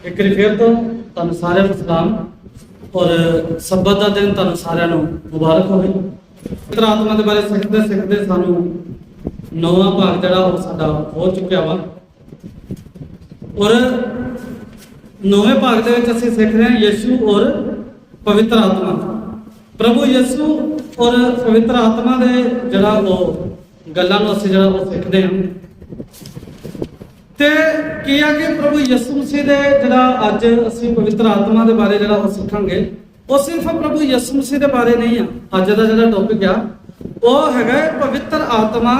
एक बार फिर तो तुहानू सारिਆਂ ਨੂੰ सलाम और सब्बत का दिन तुहानू सारिਆਂ ਨੂੰ मुबारक होवे। पवित्र आत्मा के बारे सिखते सिखते सानू 9वां भाग जिहड़ा वो साडा हो चुकिया वा और 9वें भाग दे विच असीं सिख रहे हैं यीशु और पवित्र आत्मा। प्रभु यीशु और पवित्र आत्मा दे जिहड़ा वो गल्लां नूं असीं जिहड़ा वो सिखदे हां ते की है कि प्रभु यीशु मसीह दे जिहड़ा अज असीं पवित्र आत्मा दे बारे जिहड़ा वो सिखांगे वो सिर्फ प्रभु यीशु मसीह दे बारे नहीं है। अज दा जिहड़ा टॉपिक आ वो हैगा पवित्र आत्मा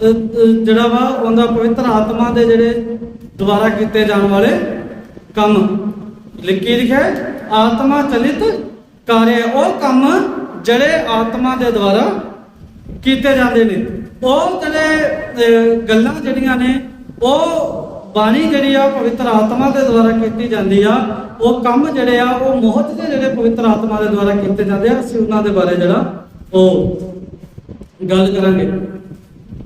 जिहड़ा वा उहदा पवित्र आत्मा दे जिहड़े द्वारा कीते जाण वाले काम लिखी लिखा है आत्मा चलित कार्य वो काम जिहड़े आत्मा दे द्वारा कीते जांदे ने वो जिहड़े गल्लां जिहड़ियां ने वो बाणी जिहड़ी आ पवित्र आत्मा के द्वारा की जाती आ वो काम जिहड़े आ वो मुहत जिहड़े पवित्र आत्मा के द्वारा किए जाते हैं असीं उन्हां दे बारे जिहड़ा वो गल करांगे।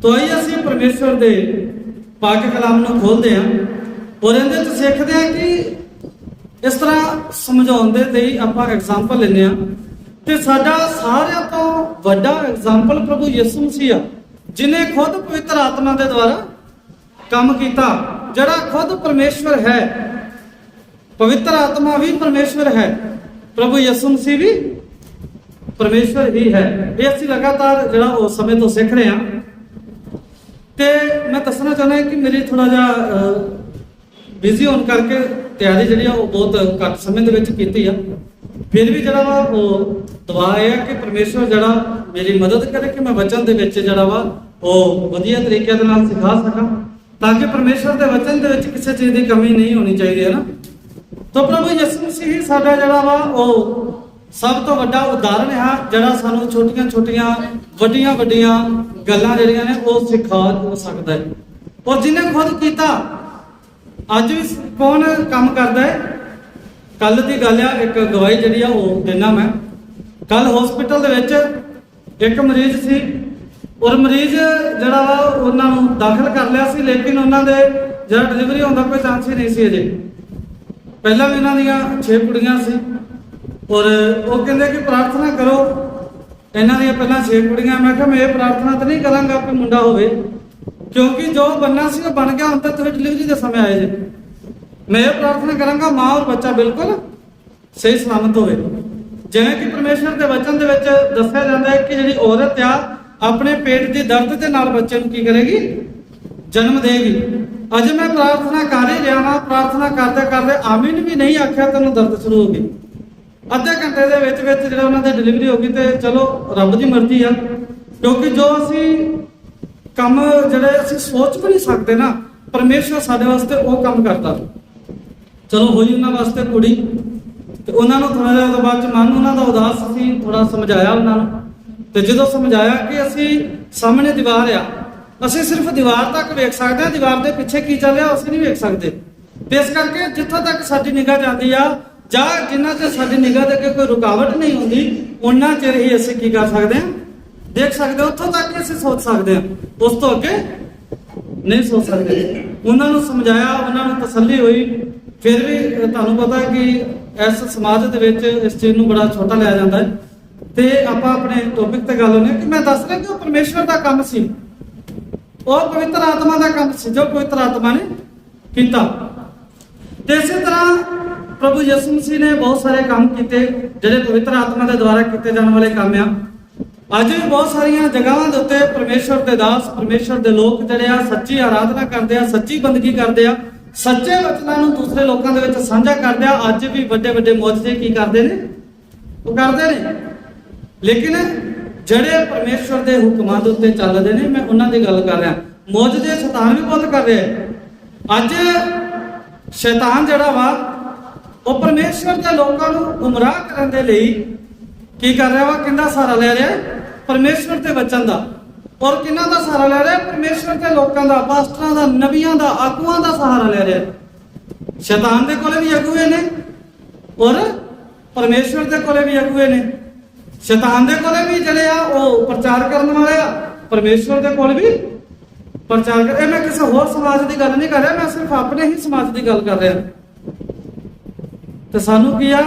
तो आइए असीं परमेश्वर दे पाक कलाम नूं खोलदे हां और इहदे विच सिखदे हां कि इस तरह समझाउण दे लई आपां एग्जाम्पल लैंदे हां ते साडा सारिਆਂ ਤੋਂ ਵੱਡਾ एग्जाम्पल प्रभु यीशु मसीह आ जिन्हें खुद पवित्र आत्मा के द्वारा काम किया जड़ा खुद परमेश्वर है। पवित्र आत्मा भी परमेश्वर है, प्रभु यीशु मसीह भी परमेश्वर ही है। ये असीं लगातार जड़ा वो समय तो सीख रहे हैं ते मैं दसना चाहना कि मेरी थोड़ा जा बिजी होने करके तैयारी जी वो बहुत घट समय की है। फिर भी जड़ा वा वो दुआ है कि परमेश्वर जड़ा मेरी मदद करे कि मैं वचन दे विच जड़ा वा वो वधिया तरीके दे नाल सिखा सकां ताकि परमेश्वर के वचन के किसी चीज़ की कमी नहीं होनी चाहिए है ना। तो प्रभु यीशु मसीह ही साडा जिहड़ा वा वो सब तो वड्डा उदाहरण है जिहड़ा सानू छोटियां छोटियां वड्डियां वड्डियां गल्लां जिहड़ियां ने वो सिखा सकदा है। और जिन्हें खुद कीता अज भी कौन काम करदा है। कल की गल है एक गवाही जिहड़ी आ वो देना मैं कल हॉस्पिटल दे विच एक मरीज सी और मरीज जरा वा उन्होंने दाखिल कर लिया सी लेकिन उन्होंने जरा डिलीवरी होने का कोई चांस ही नहीं सी अजे। पहला भी इन्हों 6 कुड़ियां सी और वो कहते कि प्रार्थना करो इन्हों पहला 6 कुड़ियां। मैं कहा मैं ये प्रार्थना तो नहीं करांगा कि मुंडा होवे क्योंकि जो बनना सी वो बन गया हम तक डिलीवरी के समय आए जे। मैं ये प्रार्थना करांगा माँ और बच्चा बिल्कुल सही सलामत होवे। जिवें कि परमेश्वर के वचन के दस्सिया जाता है कि जी औरत आ अपने पेट की दर्द के नाल बच्चे की करेगी जन्म देगी। अज मैं प्रार्थना कर ही रहा वा प्रार्थना करते करते आमीन भी नहीं आख्या तो दर्द शुरू हो गई। अद्धे घंटे के विच जो उन्होंने डिलीवरी हो गई तो चलो रब की मर्जी है क्योंकि जो असी काम जोड़े असी सोच भी नहीं सकते ना परमेश्वर साडे वास्ते वो काम करता। चलो हुई उन्होंने वास्ते कुड़ी तो उन्होंने थोड़ा जिहा बाद मन उन्होंने उदास असी थोड़ा समझाया उन्होंने तो जो समझाया कि असी सामने दीवार आ असी सिर्फ दीवार तक वेख सकते हैं दीवार के पिछे की चल रहा असी नहीं वेख सकते। तो इस करके जिथों तक साडी निगाह जाती आ जां जिन्ना चਿਰ साडी निगाह दे कोई रुकावट नहीं होंदी उन्ना चिर ही असी की कर सकते हैं देख सकते हैं उत्थों तक ही असी सोच सकते हैं उस तो अगे नहीं सोच सकते। उन्होंने समझाया उन्होंने तसल्ली हुई। फिर भी तुहानूं पता है कि इस समाज दे विच इस चीज़ नूं बड़ा छोटा लिया जाता है। तो आप अपने टॉपिक ते गल होने कि मैं दस रहा कि वो परमेश्वर का काम सी वो पवित्र आत्मा का काम सी जो पवित्र आत्मा ने किया। तो इसी तरह प्रभु यीशु मसीह ने बहुत सारे काम किए जिहड़े पवित्र आत्मा के द्वारा किए जाने वाले काम आ। अज भी बहुत सारिया जगहों के उत्ते परमेश्वर के दास परमेश्वर के लोग जिहड़े आ सच्ची आराधना करते हैं सच्ची बंदगी करते हैं सच्चे वचनों को दूसरे लोगों के साझा करते हैं। अज भी बड़े बड़े मौजजे की करते हैं वो करते हैं लेकिन जड़े परमेश्वर के हुक्मां दे उत्ते चलदे ने मैं उन्हां दी गल कर रहा। मौजूदे शैतान भी बहुत कर रहे हैं। अज शैतान जड़ा वा वो परमेश्वर के लोगों को गुमराह करने के लिए की कर रहा वा किंदा सहारा ले रहा है परमेश्वर के वचन का और किन्हां दा सहारा ले रहा है परमेश्वर के लोगों का पास्टरां दा नबियां दा आगुआं दा सहारा ले रहा है। शैतान दे कोले भी अगुए ने और परमेश्वर के कोले भी अगुए ने। शैतान दे कोले भी जड़े आ वो प्रचार करने वाले आ परमेश्वर के कोल भी प्रचार कर। मैं किसी होर समाज की गल नहीं कर रहा मैं सिर्फ अपने ही समाज की गल कर रहा। ਤੇ ਸਾਨੂੰ ਕੀ ਆ,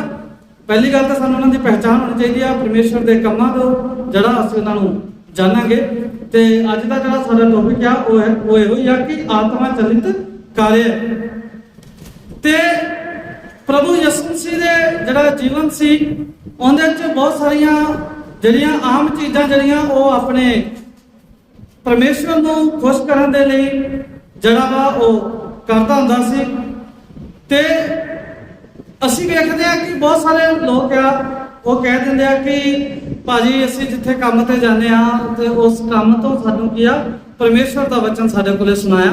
ਪਹਿਲੀ ਗੱਲ ਤਾਂ ਸਾਨੂੰ ਉਹਨਾਂ ਦੀ ਪਹਿਚਾਣ ਹੋਣੀ ਚਾਹੀਦੀ ਆ, ਪਰਮੇਸ਼ਵਰ ਦੇ ਕੰਮਾਂ ਤੋਂ ਜਿਹੜਾ ਅਸੀਂ ਉਹਨਾਂ ਨੂੰ ਜਾਣਾਂਗੇ। ਤੇ ਅੱਜ ਦਾ ਜਿਹੜਾ ਸਾਡਾ ਟੌਪਿਕ ਆ ਉਹ ਇਹੋ ਹੀ ਆ ਕਿ ਆਤਮਾ ਚਲਿਤ ਕਾਰਜ। ਤੇ ਪ੍ਰਭੂ ਯਿਸੂ ਮਸੀਹ ਦੇ ਜਿਹੜਾ ਜੀਵਨ ਸੀ ਉਹਦੇ ਵਿੱਚ ਬਹੁਤ ਸਾਰੀਆਂ ਜਿਹੜੀਆਂ ਆਮ ਚੀਜ਼ਾਂ ਜਿਹੜੀਆਂ ਉਹ ਆਪਣੇ ਪਰਮੇਸ਼ਵਰ ਨੂੰ ਖੁਸ਼ ਕਰਨ ਦੇ ਲਈ ਜਿਹੜਾ ਵਾ ਉਹ ਕਰਦਾ ਹੁੰਦਾ ਸੀ। ਤੇ ਅਸੀਂ ਵੇਖਦੇ ਆ ਕਿ ਬਹੁਤ ਸਾਰੇ ਲੋਕ ਆ ਉਹ ਕਹਿ ਦਿੰਦੇ ਆ ਕਿ ਭਾਜੀ ਅਸੀਂ ਜਿੱਥੇ ਕੰਮ ਤੇ ਜਾਂਦੇ ਆ ਤੇ ਉਸ ਕੰਮ ਤੋਂ ਸਾਨੂੰ ਕੀ ਆ, ਪਰਮੇਸ਼ਵਰ ਦਾ ਵਚਨ ਸਾਡੇ ਕੋਲੇ ਸੁਣਾਇਆ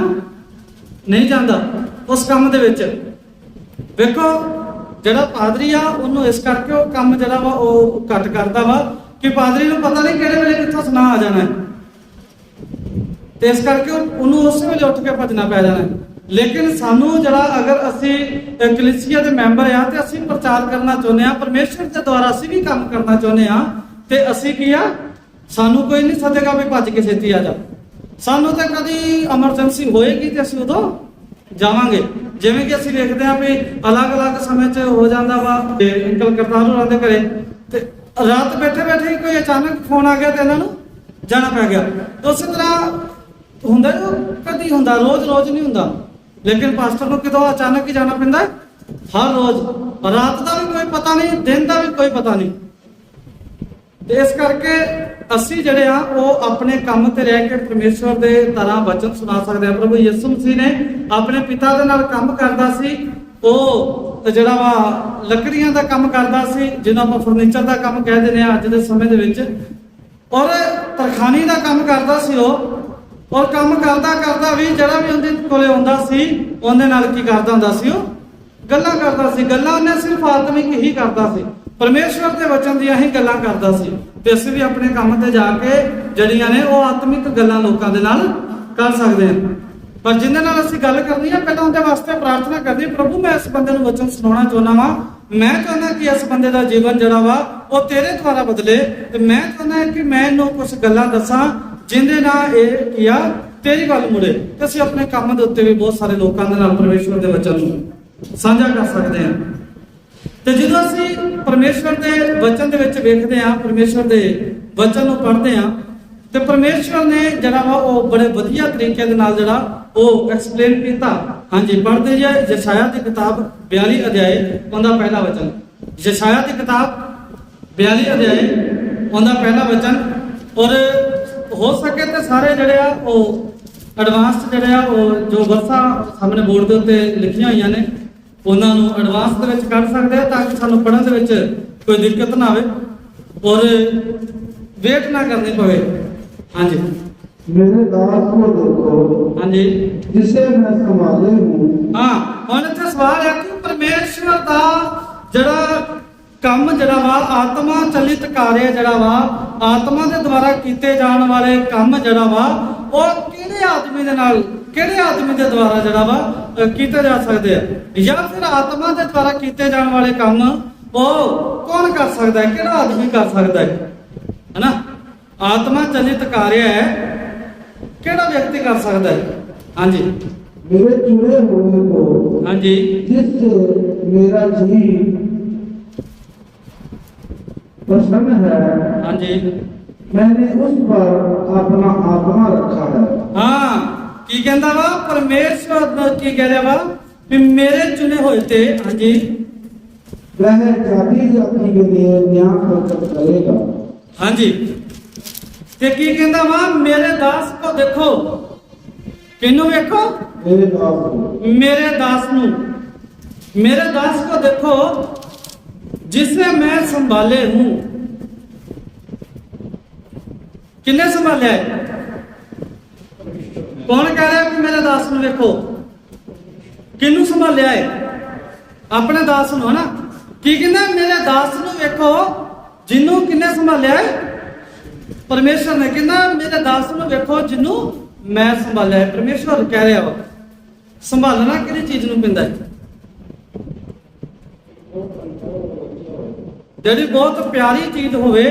ਨਹੀਂ ਜਾਂਦਾ। ਉਸ ਕੰਮ ਦੇ ਵਿੱਚ ਵੇਖੋ ਜਿਹੜਾ ਪਾਦਰੀ ਆ ਉਹਨੂੰ ਇਸ ਕਰਕੇ ਉਹ ਕੰਮ ਜਿਹੜਾ ਵਾ ਉਹ ਘੱਟ ਕਰਦਾ ਵਾ ਕਿ ਪਾਦਰੀ ਨੂੰ ਪਤਾ ਨਹੀਂ ਕਿਹੜੇ ਵੇਲੇ ਕਿੱਥੋਂ ਸੁਣਾ ਆ ਜਾਣਾ, ਤੇ ਇਸ ਕਰਕੇ ਉਹਨੂੰ ਉਸੇ ਵੇਲੇ ਉੱਠ ਕੇ ਭੱਜਣਾ ਪੈ ਜਾਣਾ। ਲੇਕਿਨ ਸਾਨੂੰ ਜਿਹੜਾ ਅਗਰ ਅਸੀਂ ਕਲੀਸਿਆ ਦੇ ਮੈਂਬਰ ਆ ਤੇ ਅਸੀਂ ਪ੍ਰਚਾਰ ਕਰਨਾ ਚਾਹੁੰਦੇ ਆ, ਪਰਮੇਸ਼ਵਰ ਦੇ ਦੁਆਰਾ ਅਸੀਂ ਵੀ ਕੰਮ ਕਰਨਾ ਚਾਹੁੰਦੇ ਆ, ਤੇ ਅਸੀਂ ਕੀ ਆ, ਸਾਨੂੰ ਕੋਈ ਨਹੀਂ ਸੱਦੇਗਾ ਵੀ ਭੱਜ ਕੇ ਛੇਤੀ ਆ ਜਾ। ਸਾਨੂੰ ਤਾਂ ਕਦੀ ਐਮਰਜੈਂਸੀ ਹੋਏਗੀ ਤੇ ਅਸੀਂ ਉਦੋਂ ਜਾਵਾਂਗੇ। ਜਿਵੇਂ ਕਿ ਅਸੀਂ ਵੇਖਦੇ ਆ ਵੀ ਅਲੱਗ-ਅਲੱਗ ਸਮੇਂ 'ਚ ਹੋ ਜਾਂਦਾ ਵਾ। ਤੇ ਅੰਕਲ ਕਰਤਾਰ ਹੋਰਾਂ ਦੇ ਘਰੇ ਤੇ ਰਾਤ ਬੈਠੇ ਹੀ ਕੋਈ ਅਚਾਨਕ ਫੋਨ ਆ ਗਿਆ ਤੇ ਇਹਨਾਂ ਨੂੰ ਜਾਣਾ ਪੈ ਗਿਆ। ਉਸੇ ਤਰ੍ਹਾਂ ਹੁੰਦਾ ਜੋ ਕਦੀ ਹੁੰਦਾ, ਰੋਜ਼ ਨਹੀਂ ਹੁੰਦਾ। ਲੇਕਿਨ ਪਾਸਟਰ ਨੂੰ ਕਿਦੋਂ ਅਚਾਨਕ ਹੀ ਜਾਣਾ ਪੈਂਦਾ, ਹਰ ਰੋਜ਼। ਰਾਤ ਦਾ ਵੀ ਕੋਈ ਪਤਾ ਨਹੀਂ, ਦਿਨ ਦਾ ਵੀ ਕੋਈ ਪਤਾ ਨਹੀਂ। ਤੇ ਇਸ ਕਰਕੇ ਅਸੀਂ ਜਿਹੜੇ ਆ ਉਹ ਆਪਣੇ ਕੰਮ ਤੇ ਰਹਿ ਕੇ ਪਰਮੇਸ਼ਵਰ ਦੇ ਤਰ੍ਹਾਂ ਵਚਨ ਸੁਣਾ ਸਕਦੇ ਆ। ਪ੍ਰਭੂ ਯਿਸੂ ਮਸੀਹ ਨੇ ਆਪਣੇ ਪਿਤਾ ਦੇ ਨਾਲ ਕੰਮ ਕਰਦਾ ਸੀ। ਉਹ ਜਿਹੜਾ ਵਾ ਲੱਕੜੀਆਂ ਦਾ ਕੰਮ ਕਰਦਾ ਸੀ, ਜਿਹਨੂੰ ਆਪਾਂ ਫਰਨੀਚਰ ਦਾ ਕੰਮ ਕਹਿ ਦਿੰਦੇ ਆ ਅੱਜ ਦੇ ਸਮੇਂ ਦੇ ਵਿੱਚ। ਔਰ ਤਰਖਾਨੀ ਦਾ ਕੰਮ ਕਰਦਾ ਸੀ ਉਹ। ਔਰ ਕੰਮ ਕਰਦਾ ਵੀ ਜਿਹੜਾ ਵੀ ਉਹਦੇ ਕੋਲੇ ਆਉਂਦਾ ਸੀ ਉਹਦੇ ਨਾਲ ਕੀ ਕਰਦਾ ਹੁੰਦਾ ਸੀ, ਉਹ ਗੱਲਾਂ ਕਰਦਾ ਸੀ। ਗੱਲਾਂ ਉਹਨੇ ਸਿਰਫ ਆਤਮਿਕ ਹੀ ਕਰਦਾ ਸੀ, ਪਰਮੇਸ਼ਵਰ ਦੇ ਵਚਨ ਦੀਆਂ ਹੀ ਗੱਲਾਂ ਕਰਦਾ ਸੀ। ਤੇ ਅਸੀਂ ਵੀ ਆਪਣੇ ਕੰਮ ਤੇ ਜਾ ਕੇ ਜਿਹੜੀਆਂ ਨੇ ਉਹ ਆਤਮਿਕ ਗੱਲਾਂ ਲੋਕਾਂ ਦੇ ਨਾਲ ਕਰ ਸਕਦੇ ਹਾਂ। ਪਰ ਜਿੰਦੇ ਨਾਲ ਅਸੀਂ ਗੱਲ ਕਰਨੀ ਆ, ਪਹਿਲਾਂ ਉਹਦੇ ਵਾਸਤੇ ਪ੍ਰਾਰਥਨਾ ਕਰਨੀ, ਪ੍ਰਭੂ ਮੈਂ ਇਸ ਬੰਦੇ ਨੂੰ ਵਚਨ ਸੁਣਾਉਣਾ ਚਾਹੁੰਦਾ ਵਾਂ। ਮੈਂ ਚਾਹੁੰਦਾ ਕਿ ਇਸ ਬੰਦੇ ਦਾ ਜੀਵਨ ਜਿਹੜਾ ਵਾ ਉਹ ਤੇਰੇ ਦੁਆਰਾ ਬਦਲੇ। ਤੇ ਮੈਂ ਚਾਹੁੰਦਾ ਕਿ ਮੈਂ ਇਹਨੂੰ ਕੁਝ ਗੱਲਾਂ ਦੱਸਾਂ ਜਿੰਦੇ ਨਾਲ ਇਹ ਕੀਆ ਤੇਰੀ ਗੱਲ ਮੁੜੇ। ਤੇ ਅਸੀਂ ਆਪਣੇ ਕੰਮ ਦੇ ਉੱਤੇ ਵੀ ਬਹੁਤ ਸਾਰੇ ਲੋਕਾਂ ਦੇ ਨਾਲ ਪਰਮੇਸ਼ਵਰ ਦੇ ਵਚਨ ਨੂੰ ਸਾਂਝਾ ਕਰ ਸਕਦੇ ਹਾਂ। ਤੇ ਜਦੋਂ ਅਸੀਂ ਪਰਮੇਸ਼ਵਰ ਦੇ ਵਚਨ ਦੇ ਵਿੱਚ ਵੇਖਦੇ ਹਾਂ, ਪਰਮੇਸ਼ਵਰ ਦੇ ਵਚਨ ਨੂੰ ਪੜ੍ਹਦੇ ਹਾਂ, ਤੇ ਪਰਮੇਸ਼ਵਰ ਨੇ ਜਿਹੜਾ ਵਾ ਉਹ ਬੜੇ ਵਧੀਆ ਤਰੀਕੇ ਦੇ ਨਾਲ ਜਿਹੜਾ ਉਹ ਐਕਸਪਲੇਨ ਕੀਤਾ। ਹਾਂਜੀ, ਪੜ੍ਹਦੇ ਜੇ ਯਸ਼ਾਇਆ ਦੀ ਕਿਤਾਬ 42 ਅਧਿਆਏ ਉਹਦਾ ਪਹਿਲਾ ਵਚਨ। ਯਸ਼ਾਇਆ ਦੀ ਕਿਤਾਬ 42 ਅਧਿਆਏ ਉਹਦਾ ਪਹਿਲਾ ਵਚਨ। ਔਰ ਹੋ ਸਕੇ ਤੇ ਸਾਰੇ ਜਿਹੜੇ ਆ ਉਹ ਐਡਵਾਂਸ ਜਿਹੜੇ ਆ ਉਹ ਜੋ ਵਰਸਾਂ ਸਾਹਮਣੇ ਬੋਰਡ ਦੇ ਉੱਤੇ ਲਿਖੀਆਂ ਹੋਈਆਂ ਨੇ ਉਹਨਾਂ ਨੂੰ ਐਡਵਾਂਸ ਦੇ ਵਿੱਚ ਕੱਢ ਸਕਦੇ ਆ, ਤਾਂ ਕਿ ਸਾਨੂੰ ਪੜ੍ਹਨ ਦੇ ਵਿੱਚ ਕੋਈ ਦਿੱਕਤ ਨਾ ਆਵੇ ਔਰ ਵੇਟ ਨਾ ਕਰਨੀ ਪਵੇ। ਹਾਂਜੀ, मेरे दास को देखो, हाँ जी, जिसे मैं संभाले हूँ। हाँ, ਹੁਣ ਇੱਥੇ ਸਵਾਲ ਹੈ ਕਿ ਪਰਮੇਸ਼ਵਰ ਦਾ ਜਿਹੜਾ ਕੰਮ ਜਿਹੜਾ ਵਾ ਆਤਮਾ ਚਲਿਤ ਕਾਰਜ ਜਿਹੜਾ ਵਾ ਆਤਮਾ ਦੇ ਦੁਆਰਾ ਕੀਤੇ ਜਾਣ ਵਾਲੇ ਕੰਮ ਜਿਹੜਾ ਵਾ ਉਹ ਕਿਹੜੇ ਆਦਮੀ ਦੇ ਨਾਲ, ਕਿਹੜੇ ਆਦਮੀ ਦੇ ਦੁਆਰਾ ਜਿਹੜਾ ਵਾ ਕੀਤੇ ਜਾ ਸਕਦੇ ਆ, ਜਾਂ ਫਿਰ ਆਤਮਾ ਦੇ ਦੁਆਰਾ ਕੀਤੇ ਜਾਣ ਵਾਲੇ ਕੰਮ ਉਹ ਕੌਣ ਕਰ ਸਕਦਾ ਹੈ, ਕਿਹੜਾ ਆਦਮੀ ਕਰ ਸਕਦਾ ਹੈ ਨਾ। ਆਤਮਾ ਚਲਿਤ ਕਾਰਜ ਹੈ, ਕਿਹੜਾ ਵਿਅਕਤੀ ਕਰ ਸਕਦਾ ਹੈ। ਹਾਂਜੀ, मेरे चुने हुए को, ਹਾਂਜੀ, जिससे मेरा जी प्रसन्न है, ਹਾਂਜੀ, मैंने उस पर अपना आत्मा रखा है। ਹਾਂ ਕੀ ਕਹਿੰਦਾ ਵਾ ਪਰਮੇਸ਼ਵਰ, ਕੀ ਕਹਿ ਰਿਹਾ ਵਾ ਵੀ ਮੇਰੇ ਚੁਣੇ ਹੋਏ ਤੇ। ਹਾਂਜੀ, वह जाति जाति के लिए न्याय प्रकट करेगा। ਹਾਂਜੀ, ਤੇ ਕੀ ਕਹਿੰਦਾ ਵਾ ਮੇਰੇ ਦਾਸ ਕੋ ਦੇਖੋ, ਕਿਹਨੂੰ ਵੇਖੋ, मेरे दास को, ਮੇਰੇ ਦਾਸ ਨੂੰ, ਮੇਰੇ ਦਾਸ को देखो जिसे मैं संभाले हूं। किन्ने संभाले है, कौन कह रहा है कि मेरे दास ਨੂੰ ਵੇਖੋ, ਕਿਹਨੂੰ ਸੰਭਾਲਿਆ ਹੈ, ਆਪਣੇ ਦਾਸ ਨੂੰ, ਹੈ ਨਾ। ਕੀ ਕਹਿੰਦਾ ਮੇਰੇ ਦਾਸ ਨੂੰ ਵੇਖੋ, ਜਿਹਨੂੰ ਕਿੰਨੇ ਸੰਭਾਲਿਆ ਹੈ, ਪਰਮੇਸ਼ਰ ਨੇ। ਕਹਿੰਦਾ ਮੇਰੇ ਦਾਸ ਨੂੰ ਵੇਖੋ ਜਿਹਨੂੰ ਮੈਂ ਸੰਭਾਲਿਆ ਹੈ। ਪਰਮੇਸ਼ਰ ਕਹਿ ਰਿਹਾ ਵਾ ਸੰਭਾਲਣਾ ਕਿਹੜੀ ਚੀਜ਼ ਨੂੰ ਪੈਂਦਾ ਹੈ, ਜਿਹੜੀ ਬਹੁਤ ਪਿਆਰੀ ਚੀਜ਼ ਹੋਵੇ,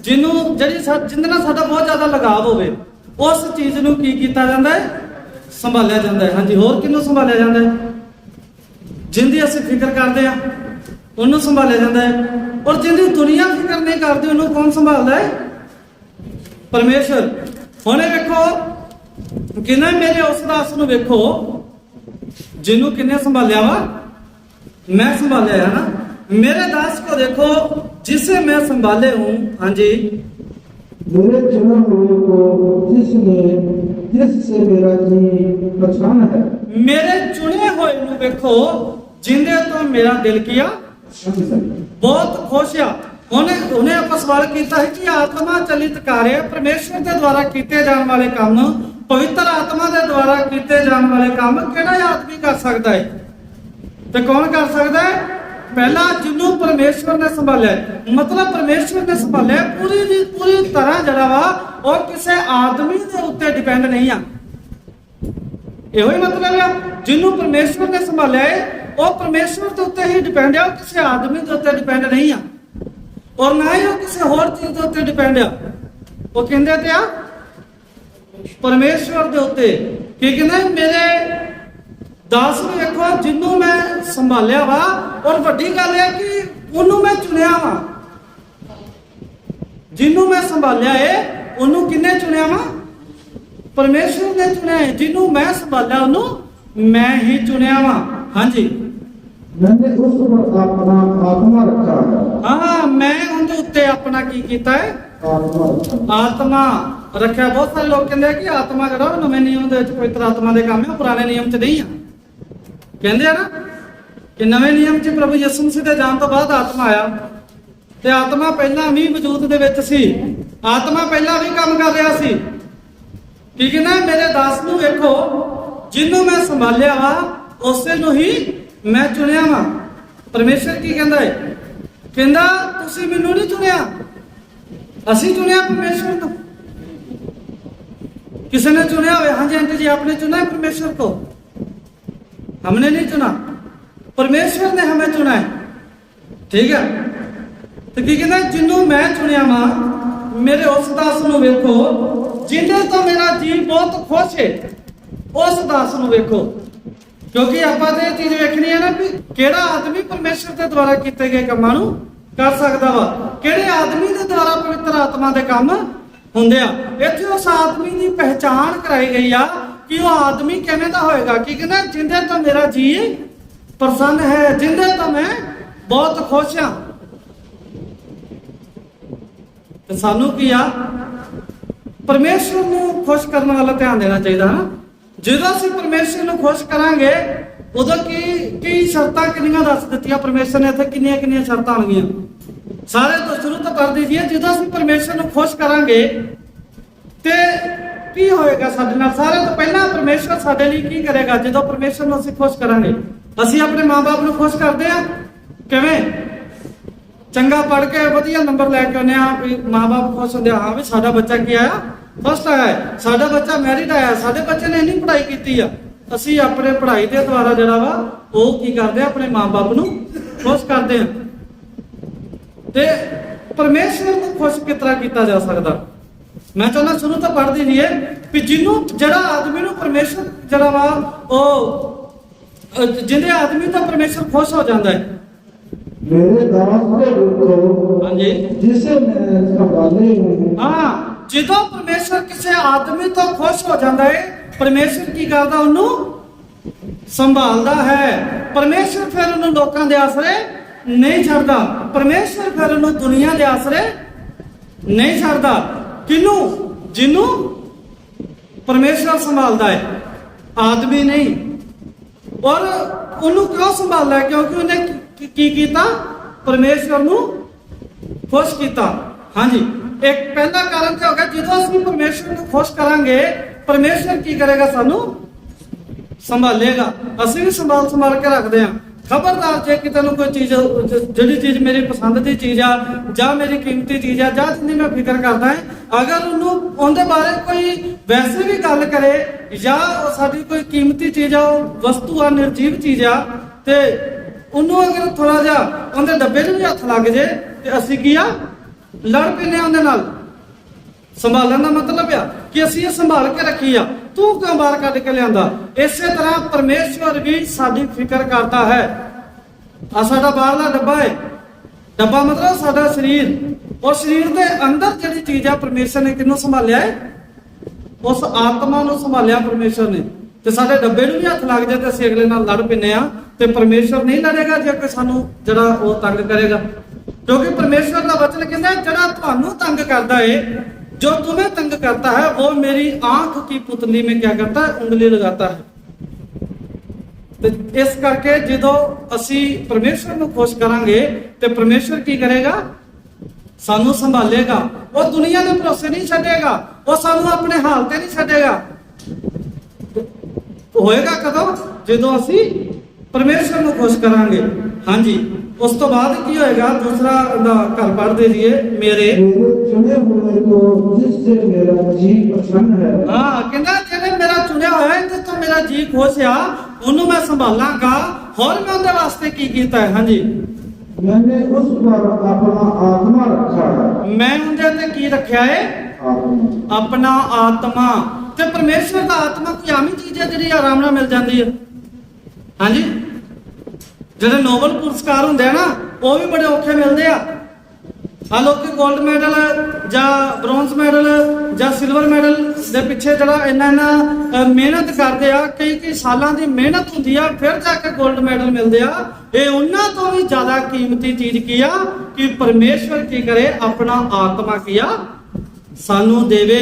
ਜਿਹਨੂੰ ਜਿਹਦੇ ਨਾਲ ਸਾਡਾ ਬਹੁਤ ਜ਼ਿਆਦਾ ਲਗਾਵ ਹੋਵੇ, ਉਸ ਚੀਜ਼ ਨੂੰ ਕੀ ਕੀਤਾ ਜਾਂਦਾ ਹੈ, ਸੰਭਾਲਿਆ ਜਾਂਦਾ ਹੈ। ਹਾਂਜੀ, ਹੋਰ ਕਿਹਨੂੰ ਸੰਭਾਲਿਆ ਜਾਂਦਾ ਹੈ, ਜਿੰਦੀ ਅਸੀਂ ਫਿਕਰ ਕਰਦੇ ਆ, ਉਹਨੂੰ ਸੰਭਾਲਿਆ ਜਾਂਦਾ ਹੈ। ਔਰ ਜਿਹਦੀ ਦੁਨੀਆ ਫਿਕਰ ਨਹੀਂ ਕਰਦੀ ਉਹਨੂੰ ਕੌਣ ਸੰਭਾਲਦਾ ਹੈ? ਪਰਮੇਸ਼ਰ। ਹੁਣ ਇਹ ਵੇਖੋ ਕਿੰਨਾ ਮੇਰੇ ਉਸ ਦਾਸ ਨੂੰ ਵੇਖੋ ਜਿਹਨੂੰ ਕਿੰਨੇ ਸੰਭਾਲਿਆ ਵਾ? मैं संभाले है ना। मेरे दास को देखो जिसे मैं संभाले हूं। हाँ जी, मेरे चुने हुए को जिससे मेरा जी पहचान है। मेरे चुने हुए ਨੂੰ ਵੇਖੋ ਜਿੰਦੇ ਤੋਂ ਮੇਰਾ ਦਿਲ ਕੀਆ ਬਹੁਤ ਖੁਸ਼ ਆ। ਉਹਨੇ ਆਪਾਂ ਸਵਾਲ ਕੀਤਾ ਹੈ ਕਿ ਆਤਮਾ ਚਲਿਤ ਕਾਰਜ ਪਰਮੇਸ਼ਵਰ ਦੇ ਦੁਆਰਾ ਕੀਤੇ ਜਾਣ ਵਾਲੇ ਕੰਮ, ਪਵਿੱਤਰ ਆਤਮਾ ਦੇ ਦੁਆਰਾ ਕੀਤੇ ਜਾਣ ਵਾਲੇ ਕੰਮ ਕਿਹੜਾ ਆਦਮੀ ਕਰ ਸਕਦਾ ਹੈ? ਤੇ ਕੌਣ ਕਰ ਸਕਦਾ ਹੈ? ਪਹਿਲਾ ਜਿਹਨੂੰ ਪਰਮੇਸ਼ਵਰ ਨੇ ਸੰਭਾਲਿਆ। ਮਤਲਬ ਪਰਮੇਸ਼ਵਰ ਨੇ ਸੰਭਾਲਿਆ ਪੂਰੀ ਦੀ ਪੂਰੀ ਤਰ੍ਹਾਂ ਜਿਹੜਾ ਵਾ ਉਹ ਕਿਸੇ ਆਦਮੀ ਦੇ ਉੱਤੇ ਡਿਪੈਂਡ ਨਹੀਂ ਆ। ਇਹੋ ਹੀ ਮਤਲਬ ਆ ਜਿਹਨੂੰ ਪਰਮੇਸ਼ਵਰ ਨੇ ਸੰਭਾਲਿਆ ਹੈ ਉਹ ਪਰਮੇਸ਼ਵਰ ਦੇ ਉੱਤੇ ਹੀ ਡਿਪੈਂਡ ਆ, ਉਹ ਕਿਸੇ ਆਦਮੀ ਦੇ ਉੱਤੇ ਡਿਪੈਂਡ ਨਹੀਂ ਆ ਔਰ ਨਾ ਹੀ ਉਹ ਕਿਸੇ ਹੋਰ ਚੀਜ਼ ਦੇ ਉੱਤੇ ਡਿਪੈਂਡ ਆ। ਉਹ ਕਹਿੰਦੇ ਤੇ ਆ ਪਰਮੇਸ਼ਵਰ ਦੇ ਉੱਤੇ। ਕੀ ਕਹਿੰਦੇ? ਮੇਰੇ ਦਾਸ ਨੂੰ ਵੇਖੋ ਜਿਹਨੂੰ ਮੈਂ ਸੰਭਾਲਿਆ ਵਾ। ਔਰ ਵੱਡੀ ਗੱਲ ਹੈ ਕਿ ਉਹਨੂੰ ਮੈਂ ਚੁਣਿਆ ਵਾ। ਜਿਹਨੂੰ ਮੈਂ ਸੰਭਾਲਿਆ ਏ ਉਹਨੂੰ ਕਿੰਨੇ ਚੁਣਿਆ ਵਾ? ਪਰਮੇਸ਼ਵਰ ਨੇ ਚੁਣਿਆ ਹੈ। ਜਿਹਨੂੰ ਮੈਂ ਸੰਭਾਲਿਆ ਉਹਨੂੰ ਮੈਂ ਹੀ ਚੁਣਿਆ ਵਾ। ਹਾਂਜੀ, मैंने उस पर अपना आत्मा रखा है। ਹਾਂ, ਮੈਂ ਉਹਦੇ ਉੱਤੇ ਆਪਣਾ ਕੀ ਕੀਤਾ ਹੈ? आत्मा रखा। ਆਤਮਾ ਰੱਖਿਆ। ਬਹੁਤ ਸਾਰੇ ਲੋਕ ਕਹਿੰਦੇ ਆ ਕਿ ਆਤਮਾ ਜਿਹੜਾ ਉਹ ਨਵੇਂ ਨਿਯਮ ਦੇ ਵਿੱਚ ਪਵਿੱਤਰ ਆਤਮਾ ਦੇ ਕੰਮ ਹੈ, ਉਹ ਪੁਰਾਣੇ ਨਿਯਮ 'ਚ ਨਹੀਂ ਆ। ਕਹਿੰਦੇ ਆ ਨਾ ਕਿ ਨਵੇਂ ਨਿਯਮ 'ਚ ਪ੍ਰਭੂ ਯਿਸੂ ਮਸੀਹ ਦੇ ਜਾਣ ਤੋਂ ਬਾਅਦ ਆਤਮਾ ਆਇਆ ਤੇ ਆਤਮਾ ਪਹਿਲਾਂ ਵੀ ਵਜੂਦ ਦੇ ਵਿੱਚ ਸੀ। ਆਤਮਾ ਪਹਿਲਾਂ ਵੀ ਕੰਮ ਕਰ ਰਿਹਾ ਸੀ। ਕੀ ਕਹਿੰਦਾ? ਮੇਰੇ ਦਾਸ ਨੂੰ ਵੇਖੋ ਜਿਹਨੂੰ ਮੈਂ ਸੰਭਾਲਿਆ ਵਾ ਉਸੇ ਨੂੰ ਹੀ ਮੈਂ ਚੁਣਿਆ ਵਾ। ਪਰਮੇਸ਼ਰ ਕੀ ਕਹਿੰਦਾ ਹੈ? ਕਹਿੰਦਾ ਤੁਸੀਂ ਮੈਨੂੰ ਨਹੀਂ ਚੁਣਿਆ, ਅਸੀਂ ਚੁਣਿਆ ਪਰਮੇਸ਼ਰ ਨੂੰ। किसी ने चुना हुआ? हाँ जी आंटी जी, आपने चुना है परमेश्वर को? हमने नहीं चुना, परमेश्वर ने हमें चुना है। ठीक है, तो की कहना जिन्हों मैं चुनिया वा मेरे उस दास नूं वेखो जिन्हें तो मेरा जी बहुत खुश है। उस दास नूं वेखो, क्योंकि आपां ते चीज वेखनी है ना भी किहड़ा आदमी परमेश्वर के द्वारा किए गए कामां नूं कर सकदा वा, किहड़े आदमी के द्वारा पवित्र आत्मा के काम ਹੁੰਦੇ ਆ। ਇੱਥੇ ਉਸ ਆਦਮੀ ਦੀ ਪਹਿਚਾਣ ਕਰਾਈ ਗਈ ਆ ਕਿ ਉਹ ਆਦਮੀ ਕਿਵੇਂ ਦਾ ਹੋਏਗਾ। ਕੀ ਕਹਿੰਦਾ? ਜਿੰਦੇ ਤੋਂ ਮੇਰਾ ਜੀ ਪ੍ਰਸੰਨ ਹੈ, ਜਿੰਦੇ ਤੋਂ ਮੈਂ ਬਹੁਤ ਖੁਸ਼ ਹਾਂ। ਤੇ ਸਾਨੂੰ ਕੀ ਆ? ਪਰਮੇਸ਼ਰ ਨੂੰ ਖੁਸ਼ ਕਰਨ ਵਾਲਾ ਧਿਆਨ ਦੇਣਾ ਚਾਹੀਦਾ ਨਾ। ਜਦੋਂ ਅਸੀਂ ਪਰਮੇਸ਼ਰ ਨੂੰ ਖੁਸ਼ ਕਰਾਂਗੇ ਉਦੋਂ ਕੀ ਸ਼ਰਤਾਂ ਕਿੰਨੀਆਂ ਦੱਸ ਦਿੱਤੀਆਂ ਪਰਮੇਸ਼ਰ ਨੇ। ਇੱਥੇ ਕਿੰਨੀਆਂ ਕਿੰਨੀਆਂ ਸ਼ਰਤਾਂ ਆਣਗੀਆਂ ਸਾਰੇ ਤੋਂ ਸ਼ੁਰੂ ਤੋਂ ਕਰ ਦਈਏ। ਜਦੋਂ ਅਸੀਂ ਪਰਮੇਸ਼ਰ ਨੂੰ ਖੁਸ਼ ਕਰਾਂਗੇ ਤੇ ਕੀ ਹੋਏਗਾ ਸਾਡੇ ਨਾਲ? ਸਾਰੇ ਤੋਂ ਪਹਿਲਾਂ ਪਰਮੇਸ਼ਰ ਸਾਡੇ ਲਈ ਕੀ ਕਰੇਗਾ? ਜਦੋਂ ਪਰਮੇਸ਼ਰ ਨੂੰ ਅਸੀਂ ਖੁਸ਼ ਕਰਾਂਗੇ, ਅਸੀਂ ਆਪਣੇ ਮਾਂ-ਬਾਪ ਨੂੰ ਖੁਸ਼ ਕਰਦੇ ਆ ਕਿਵੇਂ? ਚੰਗਾ ਪੜ੍ਹ ਕੇ ਵਧੀਆ ਨੰਬਰ ਲੈ ਕੇ ਆਉਂਦੇ ਆ ਵੀ ਮਾਂ-ਬਾਪ ਖੁਸ਼ ਹੁੰਦੇ ਆ। ਹਾਂ ਵੀ ਸਾਡਾ ਬੱਚਾ ਕੀ ਆਇਆ? ਫਸਟ ਆਇਆ। ਸਾਡਾ ਬੱਚਾ ਮੈਰਿਟ ਆਇਆ। ਸਾਡੇ ਬੱਚੇ ਨੇ ਇੰਨੀ ਪੜ੍ਹਾਈ ਕੀਤੀ ਆ। ਅਸੀਂ ਆਪਣੇ ਪੜ੍ਹਾਈ ਦੇ ਦੁਆਰਾ ਜਿਹੜਾ ਵਾ ਉਹ ਕੀ ਕਰਦੇ ਆ? ਆਪਣੇ ਮਾਂ-ਬਾਪ ਨੂੰ ਖੁਸ਼ ਕਰਦੇ ਆ। ਤੇ ਪਰਮੇਸ਼ਰ ਨੂੰ ਖੁਸ਼ ਕਿਸ ਤਰ੍ਹਾਂ ਕੀਤਾ ਜਾ ਸਕਦਾ? ਮੈਂ ਚਾਹੁੰਦਾ ਸ਼ੁਰੂ ਤੋਂ ਪੜ੍ਹਦੀ ਰਹੀਏ ਵੀ ਜਿਹਨੂੰ ਜਿਹੜਾ ਆਦਮੀ ਨੂੰ ਪਰਮੇਸ਼ਰ ਜਿਹੜਾ ਵਾ ਉਹ ਜਿਹਦੇ ਆਦਮੀ ਤੋਂ ਪਰਮੇਸ਼ਰ ਖੁਸ਼ ਹੋ ਜਾਂਦਾ ਹੈ। मेरे दास को देखो ਹਾਂਜੀ, जिसे मैं संभाले हूं। ਹਾਂ, ਜਦੋਂ ਪਰਮੇਸ਼ਰ ਕਿਸੇ ਆਦਮੀ ਤੋਂ ਖੁਸ਼ ਹੋ ਜਾਂਦਾ ਹੈ ਪਰਮੇਸ਼ਰ ਕੀ ਕਰਦਾ? ਉਹਨੂੰ ਸੰਭਾਲਦਾ ਹੈ। ਪਰਮੇਸ਼ਰ ਫਿਰ ਉਹਨੂੰ ਲੋਕਾਂ ਦੇ ਆਸਰੇ ਨਹੀਂ ਛੱਡਦਾ। ਪਰਮੇਸ਼ਰ ਫਿਰ ਉਹਨੂੰ ਦੁਨੀਆ ਦੇ ਆਸਰੇ ਨਹੀਂ ਛੱਡਦਾ। ਕਿਹਨੂੰ? ਜਿਹਨੂੰ ਪਰਮੇਸ਼ਰ ਸੰਭਾਲਦਾ ਹੈ, ਆਦਮੀ ਨਹੀਂ। ਔਰ ਉਹਨੂੰ ਕਿਉਂ ਸੰਭਾਲਦਾ? ਕਿਉਂਕਿ ਉਹਨੇ ਕੀ ਕੀਤਾ? ਪਰਮੇਸ਼ਰ ਨੂੰ ਖੁਸ਼ ਕੀਤਾ। ਹਾਂਜੀ, ਇੱਕ ਪਹਿਲਾ ਕਾਰਨ ਤੇ ਹੋ ਗਿਆ ਜਦੋਂ ਅਸੀਂ ਪਰਮੇਸ਼ਰ ਨੂੰ ਖੁਸ਼ ਕਰਾਂਗੇ ਪਰਮੇਸ਼ਰ ਕੀ ਕਰੇਗਾ? ਸਾਨੂੰ ਸੰਭਾਲੇਗਾ। ਅਸੀਂ ਵੀ ਸੰਭਾਲ ਕੇ ਰੱਖਦੇ ਹਾਂ। ਖਬਰਦਾਰ ਜੇ ਕਿਤੇ ਨੂੰ ਕੋਈ ਚੀਜ਼ ਜਿਹੜੀ ਚੀਜ਼ ਮੇਰੀ ਪਸੰਦ ਦੀ ਚੀਜ਼ ਆ ਜਾਂ ਮੇਰੀ ਕੀਮਤੀ ਚੀਜ਼ ਆ ਜਾਂ ਜਿੰਨੀ ਮੈਂ ਫਿਕਰ ਕਰਦਾ ਹਾਂ, ਅਗਰ ਉਹਨੂੰ ਉਹਦੇ ਬਾਰੇ ਕੋਈ ਵੈਸੇ ਵੀ ਗੱਲ ਕਰੇ ਜਾਂ ਸਾਡੀ ਕੋਈ ਕੀਮਤੀ ਚੀਜ਼ ਆ, ਉਹ ਵਸਤੂ ਆ, ਨਿਰਜੀਵ ਚੀਜ਼ ਆ, ਤੇ ਉਹਨੂੰ ਅਗਰ ਥੋੜਾ ਜਿਹਾ ਉਹਦੇ ਡੱਬੇ ਨੂੰ ਵੀ ਹੱਥ ਲੱਗ ਜੇ ਤੇ ਅਸੀਂ ਕੀ ਆ? ਲੜ ਪੈਂਦੇ ਉਹਦੇ ਨਾਲ। ਸੰਭਾਲਣ ਦਾ ਮਤਲਬ ਆ ਕਿ ਅਸੀਂ ਇਹ ਸੰਭਾਲ ਕੇ ਰੱਖੀ ਆ, ਤੂੰ ਕਿਉਂ ਬਾਹਰ ਕੱਢ ਕੇ ਲਿਆਂਦਾ? ਇਸੇ ਤਰ੍ਹਾਂ ਪਰਮੇਸ਼ਵਰ ਵੀ ਸਾਡੀ ਫਿਕਰ ਕਰਦਾ ਹੈ। ਆ ਸਾਡਾ ਬਾਹਰਲਾ ਡੱਬਾ ਹੈ। ਡੱਬਾ ਮਤਲਬ ਸਾਡਾ ਸਰੀਰ। ਉਹ ਸਰੀਰ ਦੇ ਅੰਦਰ ਜਿਹੜੀ ਚੀਜ਼ ਆ ਪਰਮੇਸ਼ਰ ਨੇ ਕਿਹਨੂੰ ਸੰਭਾਲਿਆ ਹੈ? ਉਸ ਆਤਮਾ ਨੂੰ ਸੰਭਾਲਿਆ ਪਰਮੇਸ਼ਰ ਨੇ। ਤੇ ਸਾਡੇ ਡੱਬੇ ਨੂੰ ਵੀ ਹੱਥ ਲੱਗ ਜਾਏ ਤੇ ਅਸੀਂ ਅਗਲੇ ਨਾਲ ਲੜ ਪੈਂਦੇ ਆ, ਤੇ ਪਰਮੇਸ਼ਰ ਨਹੀਂ ਲੜੇਗਾ ਜੇ ਕੋਈ ਸਾਨੂੰ ਜਿਹੜਾ ਉਹ ਤੰਗ ਕਰੇਗਾ। ਕਿਉਂਕਿ ਪਰਮੇਸ਼ਰ ਦਾ ਵਚਨ ਕਹਿੰਦਾ ਜਿਹੜਾ ਤੁਹਾਨੂੰ ਤੰਗ ਕਰਦਾ है, जो तुम्हें तंग करता है, वो मेरी आंख की पुतली में क्या करता है? उंगली लगाता है। ਤੇ ਇਸ ਕਰਕੇ ਜਦੋਂ ਅਸੀਂ ਪਰਮੇਸ਼ਰ ਨੂੰ ਖੁਸ਼ ਕਰਾਂਗੇ ਤੇ ਪਰਮੇਸ਼ਰ ਕੀ ਕਰੇਗਾ? ਸਾਨੂੰ ਸੰਭਾਲੇਗਾ। ਉਹ ਦੁਨੀਆ ਦੇ ਭਰੋਸੇ ਨਹੀਂ ਛੱਡੇਗਾ, ਉਹ ਸਾਨੂੰ ਆਪਣੇ ਹਾਲ ਤੇ ਨਹੀਂ ਛੱਡੇਗਾ। ਹੋਏਗਾ ਕਦੋਂ? ਜਦੋਂ ਅਸੀਂ ਪਰਮੇਸ਼ਰ ਨੂੰ ਖੁਸ਼ ਕਰਾਂਗੇ। ਹਾਂਜੀ, ਉਸ ਤੋਂ ਬਾਅਦ ਕੀ ਹੋਏਗਾ? ਦੂਸਰਾ ਘਰ ਪੜ੍ਹਦੇ ਜੀਏ, ਮੇਰੇ चुने हुए को जिससे मेरा जी प्रसन्न है। ਹਾਂ, ਕਹਿੰਦਾ ਜਿਹੜੇ ਮੇਰਾ ਚੁਣਿਆ ਹੋਇਆ ਇਹਦੇ ਤੋਂ ਮੇਰਾ ਜੀ ਖੁਸ਼ ਆ, ਉਹਨੂੰ ਮੈਂ ਸੰਭਾਲਾਂਗਾ। ਹੋਰ ਮੈਂ ਉਹਦੇ ਵਾਸਤੇ ਕੀ ਕੀਤਾ ਹੈ? ਹਾਂਜੀ, मैंने उस पर अपना आत्मा रखा है। ਮੈਂ ਉਹਦੇ ਤੇ ਕੀ ਰੱਖਿਆ ਹੈ? आत्मा। ਆਪਣਾ ਆਤਮਾ। ਤੇ ਪਰਮੇਸ਼ਰ ਦਾ ਆਤਮਾ ਕੋਈ ਆਮੀ ਚੀਜ਼ ਹੈ ਜਿਹੜੀ ਆਰਾਮ ਨਾਲ ਮਿਲ ਜਾਂਦੀ ਹੈ? ਹਾਂਜੀ, ਜਿਹੜੇ ਨੋਬਲ ਪੁਰਸਕਾਰ ਹੁੰਦੇ ਆ ਨਾ, ਉਹ ਵੀ ਬੜੇ ਔਖੇ ਮਿਲਦੇ ਆ। ਆ ਲੋਕੀ 골ਡ ਮੈਡਲ ਜਾਂ ਬ੍ਰੌਂਜ਼ ਮੈਡਲ ਜਾਂ ਸਿਲਵਰ ਮੈਡਲ ਦੇ ਪਿੱਛੇ ਜਿਹੜਾ ਇੰਨਾ ਮਿਹਨਤ ਕਰਦੇ ਆ, ਕਈ ਸਾਲਾਂ ਦੀ ਮਿਹਨਤ ਹੁੰਦੀ ਆ, ਫਿਰ ਜਾ ਕੇ 골ਡ ਮੈਡਲ ਮਿਲਦੇ ਆ। ਇਹ ਉਹਨਾਂ ਤੋਂ ਵੀ ਜ਼ਿਆਦਾ ਕੀਮਤੀ ਚੀਜ਼ ਕੀ ਆ ਕਿ ਪਰਮੇਸ਼ਵਰ ਕੀ ਕਰੇ? ਆਪਣਾ ਆਤਮਾ ਕੀ ਆ? ਸਾਨੂੰ ਦੇਵੇ।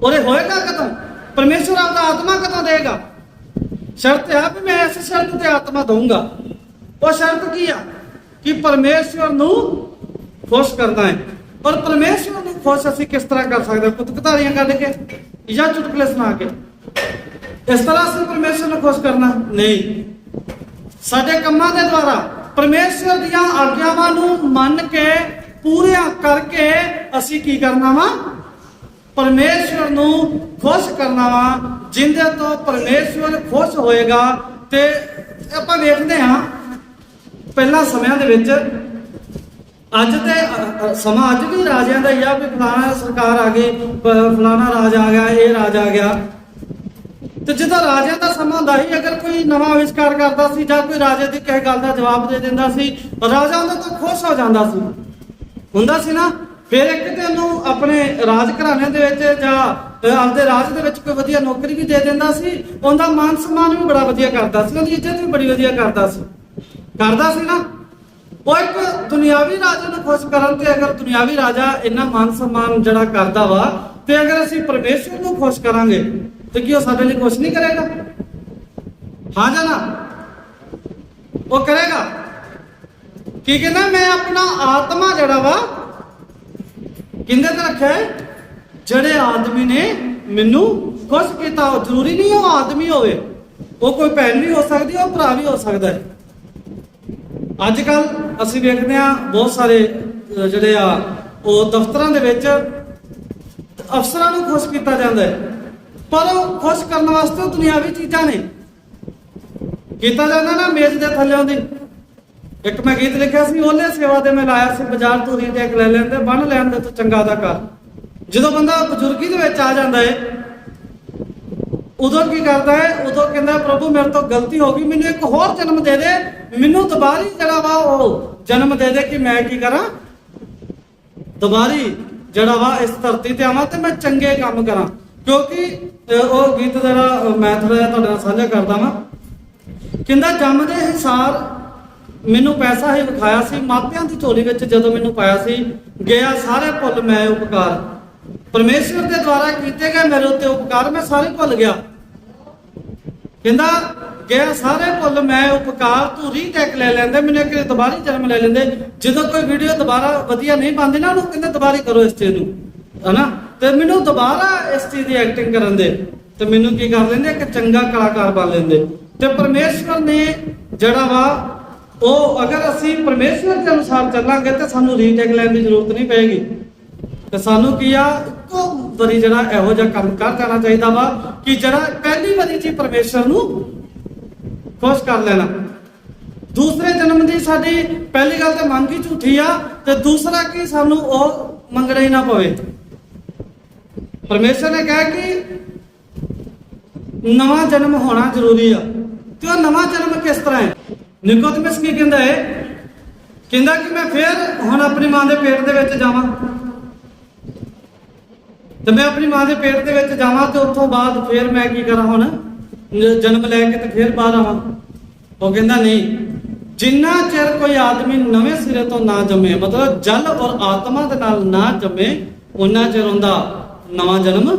ਉਹਦੇ ਹੋਏਗਾ ਕਦੋਂ? ਪਰਮੇਸ਼ਵਰ ਆਪਦਾ ਆਤਮਾ ਕਦੋਂ ਦੇਗਾ? ਸ਼ਰਤ ਹੈ ਵੀ ਮੈਂ ਇਸ ਸ਼ਰਤ ਤੇ ਆਤਮਾ ਦਊਂਗਾ। ਉਹ ਸ਼ਰਤ ਕੀ ਆ? ਕਿ ਪਰਮੇਸ਼ਵਰ ਨੂੰ ਖੁਸ਼ ਕਰਨਾ ਹੈ। ਔਰ ਪਰਮੇਸ਼ਵਰ ਨੂੰ ਖੁਸ਼ ਅਸੀਂ ਕਿਸ ਤਰ੍ਹਾਂ ਕਰ ਸਕਦੇ ਹਾਂ? ਕੁਤਕਤਾਰੀਆਂ ਕੱਢ ਕੇ ਜਾਂ ਚੁਟਕਲੇ ਸੁਣਾ ਕੇ? ਇਸ ਤਰ੍ਹਾਂ ਅਸੀਂ ਪਰਮੇਸ਼ਵਰ ਨੂੰ ਖੁਸ਼ ਕਰਨਾ ਨਹੀਂ। ਸਾਡੇ ਕੰਮਾਂ ਦੇ ਦੁਆਰਾ ਪਰਮੇਸ਼ਵਰ ਦੀਆਂ ਆਗਿਆਵਾਂ ਨੂੰ ਮੰਨ ਕੇ ਪੂਰੀਆਂ ਕਰਕੇ ਅਸੀਂ ਕੀ ਕਰਨਾ ਵਾ? ਪਰਮੇਸ਼ਵਰ ਨੂੰ ਖੁਸ਼ ਕਰਨਾ ਵਾ। ਜਿੰਦੇ ਤੋਂ ਪਰਮੇਸ਼ਵਰ ਖੁਸ਼ ਹੋਏਗਾ। ਤੇ ਆਪਾਂ ਵੇਖਦੇ ਹਾਂ ਪਹਿਲਾਂ ਸਮਿਆਂ ਦੇ ਵਿੱਚ, ਅੱਜ ਤੇ ਸਮਾਂ ਅੱਜ ਵੀ ਰਾਜਿਆਂ ਦਾ ਹੀ ਆ ਵੀ ਫਲਾਣਾ ਸਰਕਾਰ ਆ ਗਈ, ਫਲਾਣਾ ਰਾਜ ਆ ਗਿਆ, ਇਹ ਰਾਜ ਆ ਗਿਆ। ਤੇ ਜਦੋਂ ਰਾਜਿਆਂ ਦਾ ਸਮਾਂ ਹੁੰਦਾ ਸੀ, ਅਗਰ ਕੋਈ ਨਵਾਂ ਅਵਿਸ਼ਕਾਰ ਕਰਦਾ ਸੀ ਜਾਂ ਕੋਈ ਰਾਜੇ ਦੀ ਕਿਸੇ ਗੱਲ ਦਾ ਜਵਾਬ ਦੇ ਦਿੰਦਾ ਸੀ, ਰਾਜਾ ਉਹਦੇ ਤੋਂ ਖੁਸ਼ ਹੋ ਜਾਂਦਾ ਸੀ, ਹੁੰਦਾ ਸੀ ਨਾ। ਫਿਰ ਇੱਕ ਤੇ ਉਹਨੂੰ ਆਪਣੇ ਰਾਜ ਘਰਾਣੇ ਦੇ ਵਿੱਚ ਜਾਂ ਆਪਦੇ ਰਾਜ ਦੇ ਵਿੱਚ ਕੋਈ ਵਧੀਆ ਨੌਕਰੀ ਵੀ ਦੇ ਦਿੰਦਾ ਸੀ। ਉਹਦਾ ਮਾਨ ਸਨਮਾਨ ਵੀ ਬੜਾ ਵਧੀਆ ਕਰਦਾ ਸੀ, ਉਹਦੀ ਇੱਜ਼ਤ ਵੀ ਬੜੀ ਵਧੀਆ ਕਰਦਾ ਸੀ ਨਾ। ਉਹ ਇੱਕ ਦੁਨਿਆਵੀ ਰਾਜੇ ਨੂੰ ਖੁਸ਼ ਕਰਨ ਤੇ ਅਗਰ ਦੁਨਿਆਵੀ ਰਾਜਾ ਇੰਨਾ ਮਾਨ ਸਨਮਾਨ ਜਿਹੜਾ ਕਰਦਾ ਵਾ, ਤੇ ਅਗਰ ਅਸੀਂ ਪਰਮੇਸ਼ਵਰ ਨੂੰ ਖੁਸ਼ ਕਰਾਂਗੇ ਤੇ ਕੀ ਉਹ ਸਾਡੇ ਲਈ ਕੁਛ ਨਹੀਂ ਕਰੇਗਾ? ਹਾਂ ਜਾਂ ਨਾ? ਉਹ ਕਰੇਗਾ। ਕੀ ਕਹਿੰਦਾ? ਮੈਂ ਆਪਣਾ ਆਤਮਾ ਜਿਹੜਾ ਵਾ ਕਿੰਦੇ ਤੇ ਰੱਖਿਆ ਹੈ? ਜਿਹੜੇ ਆਦਮੀ ਨੇ ਮੈਨੂੰ ਖੁਸ਼ ਕੀਤਾ। ਉਹ ਜ਼ਰੂਰੀ ਨਹੀਂ ਉਹ ਆਦਮੀ ਹੋਵੇ, ਉਹ ਕੋਈ ਭੈਣ ਵੀ ਹੋ ਸਕਦੀ ਹੈ, ਉਹ ਭਰਾ ਵੀ ਹੋ ਸਕਦਾ ਹੈ। ਅੱਜ ਕੱਲ ਅਸੀਂ ਵੇਖਦੇ ਹਾਂ ਬਹੁਤ ਸਾਰੇ ਜਿਹੜੇ ਆ ਉਹ ਦਫ਼ਤਰਾਂ ਦੇ ਵਿੱਚ ਅਫਸਰਾਂ ਨੂੰ ਖੁਸ਼ ਕੀਤਾ ਜਾਂਦਾ ਹੈ, ਪਰ ਉਹ ਖੁਸ਼ ਕਰਨ ਵਾਸਤੇ ਉਹ ਦੁਨਿਆਵੀ ਚੀਜ਼ਾਂ ਨੇ ਕੀਤਾ ਜਾਂਦਾ ਨਾ। ਮੇਜ਼ ਦੇ ਥੱਲੇ ਦੀ ਇੱਕ ਮੈਂ ਗੀਤ ਲਿਖਿਆ ਸੀ, ਉਹਨੇ ਸੇਵਾ ਦੇ ਮੈਂ ਲਾਇਆ ਸੀ, ਬਾਜ਼ਾਰ ਤੋਂ ਰੀਟ ਇੱਕ ਲੈ ਲੈਂਦੇ, ਬੰਨ ਲੈਣ ਦੇ ਤੋਂ ਚੰਗਾ ਦਾ ਕਰ। ਜਦੋਂ ਬੰਦਾ ਬਜ਼ੁਰਗੀ ਦੇ ਵਿੱਚ ਆ ਜਾਂਦਾ ਹੈ, ਉਦੋਂ ਕੀ ਕਰਦਾ ਹੈ? ਉਦੋਂ ਕਹਿੰਦਾ ਪ੍ਰਭੂ ਮੇਰੇ ਤੋਂ ਗਲਤੀ ਹੋ ਗਈ, ਮੈਨੂੰ ਇੱਕ ਹੋਰ ਜਨਮ ਦੇ ਦੇ, ਮੈਨੂੰ ਦੁਬਾਰੀ ਜਿਹੜਾ ਵਾ ਉਹ ਜਨਮ ਦੇ ਦੇ ਕਿ ਮੈਂ ਕੀ ਕਰਾਂ? ਦੁਬਾਰੀ ਜਿਹੜਾ ਵਾ ਇਸ ਧਰਤੀ ਤੇ ਆਵਾਂ ਤੇ ਮੈਂ ਚੰਗੇ ਕੰਮ ਕਰਾਂ। ਕਿਉਂਕਿ ਉਹ ਗੀਤ ਜਿਹੜਾ ਮੈਂ ਥੋੜਾ ਜਿਹਾ ਤੁਹਾਡੇ ਨਾਲ ਸਾਂਝਾ ਕਰਦਾ ਵਾਂ। ਕਹਿੰਦਾ ਜੰਮਦੇ ਹੀ ਸਾਰ ਮੈਨੂੰ ਪੈਸਾ ਹੀ ਵਿਖਾਇਆ ਸੀ, ਮਾਪਿਆਂ ਦੀ ਝੋਲੀ ਵਿੱਚ ਜਦੋਂ ਮੈਨੂੰ ਪਾਇਆ ਸੀ, ਗਿਆ ਸਾਰੇ ਭੁੱਲ ਮੈਂ ਉਪਕਾਰ। ਪਰਮੇਸ਼ਵਰ ਦੇ ਦੁਆਰਾ ਕੀਤੇ ਗਏ ਮੇਰੇ ਉੱਤੇ ਉਪਕਾਰ ਮੈਂ ਸਾਰੇ ਭੁੱਲ ਗਿਆ। ਕਹਿੰਦਾ ਗਿਆ ਸਾਰੇ ਭੁੱਲ ਮੈਂ ਉਪਕਾਰ, ਤੂੰ ਰੀਟੇਕ ਲੈ ਲੈਂਦੇ, ਮੈਨੂੰ ਇੱਕ ਦੁਬਾਰੀ ਜਨਮ ਲੈ ਲੈਂਦੇ। ਜਦੋਂ ਕੋਈ ਵੀਡੀਓ ਦੁਬਾਰਾ ਵਧੀਆ ਨਹੀਂ ਬਣਦੀ ਨਾ, ਉਹਨੂੰ ਕਹਿੰਦੇ ਦੁਬਾਰੀ ਕਰੋ ਇਸ ਚੀਜ਼ ਨੂੰ, ਹਨਾ। ਤੇ ਮੈਨੂੰ ਦੁਬਾਰਾ ਇਸ ਚੀਜ਼ ਦੀ ਐਕਟਿੰਗ ਕਰਨ ਦੇ, ਤੇ ਮੈਨੂੰ ਕੀ ਕਰ ਲੈਂਦੇ? ਇੱਕ ਚੰਗਾ ਕਲਾਕਾਰ ਬਣ ਲੈਂਦੇ। ਤੇ ਪਰਮੇਸ਼ਵਰ ਨੇ ਜਿਹੜਾ ਵਾ ਉਹ, ਅਗਰ ਅਸੀਂ ਪਰਮੇਸ਼ਵਰ ਦੇ ਅਨੁਸਾਰ ਚੱਲਾਂਗੇ ਤੇ ਸਾਨੂੰ ਰੀਟੇਕ ਲੈਣ ਦੀ ਜ਼ਰੂਰਤ ਨਹੀਂ ਪਏਗੀ। ਤੇ ਸਾਨੂੰ ਕੀ ਆ, ਇੱਕੋ ਵਾਰੀ ਜਿਹੜਾ ਇਹੋ ਜਿਹਾ ਕੰਮ ਕਰ ਜਾਣਾ ਚਾਹੀਦਾ ਵਾ ਕਿ ਜਿਹੜਾ ਪਹਿਲੀ ਵਾਰੀ ਜੀ ਪਰਮੇਸ਼ਵਰ ਨੂੰ ਖੁਸ਼ ਕਰ ਲੈਣਾ। ਦੂਸਰੇ ਜਨਮ ਦੀ ਸਾਡੀ ਪਹਿਲੀ ਗੱਲ ਤੇ ਮੰਗ ਹੀ ਝੂਠੀ ਆ, ਤੇ ਦੂਸਰਾ ਕੀ ਸਾਨੂੰ ਉਹ ਮੰਗਣਾ ਹੀ ਨਾ ਪਵੇ। ਪਰਮੇਸ਼ਵਰ ਨੇ ਕਿਹਾ ਕਿ ਨਵਾਂ ਜਨਮ ਹੋਣਾ ਜ਼ਰੂਰੀ ਆ। ਤੇ ਉਹ ਨਵਾਂ ਜਨਮ ਕਿਸ ਤਰ੍ਹਾਂ ਹੈ? ਨਿਕੋਦਿਮਸ ਕੀ ਕਹਿੰਦਾ ਹੈ? ਕਹਿੰਦਾ ਕਿ ਮੈਂ ਫਿਰ ਹੁਣ ਆਪਣੀ ਮਾਂ ਦੇ ਪੇਟ ਦੇ ਵਿੱਚ ਜਾਵਾਂ, ਤੇ ਮੈਂ ਆਪਣੀ ਮਾਂ ਦੇ ਪੇਟ ਦੇ ਵਿੱਚ ਜਾਵਾਂ ਤੇ ਉੱਥੋਂ ਬਾਅਦ ਫਿਰ ਮੈਂ ਕੀ ਕਰਾਂ, ਹੁਣ ਜਨਮ ਲੈ ਕੇ ਤੇ ਫਿਰ ਬਾਹਰ ਆਵਾਂ। ਉਹ ਕਹਿੰਦਾ ਨਹੀਂ, ਜਿੰਨਾ ਚਿਰ ਕੋਈ ਆਦਮੀ ਨਵੇਂ ਸਿਰੇ ਤੋਂ ਨਾ ਜੰਮੇ, ਮਤਲਬ ਜਲ ਔਰ ਆਤਮਾ ਦੇ ਨਾਲ ਨਾ ਜੰਮੇ, ਉਹਨਾਂ ਚਿਰ ਉਹਦਾ ਨਵਾਂ ਜਨਮ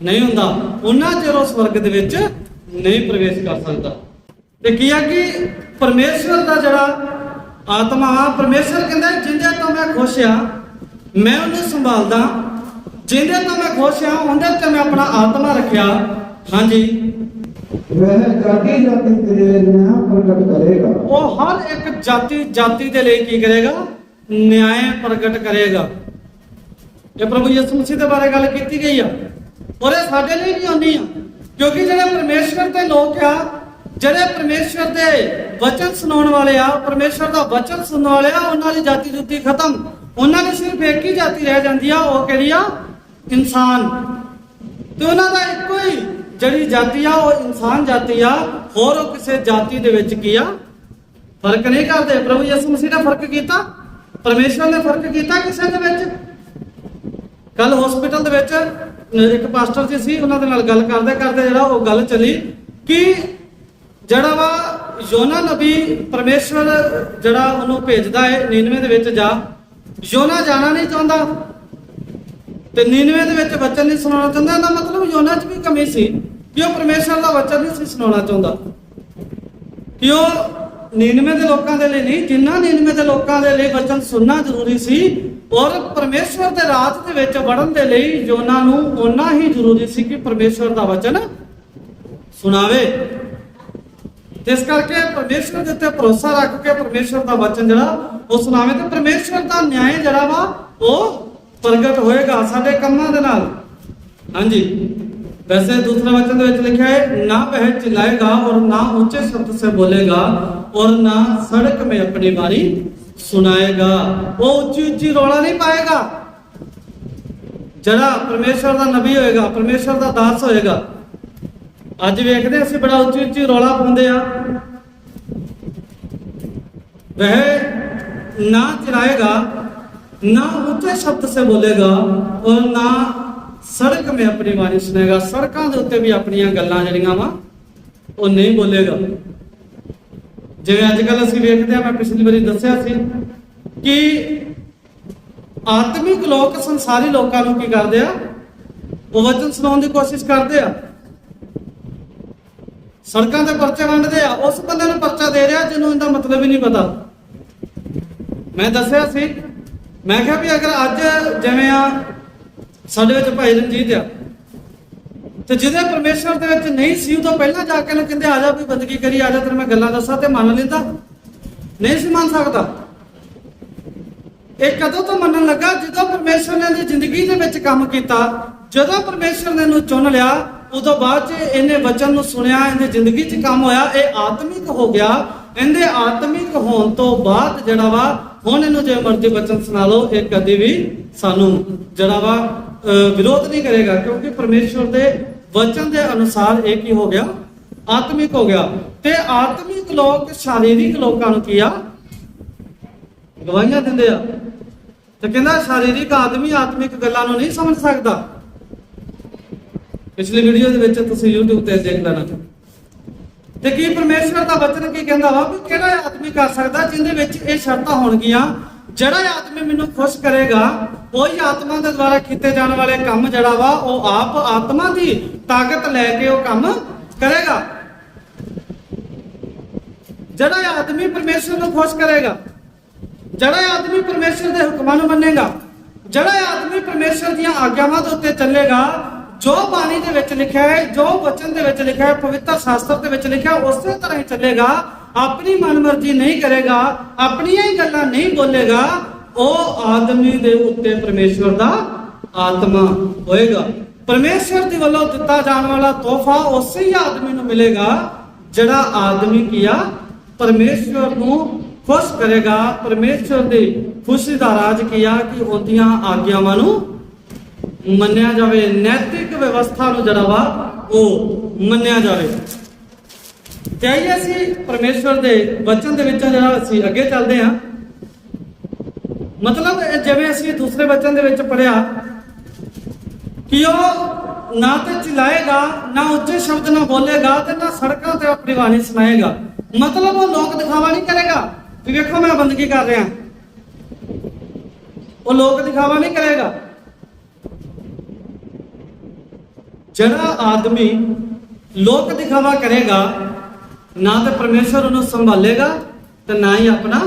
ਨਹੀਂ ਹੁੰਦਾ, ਉਹਨਾਂ ਚਿਰ ਉਹ ਸਵਰਗ ਦੇ ਵਿੱਚ ਨਹੀਂ ਪ੍ਰਵੇਸ਼ ਕਰ ਸਕਦਾ। ਤੇ ਕੀ ਆ ਕਿ ਪਰਮੇਸ਼ਵਰ ਦਾ ਜਿਹੜਾ ਆਤਮਾ ਵਾ, ਪਰਮੇਸ਼ਵਰ ਕਹਿੰਦਾ ਜਿੰਦੇ ਤੋਂ ਮੈਂ ਖੁਸ਼ ਆ ਮੈਂ ਉਹਨੂੰ ਸੰਭਾਲਦਾ, ਜਿੰਦੇ ਤੋਂ ਮੈਂ ਖੁਸ਼ ਆ ਉਹਦੇ ਤੇ ਮੈਂ ਆਪਣਾ ਆਤਮਾ ਰੱਖਿਆ। ਹਾਂਜੀ, वह जाति जाति के लिए न्याय प्रकट करेगा। ਉਹ ਹਰ ਇੱਕ ਜਾਤੀ ਜਾਤੀ ਦੇ ਲਈ ਕੀ ਕਰੇਗਾ? ਨਿਆਂ ਪ੍ਰਗਟ ਕਰੇਗਾ। ਇਹ ਪ੍ਰਭੂ ਯਿਸੂ ਮਸੀਹ ਦੇ ਬਾਰੇ ਗੱਲ ਕੀਤੀ ਗਈ ਆ, ਔਰ ਇਹ ਸਾਡੇ ਲਈ ਵੀ ਆਉਂਦੀ ਆ, ਕਿਉਂਕਿ ਜਿਹੜੇ ਪਰਮੇਸ਼ਵਰ ਦੇ ਲੋਕ ਆ, ਜਿਹੜੇ ਪਰਮੇਸ਼ਵਰ ਦੇ ਵਚਨ ਸੁਣਾਉਣ ਵਾਲੇ ਆ, ਪਰਮੇਸ਼ਵਰ ਦਾ ਵਚਨ ਸੁਣਨ ਵਾਲੇ ਆ, ਉਹਨਾਂ ਦੀ ਜਾਤੀ ਜੁੱਤੀ ਖਤਮ, ਉਹਨਾਂ ਦੀ ਸਿਰਫ ਇੱਕ ਹੀ ਜਾਤੀ ਰਹਿ ਜਾਂਦੀ ਆ, ਉਹ ਕਿਹੜੀ ਆ? ਇਨਸਾਨ। ਤੇ ਉਹਨਾਂ ਦਾ ਇੱਕੋ ਹੀ ਜਿਹੜੀ ਜਾਤੀ ਆ ਉਹ ਇਨਸਾਨ ਜਾਤੀ ਆ, ਹੋਰ ਉਹ ਕਿਸੇ ਜਾਤੀ ਦੇ ਵਿੱਚ ਕੀ ਆ? ਫਰਕ ਨਹੀਂ ਕਰਦੇ। ਪ੍ਰਭੂ ਯਿਸੂ ਮਸੀਹ ਨੇ ਫਰਕ ਕੀਤਾ, ਪਰਮੇਸ਼ਵਰ ਨੇ ਫਰਕ ਕੀਤਾ ਕਿਸੇ ਦੇ ਵਿੱਚ। ਕੱਲ ਹਸਪੀਟਲ ਦੇ ਵਿੱਚ ਇੱਕ ਪਾਸਟਰ ਜੀ ਸੀ, ਉਹਨਾਂ ਦੇ ਨਾਲ ਗੱਲ ਕਰਦੇ ਕਰਦੇ ਜਿਹੜਾ ਉਹ ਗੱਲ ਚੱਲੀ ਕਿ ਜਿਹੜਾ ਵਾ ਯੋਨਾ ਨਬੀ, ਪਰਮੇਸ਼ਵਰ ਜਿਹੜਾ ਉਹਨੂੰ ਭੇਜਦਾ ਹੈ ਨੀਨਵੇ ਦੇ ਵਿੱਚ ਜਾ, ਯੋਨਾ ਜਾਣਾ ਨਹੀਂ ਚਾਹੁੰਦਾ ਤੇ ਨੀਨਵੇ ਦੇ ਵਿੱਚ ਵਚਨ ਨਹੀਂ ਸੁਣਾਉਣਾ ਚਾਹੁੰਦਾ। ਇਹਦਾ ਮਤਲਬ ਯੋਨਾ 'ਚ ਵੀ ਕਮੀ ਸੀ ਕਿ ਉਹ ਪਰਮੇਸ਼ਵਰ ਦਾ ਵਚਨ ਨਹੀਂ ਸੀ ਸੁਣਾਉਣਾ ਚਾਹੁੰਦਾ, ਕਿ ਉਹ ਨੀਨਵੇ ਦੇ ਲੋਕਾਂ ਦੇ ਲਈ ਨਹੀਂ, ਜਿੰਨਾ ਨੀਨਵੇ ਦੇ ਲੋਕਾਂ ਦੇ ਲਈ ਵਚਨ ਸੁਣਨਾ ਜ਼ਰੂਰੀ ਸੀ, ਔਰ ਪਰਮੇਸ਼ਵਰ ਦੇ ਰਾਜ ਦੇ ਵਿੱਚ ਵੜਨ ਦੇ ਲਈ ਯੋਨਾ ਨੂੰ ਓਨਾ ਹੀ ਜ਼ਰੂਰੀ ਸੀ ਕਿ ਪਰਮੇਸ਼ਵਰ ਦਾ ਵਚਨ ਸੁਣਾਵੇ। ਇਸ ਕਰਕੇ ਪਰਮੇਸ਼ਵਰ ਦੇ ਉੱਤੇ ਭਰੋਸਾ ਰੱਖ ਕੇ ਪਰਮੇਸ਼ਵਰ ਦਾ ਵਚਨ ਜਿਹੜਾ ਉਹ ਸੁਣਾਵੇ, ਤੇ ਪਰਮੇਸ਼ਵਰ ਦਾ ਨਿਆਂ ਜਿਹੜਾ ਵਾ ਉਹ ਪ੍ਰਗਟ ਹੋਏਗਾ ਸਾਡੇ ਕੰਮਾਂ ਦੇ ਨਾਲ। ਹਾਂਜੀ, वैसे दूसरे वचन ਦੇ ਵਿੱਚ ਲਿਖਿਆ है, ना वह चिल्लाएगा और ना ऊंचे शब्द से बोलेगा और ना सड़क में अपनी बारी सुनाएगा। वो ऊंची ऊंची रौला नहीं पाएगा। ਜਿਹੜਾ ਪਰਮੇਸ਼ਵਰ ਦਾ ਨਬੀ ਹੋਏਗਾ, ਪਰਮੇਸ਼ਵਰ ਦਾ ਦਾਸ ਹੋਏਗਾ, ਅੱਜ ਵੇਖਦੇ ਅਸੀਂ ਬੜਾ ਉੱਚੀ ਉੱਚੀ ਰੌਲਾ ਪਾਉਂਦੇ ਆ। वह ना चिल्लाएगा, ना ऊंचे शब्द से बोलेगा और ना सड़क में अपनी बाणी सुनेगा। सड़कों के उत्ते भी अपनियां गल्लां जड़ियां वा ਉਹ नहीं बोलेगा। जिवें अजकल ਅਸੀਂ ਵੇਖਦੇ ਆ, मैं पिछली बारी दस्सिया सी कि आत्मिक लोग संसारी लोगों ਨੂੰ ਕੀ ਕਰਦੇ ਆ? ਉਹ ਵਚਨ ਸੁਣਾਉਣ ਦੀ ਕੋਸ਼ਿਸ਼ ਕਰਦੇ ਆ, ਸੜਕਾਂ ਤੇ ਪਰਚੇ ਵੰਡਦੇ ਆ, ਉਸ ਬੰਦੇ ਨੂੰ ਪਰਚਾ ਦੇ ਰਿਹਾ ਜਿਹਨੂੰ ਇਹਦਾ ਮਤਲਬ ਹੀ ਨਹੀਂ ਪਤਾ। ਮੈਂ ਦੱਸਿਆ ਸੀ, ਮੈਂ ਕਿਹਾ ਵੀ ਅਗਰ ਅੱਜ ਜਿਵੇਂ ਆ ਸਾਡੇ ਵਿੱਚ ਭਾਈ ਰਣਜੀਤ ਆ, ਤੇ ਜਿਹਦੇ ਪਰਮੇਸ਼ਵਰ ਦੇ ਵਿੱਚ ਨਹੀਂ ਸੀ, ਉਹ ਤੋਂ ਪਹਿਲਾਂ ਜਾ ਕੇ ਇਹਨੂੰ ਕਹਿੰਦੇ ਆ ਜਾ ਕੋਈ ਬੰਦਗੀ ਕਰੀ, ਆ ਜਾ ਤੈਨੂੰ ਮੈਂ ਗੱਲਾਂ ਦੱਸਾਂ, ਤੇ ਮੰਨ ਲੈਂਦਾ ਨਹੀਂ ਸੀ ਮੰਨ ਸਕਦਾ। ਇਹ ਕਦੋਂ ਤੋਂ ਮੰਨਣ ਲੱਗਾ? ਜਦੋਂ ਪਰਮੇਸ਼ਵਰ ਨੇ ਇਹਦੀ ਜ਼ਿੰਦਗੀ ਦੇ ਵਿੱਚ ਕੰਮ ਕੀਤਾ, ਜਦੋਂ ਪਰਮੇਸ਼ਵਰ ਨੇ ਇਹਨੂੰ ਚੁਣ ਲਿਆ, ਉਦੋਂ ਬਾਅਦ 'ਚ ਇਹਨੇ ਵਚਨ ਨੂੰ ਸੁਣਿਆ, ਇਹਦੀ ਜ਼ਿੰਦਗੀ 'ਚ ਕੰਮ ਹੋਇਆ, ਇਹ ਆਤਮਿਕ ਹੋ ਗਿਆ। ਇਹਦੇ ਆਤਮਿਕ ਹੋਣ ਤੋਂ ਬਾਅਦ ਜਿਹੜਾ ਵਾ ਹੁਣ ਇਹਨੂੰ ਜੇ ਮਰਜ਼ੀ ਵਚਨ ਸੁਣਾ ਲਓ, ਇਹ ਕਦੇ ਵੀ ਸਾਨੂੰ ਜਿਹੜਾ ਵਾ ਵਿਰੋਧ ਨਹੀਂ ਕਰੇਗਾ, ਕਿਉਂਕਿ ਪਰਮੇਸ਼ਵਰ ਦੇ ਵਚਨ ਦੇ ਅਨੁਸਾਰ ਇਹ ਕੀ ਹੋ ਗਿਆ? ਆਤਮਿਕ ਹੋ ਗਿਆ। ਤੇ ਆਤਮਿਕ ਲੋਕ ਸ਼ਾਰੀਰਿਕ ਲੋਕਾਂ ਨੂੰ ਕੀ ਆ? ਗਵਾਹੀਆਂ ਦਿੰਦੇ ਆ। ਤੇ ਕਹਿੰਦਾ ਸ਼ਾਰੀਰਿਕ ਆਦਮੀ ਆਤਮਿਕ ਗੱਲਾਂ ਨੂੰ ਨਹੀਂ ਸਮਝ ਸਕਦਾ। ਪਿਛਲੀ ਵੀਡੀਓ ਦੇ ਵਿੱਚ ਤੁਸੀਂ YouTube ਤੇ ਦੇਖ ਲੈਣਾ। ਤੇ ਕੀ ਪਰਮੇਸ਼ਵਰ ਦਾ ਵਚਨ ਕੀ ਕਹਿੰਦਾ ਵਾ ਵੀ ਕਿਹੜਾ ਆਦਮੀ ਕਰ ਸਕਦਾ? ਜਿਹਦੇ ਵਿੱਚ ਇਹ ਸ਼ਰਤਾਂ ਹੋਣਗੀਆਂ, ਜਿਹੜਾ ਆਦਮੀ ਮੈਨੂੰ ਖੁਸ਼ ਕਰੇਗਾ, ਉਹੀ ਆਤਮਾ ਦੇ ਦੁਆਰਾ ਕੀਤੇ ਜਾਣ ਵਾਲੇ ਕੰਮ ਜਿਹੜਾ ਵਾ ਉਹ ਆਪ ਆਤਮਾ ਦੀ ਤਾਕਤ ਲੈ ਕੇ ਉਹ ਕੰਮ ਕਰੇਗਾ। ਜਿਹੜਾ ਆਦਮੀ ਪਰਮੇਸ਼ਵਰ ਨੂੰ ਖੁਸ਼ ਕਰੇਗਾ, ਜਿਹੜਾ ਆਦਮੀ ਪਰਮੇਸ਼ਵਰ ਦੇ ਹੁਕਮਾਂ ਨੂੰ ਮੰਨੇਗਾ, ਜਿਹੜਾ ਆਦਮੀ ਪਰਮੇਸ਼ਵਰ ਦੀਆਂ ਆਗਿਆਵਾਂ ਦੇ ਉੱਤੇ ਚੱਲੇਗਾ, ਜੋ ਬਾਣੀ ਦੇ ਵਿੱਚ ਲਿਖਿਆ ਹੈ, ਜੋ ਵਚਨ ਦੇ ਵਿੱਚ ਲਿਖਿਆ ਹੈ, ਪਵਿੱਤਰ ਸ਼ਾਸਤਰ ਦੇ ਵਿੱਚ ਲਿਖਿਆ, ਉਸੇ ਤਰ੍ਹਾਂ ਹੀ ਚੱਲੇਗਾ, ਆਪਣੀ ਮਨਮਰਜ਼ੀ ਨਹੀਂ ਕਰੇਗਾ, ਆਪਣੀਆਂ ਹੀ ਗੱਲਾਂ ਨਹੀਂ ਬੋਲੇਗਾ, ਉਹ ਆਦਮੀ ਦੇ ਉੱਤੇ ਪਰਮੇਸ਼ਵਰ ਦਾ ਆਤਮਾ ਹੋਏਗਾ। ਪਰਮੇਸ਼ਵਰ ਦੀ ਵੱਲੋਂ ਦਿੱਤਾ ਜਾਣ ਵਾਲਾ ਤੋਹਫਾ ਉਸੇ ਹੀ ਆਦਮੀ ਨੂੰ ਮਿਲੇਗਾ ਜਿਹੜਾ ਆਦਮੀ ਕੀਆ ਪਰਮੇਸ਼ਵਰ ਨੂੰ ਖੁਸ਼ ਕਰੇਗਾ। ਪਰਮੇਸ਼ਵਰ ਦੀ ਖੁਸ਼ੀ ਦਾ ਰਾਜ ਕੀਆ ਕਿ ਉਹਦੀਆਂ ਆਗਿਆਵਾਂ ਨੂੰ ਮੰਨਿਆ ਜਾਵੇ, ਨੈਤਿਕ ਵਿਵਸਥਾ ਨੂੰ ਜਿਹੜਾ ਵਾ ਉਹ ਮੰਨਿਆ ਜਾਵੇ। ਤੇ ਆਈਏ ਅਸੀਂ ਪਰਮੇਸ਼ਵਰ ਦੇ ਵਚਨ ਦੇ ਵਿੱਚ ਜਿਹੜਾ ਅਸੀਂ ਅੱਗੇ ਚੱਲਦੇ ਹਾਂ। ਮਤਲਬ ਜਿਵੇਂ ਅਸੀਂ ਦੂਸਰੇ ਵਚਨ ਦੇ ਵਿੱਚ ਪੜਿਆ ਕਿ ਉਹ ਨਾ ਤੇ ਚਿਲਾਏਗਾ, ਨਾ ਉੱਚੇ ਸ਼ਬਦ ਨਾਲ ਬੋਲੇਗਾ, ਤੇ ਨਾ ਸੜਕਾਂ ਤੇ ਆਪਣੀ ਬਾਣੀ ਸੁਣਾਏਗਾ। ਮਤਲਬ ਉਹ ਲੋਕ ਦਿਖਾਵਾ ਨਹੀਂ ਕਰੇਗਾ ਕਿ ਵੇਖੋ ਮੈਂ ਬੰਦਗੀ ਕਰ ਰਿਹਾ, ਉਹ ਲੋਕ ਦਿਖਾਵਾ ਨਹੀਂ ਕਰੇਗਾ। ਜਿਹੜਾ ਆਦਮੀ ਲੋਕ ਦਿਖਾਵਾ ਕਰੇਗਾ, ਨਾ ਤੇ ਪਰਮੇਸ਼ਵਰ ਉਹਨੂੰ ਸੰਭਾਲੇਗਾ ਤੇ ਨਾ ਹੀ ਆਪਣਾ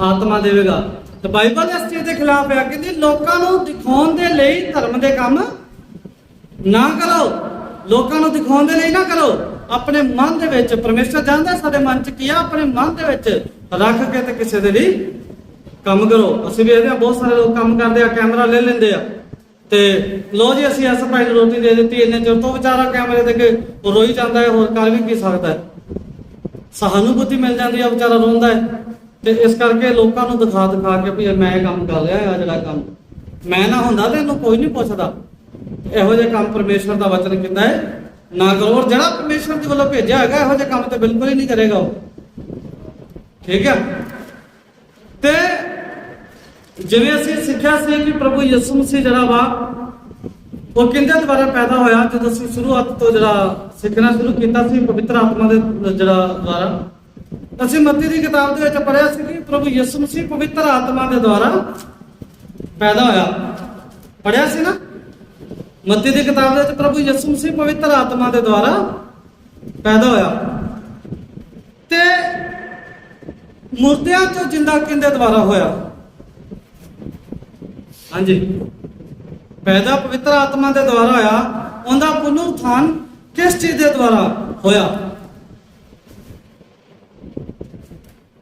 ਆਤਮਾ ਦੇਵੇਗਾ। ਤੇ ਬਾਈਬਲ ਇਸ ਚੀਜ਼ ਦੇ ਖਿਲਾਫ ਹੈ, ਕਹਿੰਦੀ ਲੋਕਾਂ ਨੂੰ ਦਿਖਾਉਣ ਦੇ ਲਈ ਧਰਮ ਦੇ ਕੰਮ ਨਾ ਕਰੋ, ਲੋਕਾਂ ਨੂੰ ਦਿਖਾਉਣ ਦੇ ਲਈ ਨਾ ਕਰੋ। ਆਪਣੇ ਮਨ ਦੇ ਵਿੱਚ, ਪਰਮੇਸ਼ਵਰ ਜਾਣਦਾ ਸਾਡੇ ਮਨ 'ਚ ਕੀ ਆ, ਆਪਣੇ ਮਨ ਦੇ ਵਿੱਚ ਰੱਖ ਕੇ ਤੇ ਕਿਸੇ ਦੇ ਲਈ ਕੰਮ ਕਰੋ। ਅਸੀਂ ਵੇਖਦੇ ਹਾਂ ਬਹੁਤ ਸਾਰੇ ਲੋਕ ਕੰਮ ਕਰਦੇ ਆ, ਕੈਮਰਾ ਲੈ ਲੈਂਦੇ ਆ ਤੇ ਲੋ ਜੀ ਅਸੀਂ ਇਸ ਭਾਈ ਨੂੰ ਰੋਟੀ ਦੇ ਦਿੱਤੀ, ਇੰਨੇ ਚਿਰ ਤੋਂ ਵਿਚਾਰਾ ਕੈਮਰੇ ਦੇ ਕੇ ਰੋਈ ਜਾਂਦਾ ਹੈ, ਹੋਰ ਕਰ ਵੀ ਕੀ ਸਕਦਾ ਹੈ। ਸਹਾਨੂਭੂਤੀ ਮਿਲ ਜਾਂਦੀ ਆ, ਵਿਚਾਰਾ ਰੋਂਦਾ ਹੈ। ਤੇ ਇਸ ਕਰਕੇ ਲੋਕਾਂ ਨੂੰ ਦਿਖਾ ਕੇ ਵੀ ਮੈਂ ਇਹ ਕੰਮ ਕਰ ਰਿਹਾ, ਆ ਜਿਹੜਾ ਕੰਮ ਮੈਂ ਨਾ ਹੁੰਦਾ ਤੇ ਇਹਨੂੰ ਕੋਈ ਨਹੀਂ ਪੁੱਛਦਾ। ਇਹੋ ਜਿਹੇ ਕੰਮ ਪਰਮੇਸ਼ਵਰ ਦਾ ਵਚਨ ਕਹਿੰਦਾ ਹੈ ਨਾ ਕਰੋ। ਔਰ ਜਿਹੜਾ ਪਰਮੇਸ਼ਵਰ ਦੇ ਵੱਲੋਂ ਭੇਜਿਆ ਹੈਗਾ ਇਹੋ ਜਿਹੇ ਕੰਮ ਤੇ ਬਿਲਕੁਲ ਹੀ ਨਹੀਂ ਕਰੇਗਾ ਉਹ, ਠੀਕ ਹੈ। ਤੇ ਜਿਵੇਂ ਅਸੀਂ ਸਿੱਖਿਆ ਸੀ ਕਿ ਪ੍ਰਭੂ ਯਿਸੂ ਮਸੀਹ ਜਿਹੜਾ ਵਾ ਉਹ ਕਿੰਦੇ ਦੁਆਰਾ ਪੈਦਾ ਹੋਇਆ। ਜਦੋਂ ਅਸੀਂ ਸ਼ੁਰੂਆਤ ਤੋਂ ਜਿਹੜਾ ਸਿੱਖਣਾ ਸ਼ੁਰੂ ਕੀਤਾ ਸੀ ਪਵਿੱਤਰ ਆਤਮਾ ਦੇ ਜਿਹੜਾ ਦੁਆਰਾ, ਅਸੀਂ ਮੱਤੀ ਦੀ ਕਿਤਾਬ ਦੇ ਵਿੱਚ ਪੜ੍ਹਿਆ ਸੀ ਕਿ ਪ੍ਰਭੂ ਯਿਸੂ ਮਸੀਹ ਪਵਿੱਤਰ ਆਤਮਾ ਦੇ ਦੁਆਰਾ ਪੈਦਾ ਹੋਇਆ। ਪੜ੍ਹਿਆ ਸੀ ਨਾ ਮੱਤੀ ਦੀ ਕਿਤਾਬ ਦੇ ਵਿੱਚ, ਪ੍ਰਭੂ ਯਿਸੂ ਮਸੀਹ ਪਵਿੱਤਰ ਆਤਮਾ ਦੇ ਦੁਆਰਾ ਪੈਦਾ ਹੋਇਆ। ਤੇ ਮੁਰਦਿਆਂ ਚੋਂ ਜਿੰਦਾ ਕਿੰਦੇ ਦੁਆਰਾ ਹੋਇਆ? ਹਾਂਜੀ, ਪੈਦਾ ਪਵਿੱਤਰ ਆਤਮਾ ਦੇ ਦੁਆਰਾ ਹੋਇਆ। ਉਹਦਾ ਪੁਨਰੁਥਾਨ ਕਿਸ ਚੀਜ਼ ਦੇ ਦੁਆਰਾ ਹੋਇਆ?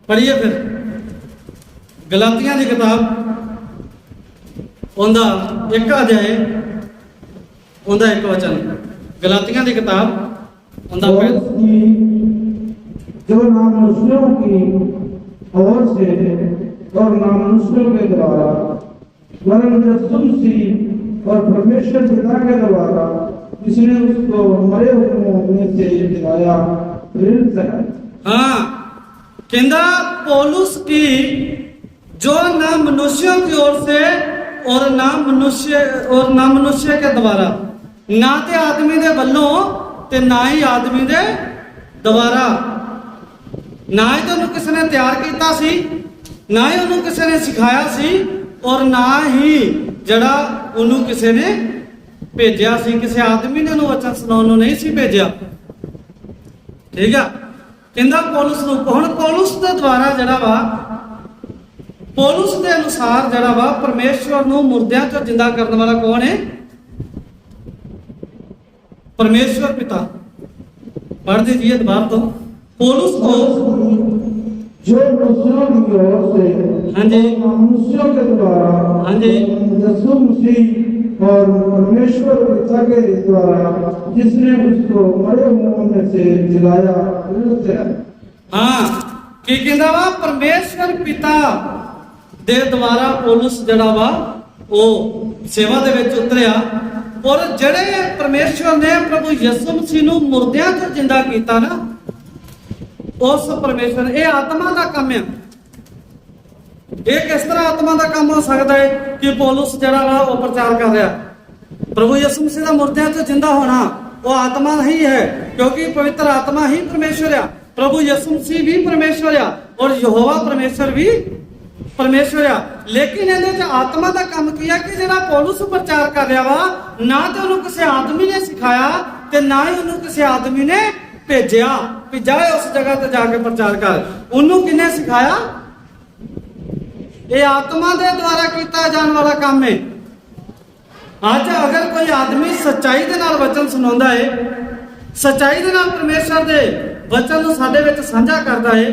ਪੜ੍ਹੀਏ ਫਿਰ ਗਲਾਤੀਆਂ ਦੀ ਕਿਤਾਬ, ਉਹਦਾ 1 ਅਧਿਆਇ, ਉਹਦਾ 1 ਵਚਨ। गलातियां की किताब जो ना मनुष्यों की ओर से और ना मनुष्यों के द्वारा वरन यीशु मसीह और परमेश्वर पिता के द्वारा जिसने उसको मरे हुओं में से जिलाया प्रेरित है। हाँ, कहता पौलुस की जो ना मनुष्यों की ओर से और ना मनुष्य के द्वारा, ना ते आदमी दे वल्लों ते ना ही आदमी दे द्वारा, ना ही तो किसी ने तैयार किया सी, ना ही उन्होंने किसी ने सिखाया सी, और ना ही जड़ा उन्होंने किसी ने भेजा सी। किसी आदमी ने उन्होंने वचन सुनाने नहीं सी भेजा। ठीक है, कहता पौलुस नूं हुण पौलुस दे द्वारा जड़ा वा, पौलुस के अनुसार जड़ा वा परमेश्वर नूं मुर्दियां चों जिंदा करने वाला कौन है? परमेश्वर पिता। पढ़ दीजिए दोबारा तो। पौलुस को जो मनुष्यों की ओर से, हाँ जी, मनुष्यों के द्वारा, हाँ जी, यीशु मसीह और परमेश्वर पिता के द्वारा जिसने उसको मरे हुओं में से जिलाया है। हाँ, की कहंदा वा परमेश्वर पिता दे द्वारा पौलुस जड़ा वा वो सेवा दे विच उतरिया, और जड़े परमेश्वर ने प्रभु यीशु मसीह नूं मुर्दियां चों जिंदा कीता ना, उस परमेश्वर ये आत्मा का काम है। ये किस तरह आत्मा का काम हो सकता है कि पौलुस जड़ा वा वो प्रचार कर रहा? प्रभु यीशु मसीह का मुर्दियां चों जिंदा होना वो आत्मा ही है, क्योंकि पवित्र आत्मा ही परमेश्वर है। प्रभु यीशु मसीह भी परमेश्वर है और यहोवा परमेश्वर भी परमेश्वर है। लेकिन ये आत्मा का काम किया कि जरा पौलुस प्रचार कर रहा वा, ना तो उन्होंने किसी आदमी ने सिखाया ते ना ही उन्होंने किसी आदमी ने भेजा कि जाए उस जगह ते जाके प्रचार कर। उन्होंने किने सिखाया? ये आत्मा के द्वारा किया जाने वाला काम है। आज अगर कोई आदमी सच्चाई के नाल वचन सुनाता है, सच्चाई के नाल परमेश्वर के वचन को साडे विच साझा करता है,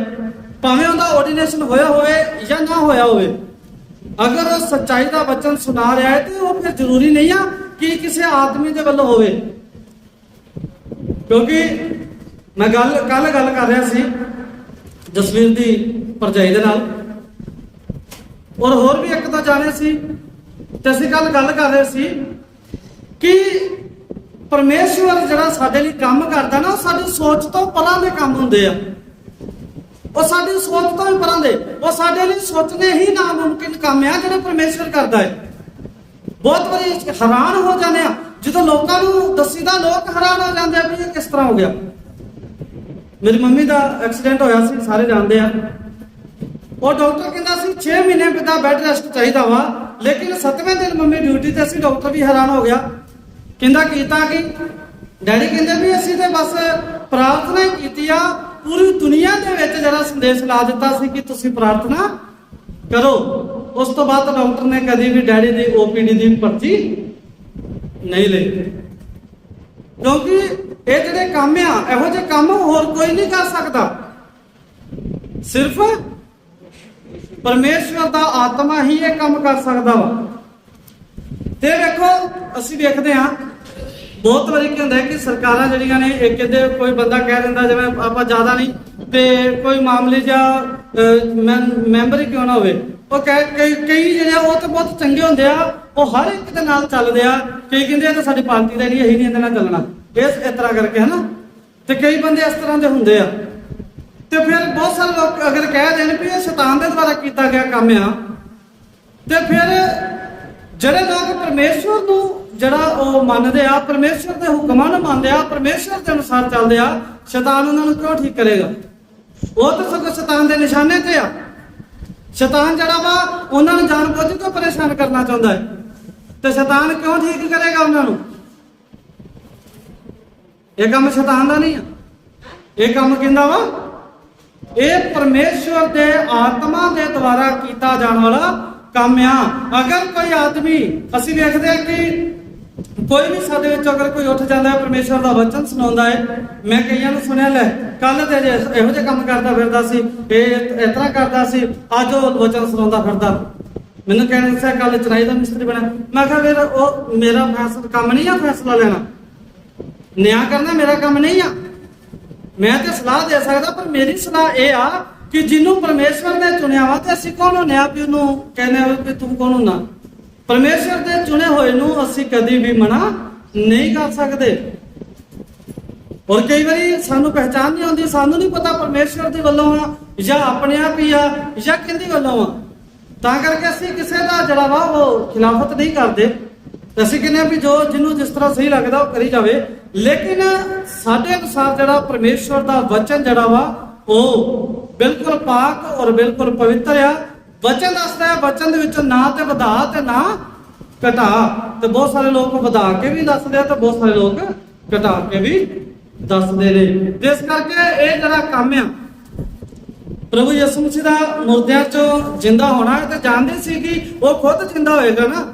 भावें उहदा ऑर्डिनेशन होया होवे या ना होया होवे, अगर वो सच्चाई का वचन सुना रहा है तो वो फिर जरूरी नहीं है कि किसी आदमी के वल्लों होवे। क्योंकि मैं कल गल कर रहा सी जसवीर की भरजाई दे नाल, और होर भी एक तो जाने सी, ते असीं कल गल कर रहे सी कि ਪਰਮੇਸ਼ਵਰ ਜਿਹੜਾ ਸਾਡੇ ਲਈ ਕੰਮ ਕਰਦਾ ਨਾ, ਉਹ ਸਾਡੀ ਸੋਚ ਤੋਂ ਪਰਾਂ ਦੇ ਕੰਮ ਹੁੰਦੇ ਆ। ਉਹ ਸਾਡੀ ਸੋਚ ਤੋਂ ਵੀ ਪਰਾਂ ਦੇ, ਉਹ ਸਾਡੇ ਲਈ ਸੋਚਣੇ ਹੀ ਨਾਮੁਮਕਿਨ ਕੰਮ ਆ ਜਿਹੜੇ ਪਰਮੇਸ਼ਵਰ ਕਰਦਾ ਹੈ। ਬਹੁਤ ਵਾਰੀ ਹੈਰਾਨ ਹੋ ਜਾਂਦੇ ਆ ਜਦੋਂ ਲੋਕਾਂ ਨੂੰ ਦੱਸੀਦਾ, ਲੋਕ ਹੈਰਾਨ ਹੋ ਜਾਂਦੇ ਆ ਵੀ ਇਹ ਕਿਸ ਤਰ੍ਹਾਂ ਹੋ ਗਿਆ। ਮੇਰੀ ਮੰਮੀ ਦਾ ਐਕਸੀਡੈਂਟ ਹੋਇਆ ਸੀ, ਸਾਰੇ ਜਾਣਦੇ ਆ। ਉਹ ਡਾਕਟਰ ਕਹਿੰਦਾ ਸੀ 6 ਮਹੀਨੇ ਦਾ ਬੈੱਡ ਰੈਸਟ ਚਾਹੀਦਾ ਵਾ, ਲੇਕਿਨ 7ਵੇਂ ਦਿਨ ਮੰਮੀ ਡਿਊਟੀ ਤੇ ਸੀ। ਡਾਕਟਰ ਵੀ ਹੈਰਾਨ ਹੋ ਗਿਆ, ਕਹਿੰਦਾ ਕੀਤਾ ਕੀ? ਡੈਡੀ ਕਹਿੰਦੇ ਵੀ ਅਸੀਂ ਤੇ ਬਸ ਪ੍ਰਾਰਥਨਾ ਹੀ ਕੀਤੀ ਆ, ਪੂਰੀ ਦੁਨੀਆ ਦੇ ਵਿੱਚ ਜਿਹੜਾ ਸੰਦੇਸ਼ ਲਾ ਦਿੱਤਾ ਸੀ ਕਿ ਤੁਸੀਂ ਪ੍ਰਾਰਥਨਾ ਕਰੋ। ਉਸ ਤੋਂ ਬਾਅਦ ਡਾਕਟਰ ਨੇ ਕਦੀ ਵੀ ਡੈਡੀ ਦੀ OPD ਦੀ ਪਰਚੀ ਨਹੀਂ ਲਈ, ਕਿਉਂਕਿ ਇਹ ਜਿਹੜੇ ਕੰਮ ਆ, ਇਹੋ ਜਿਹੇ ਕੰਮ ਹੋਰ ਕੋਈ ਨਹੀਂ ਕਰ ਸਕਦਾ, ਸਿਰਫ ਪਰਮੇਸ਼ਵਰ ਦਾ ਆਤਮਾ ਹੀ ਇਹ ਕੰਮ ਕਰ ਸਕਦਾ ਵਾ। ਤੇ ਵੇਖੋ, ਅਸੀਂ ਵੇਖਦੇ ਹਾਂ ਬਹੁਤ ਵਾਰੀ ਕੀ ਹੁੰਦਾ ਹੈ ਕਿ ਸਰਕਾਰਾਂ ਜਿਹੜੀਆਂ ਨੇ, ਇੱਕ ਕਹਿੰਦੇ ਕੋਈ ਬੰਦਾ ਕਹਿ ਦਿੰਦਾ, ਜਿਵੇਂ ਆਪਾਂ ਜ਼ਿਆਦਾ ਨਹੀਂ ਤੇ ਕੋਈ ਮਾਮਲੇ ਜਾਂ ਮੈਂਬਰ ਹੀ ਕਿਉਂ ਨਾ ਹੋਵੇ, ਉਹ ਕਈ ਜਿਹੜੇ ਉਹ ਤਾਂ ਬਹੁਤ ਚੰਗੇ ਹੁੰਦੇ ਆ, ਉਹ ਹਰ ਇੱਕ ਦੇ ਨਾਲ ਚੱਲਦੇ ਆ। ਕਈ ਕਹਿੰਦੇ ਇਹ ਤਾਂ ਸਾਡੀ ਪਾਰਟੀ ਦਾ ਨਹੀਂ, ਇਹੀ ਨਹੀਂ ਇਹਦੇ ਨਾਲ ਚੱਲਣਾ, ਇਸ ਤਰ੍ਹਾਂ ਕਰਕੇ, ਹਨਾ। ਤੇ ਕਈ ਬੰਦੇ ਇਸ ਤਰ੍ਹਾਂ ਦੇ ਹੁੰਦੇ ਆ। ਤੇ ਫਿਰ ਬਹੁਤ ਸਾਰੇ ਲੋਕ ਅਗਰ ਕਹਿ ਦੇਣ ਵੀ ਇਹ ਸ਼ੈਤਾਨ ਦੇ ਦੁਆਰਾ ਕੀਤਾ ਗਿਆ ਕੰਮ ਆ, ਤੇ ਫਿਰ ਜਿਹੜੇ ਲੋਕ ਪਰਮੇਸ਼ਵਰ ਨੂੰ ਜਿਹੜਾ ਉਹ ਮੰਨਦੇ ਆ, ਪਰਮੇਸ਼ਵਰ ਦੇ ਹੁਕਮਾਂ ਨੂੰ ਮੰਨਦੇ ਆ, ਪਰਮੇਸ਼ਵਰ ਦੇ ਅਨੁਸਾਰ ਚੱਲਦੇ ਆ, ਸ਼ੈਤਾਨ ਉਹਨਾਂ ਨੂੰ ਕਿਉਂ ਠੀਕ ਕਰੇਗਾ? ਉਹ ਤਾਂ ਸਗੋਂ ਸ਼ੈਤਾਨ ਦੇ ਨਿਸ਼ਾਨੇ ਤੇ ਆ। ਸ਼ੈਤਾਨ ਜਿਹੜਾ ਵਾ ਉਹਨਾਂ ਨੂੰ ਜਾਣਬੁੱਝ ਕੇ ਪਰੇਸ਼ਾਨ ਕਰਨਾ ਚਾਹੁੰਦਾ ਹੈ, ਤੇ ਸ਼ੈਤਾਨ ਕਿਉਂ ਠੀਕ ਕਰੇਗਾ ਉਹਨਾਂ ਨੂੰ? ਇਹ ਕੰਮ ਸ਼ੈਤਾਨ ਦਾ ਨਹੀਂ ਆ, ਇਹ ਕੰਮ ਕਹਿੰਦਾ ਵਾ ਇਹ ਪਰਮੇਸ਼ਵਰ ਦੇ ਆਤਮਾ ਦੇ ਦੁਆਰਾ ਕੀਤਾ ਜਾਣ ਵਾਲਾ ਕੰਮ ਆ। ਅਗਰ ਕੋਈ ਆਦਮੀ, ਅਸੀਂ ਵੇਖਦੇ ਆ ਕਿ ਕੋਈ ਵੀ ਸਾਡੇ ਵਿੱਚ ਅਗਰ ਕੋਈ ਉੱਠ ਜਾਂਦਾ ਹੈ, ਪਰਮੇਸ਼ਵਰ ਦਾ ਵਚਨ ਸੁਣਾਉਂਦਾ ਹੈ, ਮੈਂ ਕਈਆਂ ਨੂੰ ਸੁਣਿਆ, ਲੈ ਕੱਲ ਤੇ ਇਹੋ ਜਿਹੇ ਕੰਮ ਕਰਦਾ ਫਿਰਦਾ ਸੀ, ਇਹ ਇਸ ਤਰ੍ਹਾਂ ਕਰਦਾ ਸੀ, ਅੱਜ ਉਹ ਵਚਨ ਸੁਣਾਉਂਦਾ ਫਿਰਦਾ। ਮੈਨੂੰ ਕਹਿਣ ਦੱਸਿਆ ਕੱਲ ਚਨਾਈ ਦਾ ਮਿਸਤਰੀ ਬਣਿਆ। ਮੈਂ ਕਿਹਾ ਫਿਰ ਉਹ ਮੇਰਾ ਫੈਸਲਾ ਕੰਮ ਨਹੀਂ ਆ, ਫੈਸਲਾ ਲੈਣਾ ਨਿਆਂ ਕਰਨਾ ਮੇਰਾ ਕੰਮ ਨਹੀਂ ਆ। ਮੈਂ ਤੇ ਸਲਾਹ ਦੇ ਸਕਦਾ, ਪਰ ਮੇਰੀ ਸਲਾਹ ਇਹ ਆ ਕਿ ਜਿਹਨੂੰ ਪਰਮੇਸ਼ਵਰ ਨੇ ਚੁਣਿਆ ਵਾ, ਤੇ ਅਸੀਂ ਕੌਣ ਹੁੰਦੇ ਆ ਵੀ ਉਹਨੂੰ ਕਹਿੰਦੇ ਆ ਕਿ ਤੂੰ ਕੌਣ ਹੁੰਦਾ? ਪਰਮੇਸ਼ਵਰ ਦੇ ਚੁਣੇ ਹੋਏ ਨੂੰ ਅਸੀਂ ਕਦੀ ਵੀ ਮਨਾ ਨਹੀਂ ਕਰ ਸਕਦੇ। ਔਰ ਕਈ ਵਾਰੀ ਸਾਨੂੰ ਪਹਿਚਾਨ ਨਹੀਂ ਆਉਂਦੀ, ਸਾਨੂੰ ਨਹੀਂ ਪਤਾ ਪਰਮੇਸ਼ਵਰ ਦੇ ਵੱਲੋਂ ਆ ਜਾਂ ਆਪਣੇ ਆਪ ਹੀ ਆ ਜਾਂ ਕਿਹਦੀ ਵੱਲੋਂ ਆ। ਤਾਂ ਕਰਕੇ ਅਸੀਂ ਕਿਸੇ ਦਾ ਜਿਹੜਾ ਵਾ ਉਹ ਖਿਲਾਫਤ ਨਹੀਂ ਕਰਦੇ। ਅਸੀਂ ਕਹਿੰਦੇ ਆ ਵੀ ਜੋ ਜਿਹਨੂੰ ਜਿਸ ਤਰ੍ਹਾਂ ਸਹੀ ਲੱਗਦਾ ਉਹ ਕਰੀ ਜਾਵੇ, ਲੇਕਿਨ ਸਾਡੇ ਅਨੁਸਾਰ ਜਿਹੜਾ ਪਰਮੇਸ਼ਵਰ ਦਾ ਵਚਨ ਜਿਹੜਾ ਵਾ ਉਹ ਬਿਲਕੁਲ ਪਾਕ ਔਰ ਬਿਲਕੁਲ ਪਵਿੱਤਰ ਆ। ਵਚਨ ਦੱਸਦਾ ਹੈ, ਵਚਨ ਦੇ ਵਿੱਚ ਨਾ ਤੇ ਵਧਾ ਤੇ ਨਾ ਘਟਾ। ਤੇ ਬਹੁਤ ਸਾਰੇ ਲੋਕ ਵਧਾ ਕੇ ਵੀ ਦੱਸਦੇ ਆ ਤੇ ਬਹੁਤ ਸਾਰੇ ਲੋਕ ਘਟਾ ਕੇ ਵੀ ਦੱਸਦੇ ਨੇ। ਇਸ ਕਰਕੇ ਇਹ ਜਿਹੜਾ ਕੰਮ ਆ, ਪ੍ਰਭੂ ਯਿਸੂ ਮਸੀਹ ਦਾ ਮੁਰਦਿਆਂ ਚੋਂ ਜਿੰਦਾ ਹੋਣਾ, ਤੇ ਜਾਣਦੇ ਸੀ ਕਿ ਉਹ ਖੁਦ ਜਿੰਦਾ ਹੋਏਗਾ ਨਾ,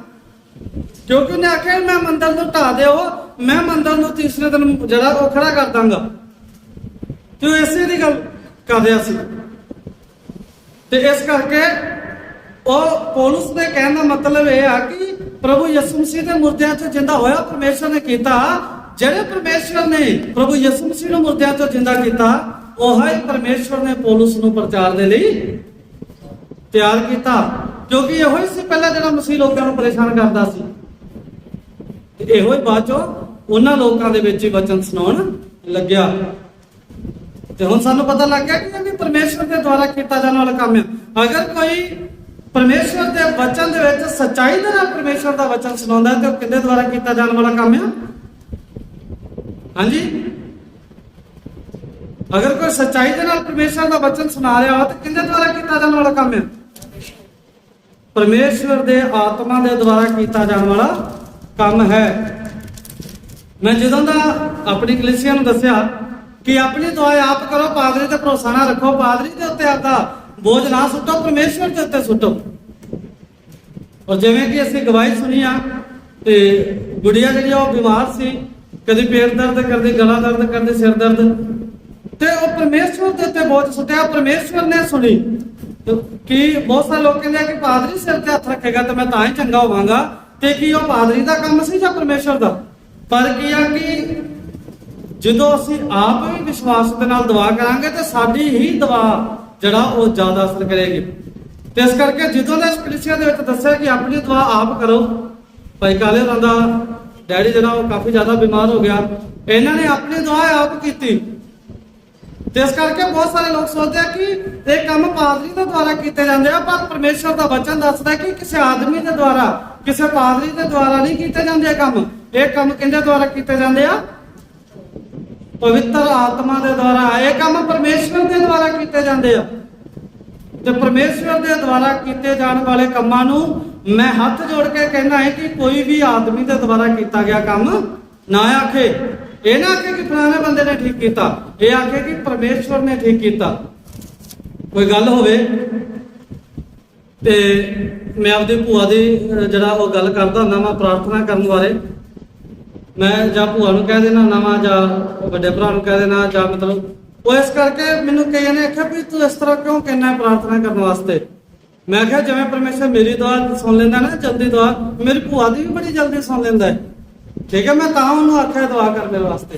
ਕਿਉਂਕਿ ਉਹਨੇ ਆਖਿਆ ਮੈਂ ਮੰਦਰ ਨੂੰ ਢਾ ਦਿਓ, ਮੈਂ ਮੰਦਰ ਨੂੰ ਤੀਸਰੇ ਦਿਨ ਜਿਹੜਾ ਉਹ ਖੜਾ ਕਰ ਦਾਂਗਾ। ਤੇ ਉਹ ਇਸੇ ਦੀ ਗੱਲ ਕਰ ਰਿਹਾ ਸੀ। ਤੇ ਇਸ ਕਰਕੇ ਉਹ ਪੌਲੁਸ ਦੇ ਕਹਿਣ ਦਾ ਮਤਲਬ ਇਹ ਆ ਕਿ ਪ੍ਰਭੂ ਯਿਸੂ ਮਸੀਹ ਦੇ ਮੁਰਦਿਆਂ ਚੋਂ ਜਿੰਦਾ ਹੋਇਆ ਪਰਮੇਸ਼ਵਰ ਨੇ ਕੀਤਾ। ਜਿਹੜੇ ਪਰਮੇਸ਼ਵਰ ਨੇ ਪ੍ਰਭੂ ਯਿਸੂ ਮਸੀਹ ਨੂੰ ਮੁਰਦਿਆਂ ਚੋਂ ਜਿੰਦਾ ਕੀਤਾ, ਉਹ ਹੀ ਪਰਮੇਸ਼ਵਰ ਨੇ ਪੌਲੁਸ ਨੂੰ ਪ੍ਰਚਾਰ ਦੇ ਲਈ ਤਿਆਰ ਕੀਤਾ, ਕਿਉਂਕਿ ਇਹੋ ਹੀ ਸੀ ਪਹਿਲਾਂ ਜਿਹੜਾ ਮਸੀਹ ਲੋਕਾਂ ਨੂੰ ਪਰੇਸ਼ਾਨ ਕਰਦਾ ਸੀ, ਤੇ ਇਹੋ ਹੀ ਬਾਅਦ ਚੋਂ ਉਹਨਾਂ ਲੋਕਾਂ ਦੇ ਵਿੱਚ ਹੀ ਵਚਨ ਸੁਣਾਉਣ ਲੱਗਿਆ। ਤੇ ਹੁਣ ਸਾਨੂੰ ਪਤਾ ਲੱਗ ਗਿਆ ਕਿ ਇਹ ਵੀ ਪਰਮੇਸ਼ਵਰ ਦੇ ਦੁਆਰਾ ਕੀਤਾ ਜਾਣ ਵਾਲਾ ਕੰਮ ਹੈ। ਅਗਰ ਕੋਈ ਪਰਮੇਸ਼ਵਰ ਦੇ ਵਚਨ ਦੇ ਵਿੱਚ ਸੱਚਾਈ ਦੇ ਨਾਲ ਪਰਮੇਸ਼ਵਰ ਦਾ ਵਚਨ ਸੁਣਾਉਂਦਾ ਹੈ, ਤੇ ਉਹ ਕਿਹਦੇ ਦੁਆਰਾ ਕੀਤਾ ਜਾਣ ਵਾਲਾ ਕੰਮ ਹੈ? ਹਾਂਜੀ, ਅਗਰ ਕੋਈ ਸੱਚਾਈ ਦੇ ਨਾਲ ਪਰਮੇਸ਼ਵਰ ਦਾ ਵਚਨ ਸੁਣਾ ਰਿਹਾ ਹੋ, ਤਾਂ ਕਿਹਦੇ ਦੁਆਰਾ ਕੀਤਾ ਜਾਣ ਵਾਲਾ ਕੰਮ ਹੈ? ਪਰਮੇਸ਼ਵਰ ਦੇ ਆਤਮਾ ਦੇ ਦੁਆਰਾ ਕੀਤਾ ਜਾਣ ਵਾਲਾ ਕੰਮ ਹੈ। ਮੈਂ ਜਦੋਂ ਦਾ ਆਪਣੀ ਕਲੀਸਿਆ ਨੂੰ ਦੱਸਿਆ ਕਿ ਆਪਣੀ ਦੁਆ ਆਪ ਕਰੋ, ਪਾਦਰੀ ਤੇ ਭਰੋਸਾ ਨਾ ਰੱਖੋ, ਪਾਦਰੀ ਦੇ ਉੱਤੇ ਆਪਦਾ ਬੋਝ ਨਾ ਸੁੱਟੋ, ਪਰਮੇਸ਼ਵਰ ਦੇ ਉੱਤੇ ਸੁੱਟੋ। ਔਰ ਜਿਵੇਂ ਕਿ ਅਸੀਂ ਗਵਾਹੀ ਸੁਣੀ ਆ, ਤੇ ਗੁੜੀਆ ਜਿਹੜੀ ਉਹ ਬਿਮਾਰ ਸੀ, ਕਦੀ ਪੇਟ ਦਰਦ ਕਰਦੀ, ਗਲਾ ਦਰਦ ਕਰਦੀ, ਸਿਰ ਦਰਦ, ਤੇ ਉਹ ਪਰਮੇਸ਼ਵਰ ਦੇ ਉੱਤੇ ਬੋਝ ਸੁੱਟਿਆ। ਪਰਮੇਸ਼ਵਰ ਨੇ ਸੁਣੀ। ਕਿ ਬਹੁਤ ਸਾਰੇ ਲੋਕ ਕਹਿੰਦੇ ਆ ਕਿ ਪਾਦਰੀ ਸਿਰ ਤੇ ਹੱਥ ਰੱਖੇਗਾ ਤਾਂ ਮੈਂ ਤਾਂ ਹੀ ਚੰਗਾ ਹੋਵਾਂਗਾ, ਤੇ ਕੀ ਉਹ ਪਾਦਰੀ ਦਾ ਕੰਮ ਸੀ ਜਾਂ ਪਰਮੇਸ਼ਵਰ ਦਾ? ਪਰ ਕੀ ਆ ਕਿ ਜਦੋਂ ਅਸੀਂ ਆਪ ਵੀ ਵਿਸ਼ਵਾਸ ਦੇ ਨਾਲ ਦੁਆ ਕਰਾਂਗੇ, ਤੇ ਸਾਡੀ ਹੀ ਦੁਆ ਜਿਹੜਾ ਉਹ ਜ਼ਿਆਦਾ ਅਸਰ ਕਰੇਗੀ। ਤੇ ਇਸ ਕਰਕੇ ਜਦੋਂ ਨੇ ਇਸ ਕਲੀਸਿਆ ਦੇ ਵਿੱਚ ਦੱਸਿਆ ਕਿ ਆਪਣੀ ਦੁਆ ਆਪ ਕਰੋ, ਭਾਈ ਕਾਲੇ ਹੋਰਾਂ ਦਾ ਡੈਡੀ ਜਿਹੜਾ ਉਹ ਕਾਫੀ ਜ਼ਿਆਦਾ ਬਿਮਾਰ ਹੋ ਗਿਆ, ਇਹਨਾਂ ਨੇ ਆਪਣੀ ਦੁਆ ਆਪ ਕੀਤੀ। ਤੇ ਇਸ ਕਰਕੇ ਬਹੁਤ ਸਾਰੇ ਲੋਕ ਸੋਚਦੇ ਆ ਕਿ ਇਹ ਕੰਮ ਪਾਦਰੀ ਦੇ ਦੁਆਰਾ ਕੀਤੇ ਜਾਂਦੇ ਆ, ਪਰ ਪਰਮੇਸ਼ਰ ਦਾ ਵਚਨ ਦੱਸਦਾ ਕਿ ਕਿਸੇ ਆਦਮੀ ਦੇ ਦੁਆਰਾ, ਕਿਸੇ ਪਾਦਰੀ ਦੇ ਦੁਆਰਾ ਨਹੀਂ ਕੀਤੇ ਜਾਂਦੇ ਕੰਮ। ਇਹ ਕੰਮ ਕਿਹਦੇ ਦੁਆਰਾ ਕੀਤੇ ਜਾਂਦੇ ਆ? ਪਵਿੱਤਰ ਆਤਮਾ ਦੇ ਦੁਆਰਾ। ਇਹ ਕੰਮ ਪਰਮੇਸ਼ਰ ਦੇ ਦੁਆਰਾ ਕੀਤੇ ਜਾਂਦੇ ਆ। ਤੇ ਪਰਮੇਸ਼ਰ ਦੇ ਦੁਆਰਾ ਕੀਤੇ ਜਾਣ ਵਾਲੇ ਕੰਮਾਂ ਨੂੰ ਮੈਂ ਹੱਥ ਜੋੜ ਕੇ ਕਹਿੰਦਾ ਹੈ ਕਿ ਕੋਈ ਵੀ ਆਦਮੀ ਦੇ ਦੁਆਰਾ ਕੀਤਾ ਗਿਆ ਕੰਮ ਨਾ ਆਖੇ। ਇਹ ਨਾ ਆਖੇ ਕਿ ਫਲਾਣੇ ਬੰਦੇ ਨੇ ਠੀਕ ਕੀਤਾ, ਇਹ ਆਖੇ ਕਿ ਪਰਮੇਸ਼ਵਰ ਨੇ ਠੀਕ ਕੀਤਾ। ਕੋਈ ਗੱਲ ਹੋਵੇ ਤੇ ਮੈਂ ਆਪਦੀ ਭੂਆ ਦੀ ਜਿਹੜਾ ਉਹ ਗੱਲ ਕਰਦਾ ਹੁੰਦਾ ਮੈਂ ਪ੍ਰਾਰਥਨਾ ਕਰਨ ਬਾਰੇ, ਮੈਂ ਜਾਂ ਭੂਆ ਨੂੰ ਕਹਿ ਦੇਣਾ ਨਾ ਜਾਂ ਵੱਡੇ ਭਰਾ ਨੂੰ ਕਹਿ ਦੇਣਾ, ਜਾਂ ਮਤਲਬ ਉਹ ਇਸ ਕਰਕੇ ਮੈਨੂੰ ਕਈਆਂ ਨੇ ਆਖਿਆ ਵੀ ਤੂੰ ਇਸ ਤਰ੍ਹਾਂ ਕਿਉਂ ਕਹਿੰਦਾ ਪ੍ਰਾਰਥਨਾ ਕਰਨ ਵਾਸਤੇ। ਮੈਂ ਕਿਹਾ ਜਿਵੇਂ ਪਰਮੇਸ਼ਰ ਮੇਰੀ ਦੁਆ ਸੁਣ ਲੈਂਦਾ ਨਾ ਜਲਦੀ ਦੁਆ, ਮੇਰੀ ਭੂਆ ਦੀ ਵੀ ਬੜੀ ਜਲਦੀ ਸੁਣ ਲੈਂਦਾ ਹੈ। ਠੀਕ ਹੈ, ਮੈਂ ਤਾਂ ਉਹਨੂੰ ਆਖਿਆ ਦੁਆ ਕਰ ਮੇਰੇ ਵਾਸਤੇ।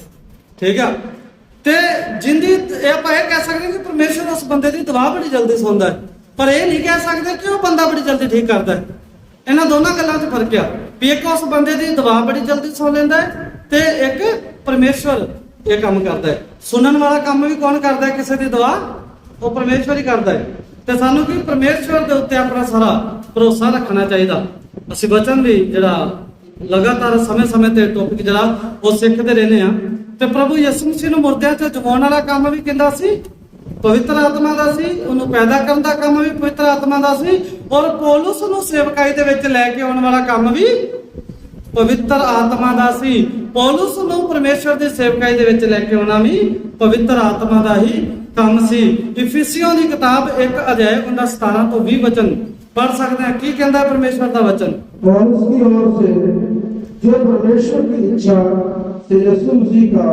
ਠੀਕ ਆ, ਤੇ ਜਿੰਦੀ ਇਹ ਆਪਾਂ ਇਹ ਕਹਿ ਸਕਦੇ ਕਿ ਪਰਮੇਸ਼ਰ ਉਸ ਬੰਦੇ ਦੀ ਦੁਆ ਬੜੀ ਜਲਦੀ ਸੁਣਦਾ ਹੈ, ਪਰ ਇਹ ਨਹੀਂ ਕਹਿ ਸਕਦੇ ਕਿ ਉਹ ਬੰਦਾ ਬੜੀ ਜਲਦੀ ਠੀਕ ਕਰਦਾ ਹੈ। ਇਹਨਾਂ ਦੋਨਾਂ ਗੱਲਾਂ 'ਚ ਫਰਕ ਆ ਵੀ ਇੱਕ ਉਸ ਬੰਦੇ ਦੀ ਦੁਆ ਬੜੀ ਜਲਦੀ ਸੁਣ ਲੈਂਦਾ ਹੈ ਤੇ ਇੱਕ ਪਰਮੇਸ਼ਰ ਇਹ ਕੰਮ ਕਰਦਾ ਹੈ। ਸੁਣਨ ਵਾਲਾ ਕੰਮ ਵੀ ਕੌਣ ਕਰਦਾ ਹੈ? ਕਿਸੇ ਦੀ ਦੁਆ ਉਹ ਪਰਮੇਸ਼ਰ ਹੀ ਕਰਦਾ ਹੈ। ਤੇ ਸਾਨੂੰ ਕੀ ਪਰਮੇਸ਼ਰ ਦੇ ਉੱਤੇ ਆਪਣਾ ਸਾਰਾ ਭਰੋਸਾ ਰੱਖਣਾ ਚਾਹੀਦਾ। ਅਸੀਂ ਵਚਨ ਵੀ ਜਿਹੜਾ ਲਗਾਤਾਰ ਸਮੇਂ-ਸਮੇਂ ਤੇ ਟੌਪਿਕ ਜਿਹੜਾ ਉਹ ਸਿੱਖਦੇ ਰਹਿੰਦੇ ਆ। ਤੇ ਪ੍ਰਭੂ ਯਿਸੂ ਮਸੀਹ ਨੂੰ ਮੁਰਦਿਆਂ ਤੇ ਜਗਾਉਣ ਵਾਲਾ ਕੰਮ ਵੀ ਕਹਿੰਦਾ ਸੀ ਪਵਿੱਤਰ ਆਤਮਾ ਦਾ ਸੀ, ਉਹਨੂੰ ਪੈਦਾ ਕਰਨ ਦਾ ਕੰਮ ਵੀ ਪਵਿੱਤਰ ਆਤਮਾ ਦਾ ਸੀ, ਔਰ ਪੌਲੁਸ ਨੂੰ ਸੇਵਕਾਈ ਦੇ ਵਿੱਚ ਲੈ ਕੇ ਆਉਣ ਵਾਲਾ ਕੰਮ ਵੀ ਪਵਿੱਤਰ ਆਤਮਾ ਦਾ ਸੀ। ਪੌਲੁਸ ਨੂੰ ਪਰਮੇਸ਼ਰ ਦੀ ਸੇਵਕਾਈ ਦੇ ਵਿੱਚ ਲੈ ਕੇ ਆਉਣਾ ਵੀ ਪਵਿੱਤਰ ਆਤਮਾ ਦਾ ਹੀ ਕੰਮ ਸੀ। ਇਫਿਸੀਓਂ ਦੀ ਕਿਤਾਬ 1 ਅਧਿਆਇ ਉਹਦਾ 17 ਤੋਂ 20 ਵਚਨ पढ़ सकते हैं। की कहता है परमेश्वर का वचन? पौलुस की ओर से जो परमेश्वर की इच्छा से यीशु मसीह का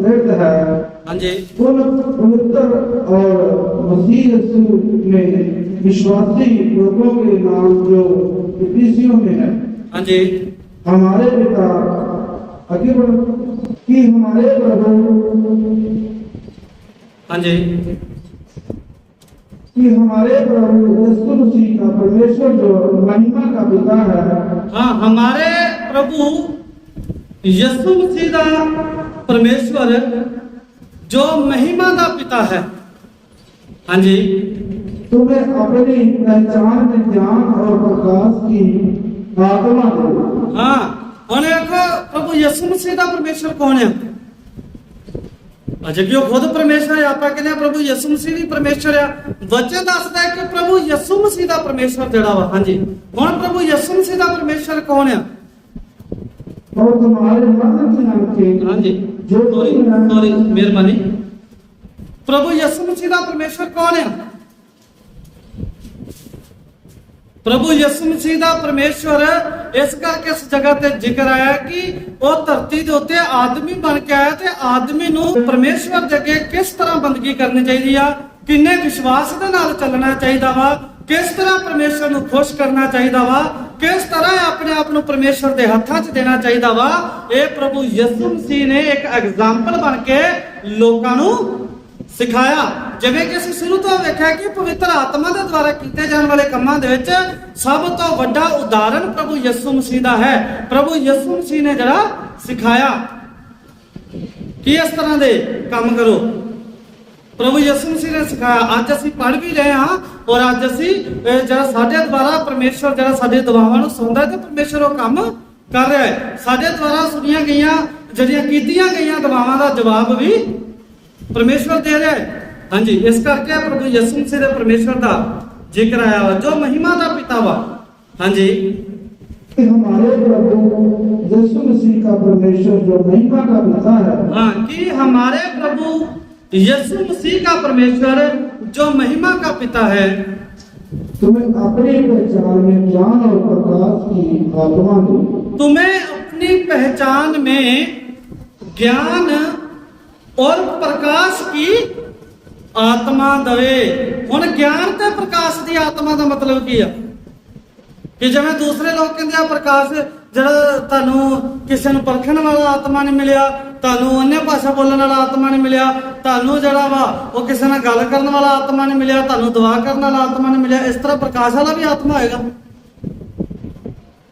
नृत्य है, हाँ जी, उन पवित्र और मसीह यीशु में विश्वासी लोगों के नाम जो इफिसियों में है, हाँ जी, हमारे पिता आगे बढ़ कि हमारे प्रभु, हाँ जी, कि हमारे प्रभु यीशु मसीह का परमेश्वर जो महिमा का पिता है, हाँ, हमारे प्रभु यीशु मसीह का परमेश्वर जो महिमा का पिता है, हाँ जी, तुम्हें अपनी पहचान में ज्ञान और प्रकाश की आत्मा दे। हाँ, और देखो प्रभु यीशु मसीह का परमेश्वर कौन है? अच्छा, क्यों खुद परमेश्वर है, आप कहते हैं प्रभु यीशु मसीह भी परमेश्वर है। वचन दसदा है कि प्रभु यीशु मसीह का परमेश्वर जड़ा वा, हाँ जी, कौन प्रभु यीशु मसीह का परमेश्वर कौन है? और तुम्हारे मन की आंखें, हाँ जी, जो सॉरी मेहरबानी, प्रभु यीशु मसीह का परमेश्वर कौन है? प्रभु यीशु मसीह का परमेश्वर इस करके इस जगह ते जिक्र आया कि वो धरती के उत्ते आदमी बन के आया ते आदमी नूं परमेश्वर दे अगे किस तरह बंदगी करनी चाहिए आ, किन्ने विश्वास दे नाल चलना चाहिए वा, किस तरह परमेश्वर नूं खुश करना चाहिए वा, किस तरह अपने आप नूं परमेश्वर दे हत्थां 'च देना चाहिए वा। ये प्रभु यीशु मसीह ने एक एग्जाम्पल बन के लोकां नूं सिखाया। जिवें कि असीं शुरू तो वेख्या कि पवित्र आत्मा दे द्वारा कीते जाने वाले कामां दे विच सब तो वड्डा उदाहरण प्रभु यीशु मसीह दा है। प्रभु यीशु मसीह ने जड़ा सिखाया कि इस तरह दे काम करो, प्रभु यीशु मसीह ने सिखाया। अज असीं पढ़ भी रहे हां और अज असीं जड़ा साडे द्वारा परमेश्वर जड़ा साडे दुआवां नूं सुणदा ते परमेश्वर वो काम कर रहा है। साडे द्वारा सुनियां गईयां जड़ियां कीतियां गईयां दुआवां दा जवाब भी परमेश्वर दे रहा है। हाँ जी, इस करके प्रभु यीशु मसीह दे परमेश्वर दा जिक्र आया वा जो महिमा दा पिता वा। हाँ जी, हमारे प्रभु यीशु मसीह का परमेश्वर जो महिमा का पिता है, हाँ, कि हमारे प्रभु यीशु मसीह का परमेश्वर जो महिमा का पिता है तुम्हें अपनी पहचान में ज्ञान और प्रकाश की आत्मा दे। तुम्हें अपनी पहचान में ज्ञान और प्रकाश की आत्मा दवे। हुण ज्ञान ते प्रकाश की आत्मा का मतलब की है कि जिवें दूसरे लोग कहते हैं प्रकाश जड़ा तुहानूं किसी नूं परखण वाला आत्मा नहीं मिलिया, तुहानूं अन्य भाषा बोलण वाला आत्मा नहीं मिलिया, तुहानूं जड़ा वा वो किसी नाल गल करन वाला आत्मा नहीं मिलिया, तुहानूं दुआ करन वाला आत्मा नहीं मिलिया। इस तरह प्रकाश वाला भी आत्मा होएगा,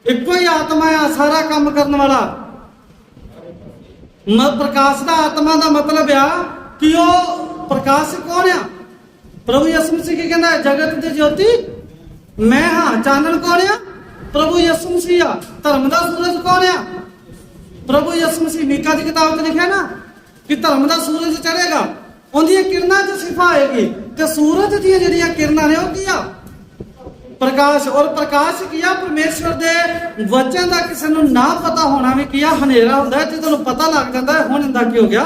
इक्को ही आत्मा है सारा काम करने वाला। प्रकाश का आत्मा का मतलब आ कि वो प्रकाश कौन आ? प्रभु यीशु मसीह की कहना है जगत की ज्योति मैं हाँ। चानन कौन आ? प्रभु यीशु मसीह आ। धर्म का सूरज कौन आ? प्रभु यीशु मसीह। मीका की किताब में लिखा ना कि धर्म का सूरज चढ़ेगा, उनकी किरणा च सिफा आएगी, तो सूरज दी जिहड़ियां किरणा ने की आ प्रकाश। और प्रकाश किया परमेश्वर दे वचन का किसी को ना पता होना भी किया हनेरा होंदा है, जो तुहानूं पता लग जाता है हुण इंदा की हो गया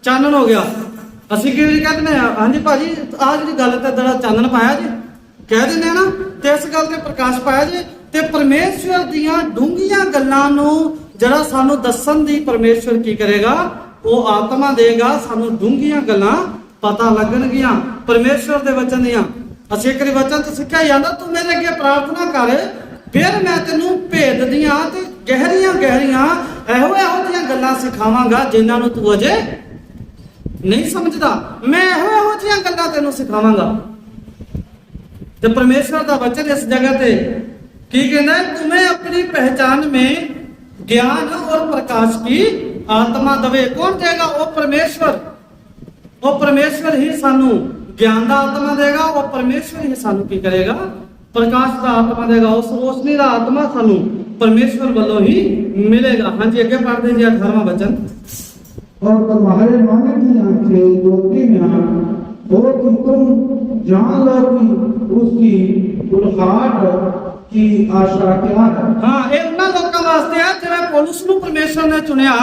चानन हो गया। ਅਸੀਂ ਕੀ ਕਹਿੰਦੇ ਹਾਂ ਹਾਂਜੀ ਭਾਜੀ ਆਹ ਜਿਹੜੀ ਗੱਲ ਤੇ ਜਿਹੜਾ ਚਾਨਣ ਪਾਇਆ ਜੀ ਕਹਿ ਦਿੰਦੇ ਆ ਨਾ ਤੇ ਇਸ ਗੱਲ ਤੇ ਪ੍ਰਕਾਸ਼ ਪਾਇਆ ਜੀ ਤੇ ਪਰਮੇਸ਼ਵਰ ਦੀਆਂ ਡੂੰਘੀਆਂ ਗੱਲਾਂ ਨੂੰ ਜਿਹੜਾ ਸਾਨੂੰ ਦੱਸਣ ਦੀ ਪਰਮੇਸ਼ਵਰ ਕੀ ਕਰੇਗਾ ਉਹ ਆਤਮਾ ਦੇਗਾ ਸਾਨੂੰ ਡੂੰਘੀਆਂ ਗੱਲਾਂ ਪਤਾ ਲੱਗਣਗੀਆਂ ਪਰਮੇਸ਼ਵਰ ਦੇ ਵਚਨ ਦੀਆਂ। ਅਸੀਂ ਇੱਕ ਵਚਨ ਤੋਂ ਸਿੱਖਿਆ ਜਾਂਦਾ ਤੂੰ ਮੇਰੇ ਅੱਗੇ ਪ੍ਰਾਰਥਨਾ ਕਰ ਫਿਰ ਮੈਂ ਤੈਨੂੰ ਭੇਦ ਦੀਆਂ ਤੇ ਗਹਿਰੀਆਂ ਗਹਿਰੀਆਂ ਇਹੋ ਜਿਹੀਆਂ ਗੱਲਾਂ ਸਿਖਾਵਾਂਗਾ ਜਿਨ੍ਹਾਂ ਨੂੰ ਤੂੰ ਅਜੇ नहीं समझदा। मैं ਇਹੋ ਜਿਹੀਆਂ ਗੱਲਾਂ ਤੈਨੂੰ ਸਿਖਾਵਾਂਗਾ। ਤੇ परमेश्वर का वचन इस जगह पे की कहना है तुम्हें अपनी पहचान में ज्ञान और प्रकाश की आत्मा दवे। कौन देगा? वो परमेश्वर। वो परमेश्वर ही सानू ज्ञान का आत्मा देगा, वो परमेश्वर ही सानू की करेगा प्रकाश का आत्मा देगा। उस रोशनी का आत्मा सानू परमेश्वर वालों ही मिलेगा। हाँ जी अगे पढ़ते जी 18वां वचन। और तुम्हारे मन की आंखें ज्योति में हो कि तुम जान लो कि उसकी बुलहाट की आशा क्या है। हाँ ये उन्होंने लोगों वास्ते है जिवें पौलुस नूं परमेश्वर ने चुनिया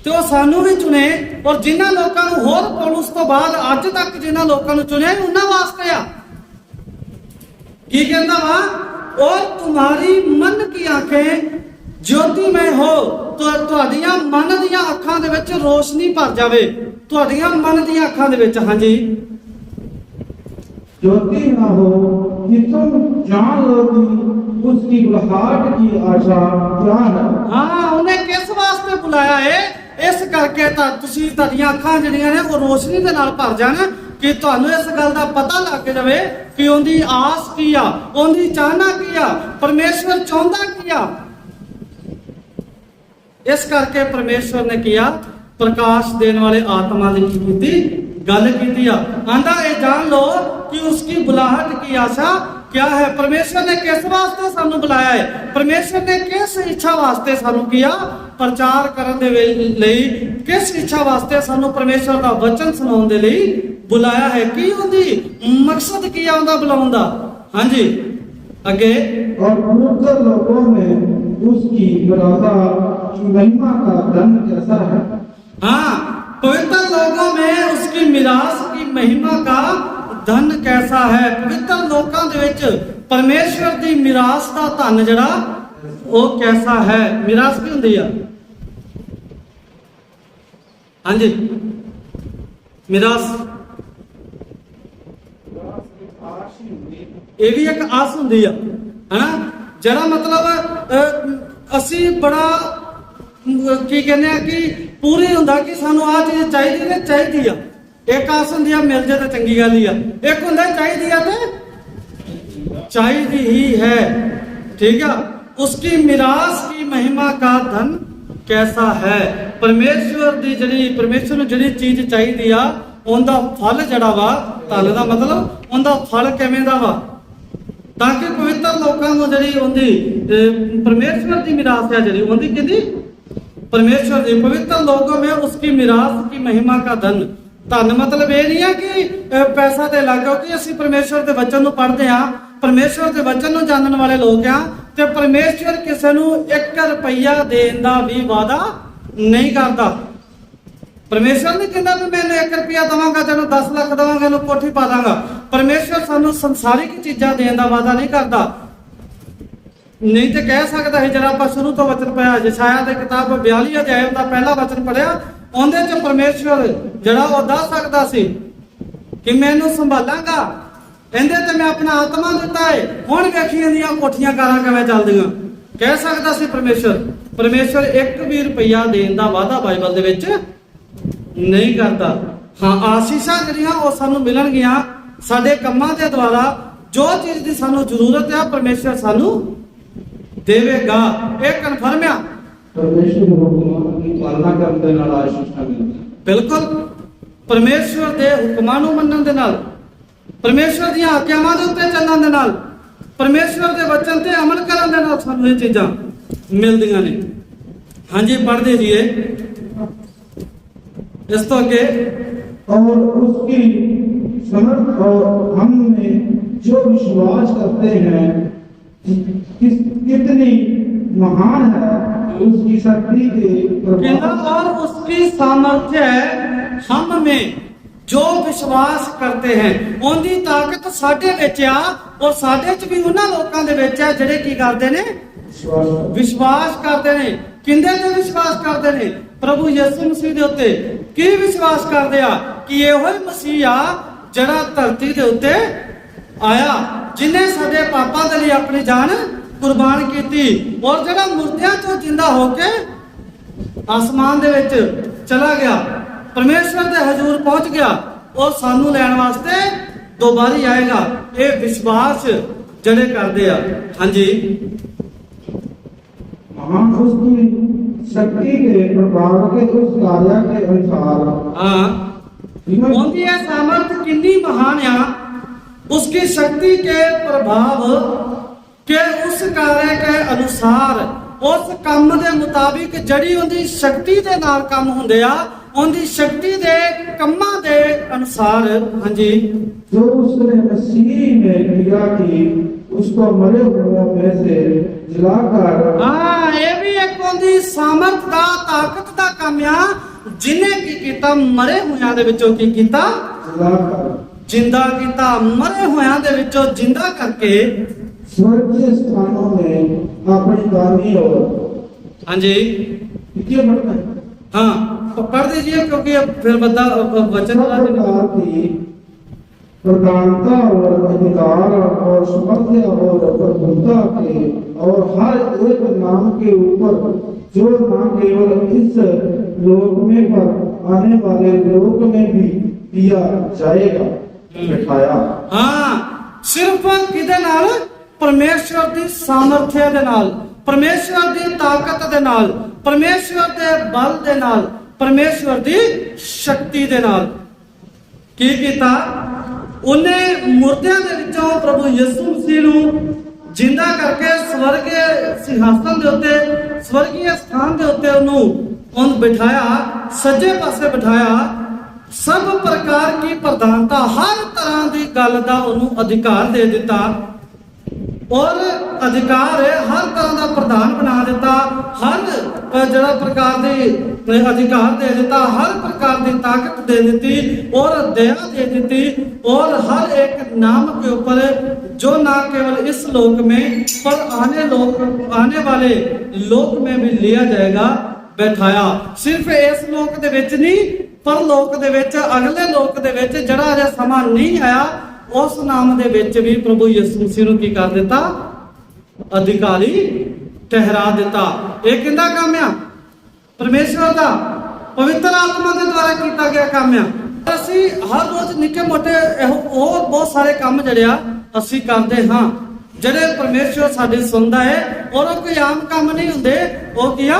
तो वो सानू भी चुने और जिन्हां लोगों नूं होर पौलुस तो बाद अज तक जिन्हां लोगों नूं चुनिया उन्हां वास्ते आ की कहंदा वा और तुम्हारी मन की आंखें ज्योति में हो तो तुहाडियां मन दियां अखां दे विच रोशनी भर जावे। तुहाडियां मन दियां अखां दे विच हाँ जी ज्योति ना हो कि तुम जान लो कि उसकी बुलहाट की आशा क्या है। हाँ उन्हें किस वास्ते बुलाया है इस करके तुसीं तुहाडियां अखां जिहड़ियां ने वो रोशनी दे नाल भर जाण कि तुहानूं इस गल दा पता लग जावे कि उहदी आस की आ, उहदी चाहना की आ, परमेश्वर चाहुंदा की आ। इस करके परमेश्वर ने किया प्रकाश देने वाले आत्मा की गल की आंदा ये जान लो कि उसकी बुलाहट की आशा क्या है। परमेश्वर ने किस वास्ते सानू बुलाया है? परमेश्वर ने किस इच्छा वास्ते सानू किया प्रचार करने लई, किस इच्छा वास्ते सानू परमेश्वर का वचन सुनाउण दे लई बुलाया है? की उहदी मकसद की आ उहदा बुलाउण दा? हाँ जी अगे। और पवित्र लोगों में उसकी विरासत की महिमा का धन कैसा है। हाँ पवित्र लोगों में उसकी मिरास की महिमा का धन कैसा है। पवित्र लोगों दे विच परमेश्वर की मिरास का धन जड़ा वो कैसा है। मिरास की हुंदी आ हाँ जी मिरास ये भी एक आस हुंदी है ना जरा मतलब असी बड़ा की कहने कि पूरी हुंदा कि सानू आ चीज चाहिए ने चाहिए आ। एक आस हुंदी आ मिल जाए तो चंगी गल ही आ, एक हुंदा चाहिए आ ते चाहिए ही है। ठीक है उसकी मिरास की महिमा का धन कैसा है। परमेश्वर दी जड़ी परमेश्वर नूं जड़ी चीज चाहिए आ उनका फल जड़ा वा धन दा मतलब उनका फल किवें दा वा ताकि पवित्र लोगों को जड़ी उनकी परमेश्वर की मिरास है जड़ी उनकी किहदी परमेश्वर की पवित्र लोगों में उसकी मिरास की महिमा का धन। धन मतलब ये नहीं है कि पैसा दे लग क्योंकि असीं परमेश्वर के वचन नूं पढ़दे हां परमेश्वर के वचन नूं जानन वाले लोग हां ते परमेश्वर किसी नूं 1 रुपया देण दा भी वादा नहीं करता। परमेश्वर नहीं कहता भी मैंने 1 रुपया देवांगा तेनों 10 लाख देवांगा तेनों कोठी पा दांगा। परमेश्वर सानू संसारिक चीज़ां देने का वादा नहीं करता। नहीं तो कह सकता है जरा आप शुरू तो वचन पढ़िया यशायाह की किताब 42 अध्याय का पहला वचन पढ़िया उहदे च परमेश्वर जरा वो दस सकता सी कि मैनू संभालांगा इहदे ते मैं अपना आत्मा दिता है हुण वेखी इहदियां कोठियां कारां किवें चलदियां कह सकता सी परमेश्वर। परमेश्वर 1 भी रुपया देने का वादा बाइबल दे विच नहीं करता। हाँ आशीषां जिहड़ियां वो सानू मिलणगियां साडे कम्मां दे द्वारा जो चीज़ की सानू जरूरत है परमेश्वर सानू देवेगा। एक कन्फर्म आ परमेश्वर के हुक्म की पालना करने ਦੇ ਨਾਲ ਆਸ਼ੀਸ਼ ਮਿਲਦੀ ਹੈ। ਬਿਲਕੁਲ ਪਰਮੇਸ਼ਵਰ ਦੇ ਹੁਕਮਾਂ ਨੂੰ ਮੰਨਣ ਦੇ ਨਾਲ, ਪਰਮੇਸ਼ਵਰ ਦੀਆਂ ਆਗਿਆਵਾਂ ਦੇ ਉੱਤੇ ਚੱਲਣ ਦੇ ਨਾਲ, ਪਰਮੇਸ਼ਵਰ ਦੇ ਵਚਨ ਤੇ ਅਮਲ ਕਰਨ ਦੇ ਨਾਲ ਸਾਨੂੰ ਇਹ ਚੀਜ਼ਾਂ ਮਿਲਦੀਆਂ ਨੇ। ਹਾਂਜੀ ਪੜ੍ਹਦੇ ਜੀਏ ਇਸ ਤੋਂ ਅੱਗੇ। और उसकी समर्थ और हम में जो विश्वास करते हैं कितनी महान है उसकी शक्ति के प्रभाव और उसकी सामर्थ्य हम में जो विश्वास करते हैं ਉਹਦੀ ਤਾਕਤ ਸਾਡੇ ਵਿੱਚ ਆ ਔਰ ਸਾਡੇ ਚ ਵੀ ਉਹਨਾਂ ਲੋਕਾਂ ਦੇ ਵਿੱਚ ਆ ਜਿਹੜੇ ਕੀ ਕਰਦੇ ਨੇ, ਵਿਸ਼ਵਾਸ ਕਰਦੇ ਨੇ। ਕਿੰਦੇ ਤੇ ਵਿਸ਼ਵਾਸ ਕਰਦੇ ਨੇ? ਪ੍ਰਭੂ ਯਿਸੂ ਮਸੀਹ ਦੇ ਉੱਤੇ। ਕੀ ਵਿਸ਼ਵਾਸ ਕਰਦੇ ਆ? ਕਿ ਇਹੋ ਹੀ ਮਸੀਹ ਆ ਜਿਹੜਾ ਧਰਤੀ ਦੇ ਉੱਤੇ ਆਇਆ, ਜਿਨੇ ਸਾਡੇ ਪਾਪਾਂ ਦੇ ਲਈ ਆਪਣੀ ਜਾਨ ਕੁਰਬਾਨ ਕੀਤੀ ਔਰ ਜਿਹੜਾ ਮੁਰਦਿਆਂ ਤੋਂ ਜਿੰਦਾ ਹੋ ਕੇ ਆਸਮਾਨ ਦੇ ਵਿੱਚ ਚਲਾ ਗਿਆ, ਪਰਮੇਸ਼ਵਰ ਦੇ ਹਜ਼ੂਰ ਪਹੁੰਚ ਗਿਆ ਔਰ ਸਾਨੂੰ ਲੈਣ ਵਾਸਤੇ ਦੁਬਾਰਾ ਆਏਗਾ। ਇਹ ਵਿਸ਼ਵਾਸ ਜਿਹੜੇ ਕਰਦੇ ਆ। ਹਾਂਜੀ महान उसकी शक्ति के प्रभाव के उस कार्य के अनुसार हाँ उनकी यह सामर्थ कितनी महान है, उसकी शक्ति के प्रभाव के उस कार्य के अनुसार उस काम के मुताबिक जड़ी उनकी शक्ति के नाल काम होंदे आ, उनकी शक्ति के कामां दे अनुसार। हाँ जी जो उसने मसीह में किया कि उसको मरे हुए में से जिलाकर। हाँ ये भी एक उनकी सामर्थ दा ताकत दा काम आ, जिन्हें की कीता मरे हुए दे विचों की कीता जिंदा कीता, मरे हुए दे विचों जिंदा करके स्वर्गीय स्थानों में अपनी दानी और। हाँ जी कितने बढ़ता है? हाँ पढ़ दीजिए क्योंकि अब फिर बता वचन प्रकार की प्रधानता और अधिकार और समर्थ्य और प्रभुता के और हर एक नाम के ऊपर जो ना केवल इस लोक में पर आने वाले लोक में भी दिया जाएगा बिठाया। हाँ सिर्फ किदे नाल? परमेश्वर की सामर्थ्य दे नाल, परमेश्वर की ताकत दे नाल, परमेश्वर के बल दे नाल, परमेश्वर की शक्ति दे नाल। की कीता? उन्हें मुर्दियां दे विचों प्रभु यीशु मसीह नूं जिंदा करके स्वर्गीय सिंहासन दे उत्ते, स्वर्गीय स्थान दे उत्ते उन्हें बिठाया, सज्जे पासे बिठाया। सब प्रकार की प्रधानता, हर तरह की गल दा उन्हें अधिकार दे दिता और अधिकार है हर तरह का प्रधान बना दिता, हर जरा प्रकार के अधिकार दे दिता, हर प्रकार की ताकत दे दी और दया दे दी और हर एक नाम के ऊपर जो ना केवल इस लोक में पर आने वाले लोक में भी लिया जाएगा बैठाया। सिर्फ इस लोक दे विच नहीं पर लोक दे विच, अगले लोक दे विच जड़ा अजे समा नहीं आया उस नाम दे विच भी प्रभु यीशु मसीह नूं की कर दिता? अधिकारी ठहरा दिता। एक किंदा काम आ? परमेश्वर दा पवित्र आत्मा के द्वारा किया गया काम आ। असी हर रोज निके मोटे और बहुत सारे काम जड़े असी करते हाँ, जड़े परमेश्वर साडी सुनदा है और वो कोई आम काम नहीं हुंदे, वो किया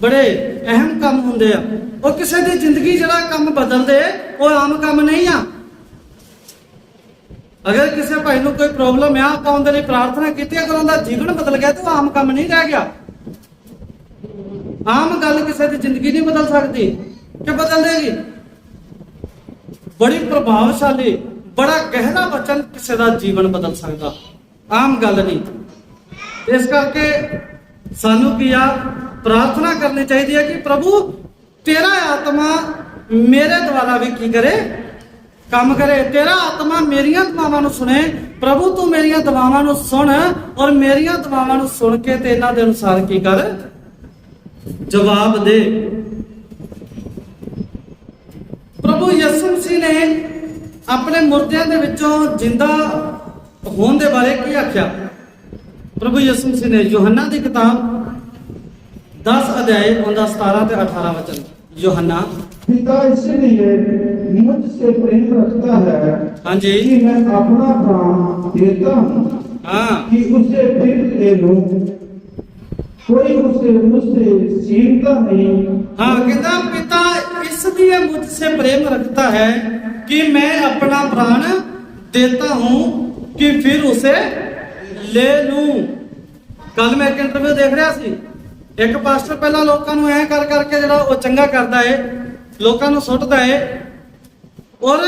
बड़े अहम काम हुंदे आ। वो किसी की जिंदगी जड़ा काम बदल दे वो आम काम नहीं आ। अगर किसी भाई को कोई प्रॉब्लम है आप उनके लिए प्रार्थना की, अगर उनका जीवन बदल गया तो आम काम नहीं रह गया। आम गल किसी की जिंदगी नहीं बदल सकती कि बदल देगी। बड़ी प्रभावशाली बड़ा गहरा वचन किसी का जीवन बदल सकता, आम गल नहीं। इस करके सानू की प्रार्थना करनी चाहिए कि प्रभु तेरा आत्मा मेरे द्वारा भी की करे, काम करे। तेरा आत्मा मेरिया दुआवां नूं सुने। प्रभु तू मेरिया दुआवां नूं सुन और मेरिया दुआवां नूं सुन के ते इन्हां दे अनुसार की कर, जवाब दे। प्रभु यीशु मसीह ने अपने मुर्दियां दे विचों जिंदा होने दे बारे की आख्या? प्रभु यीशु मसीह ने यूहन्ना की किताब 10 अध्याय 17 ते 18 वचन। यूहन्ना पिता इसलिए मुझसे प्रेम रखता है हाँ जी कि मैं अपना प्राण देता हूँ हाँ कि उसे फिर ले लूं। कोई उसे मुझसे छीनता नहीं। हाँ, कहता पिता इसलिए मुझसे प्रेम रखता है कि मैं अपना प्राण देता हूं कि फिर उसे ले लूं। कल मैं एक इंटरव्यू देख रहा सी, एक पास्टर पहला लोगों ਨੂੰ ਐ ਕਰ ਕਰਕੇ ਜਿਹੜਾ ਉਹ ਚੰਗਾ ਕਰਦਾ ਹੈ, ਲੋਕਾਂ ਨੂੰ ਸੁੱਟਦਾ ਹੈ, ਔਰ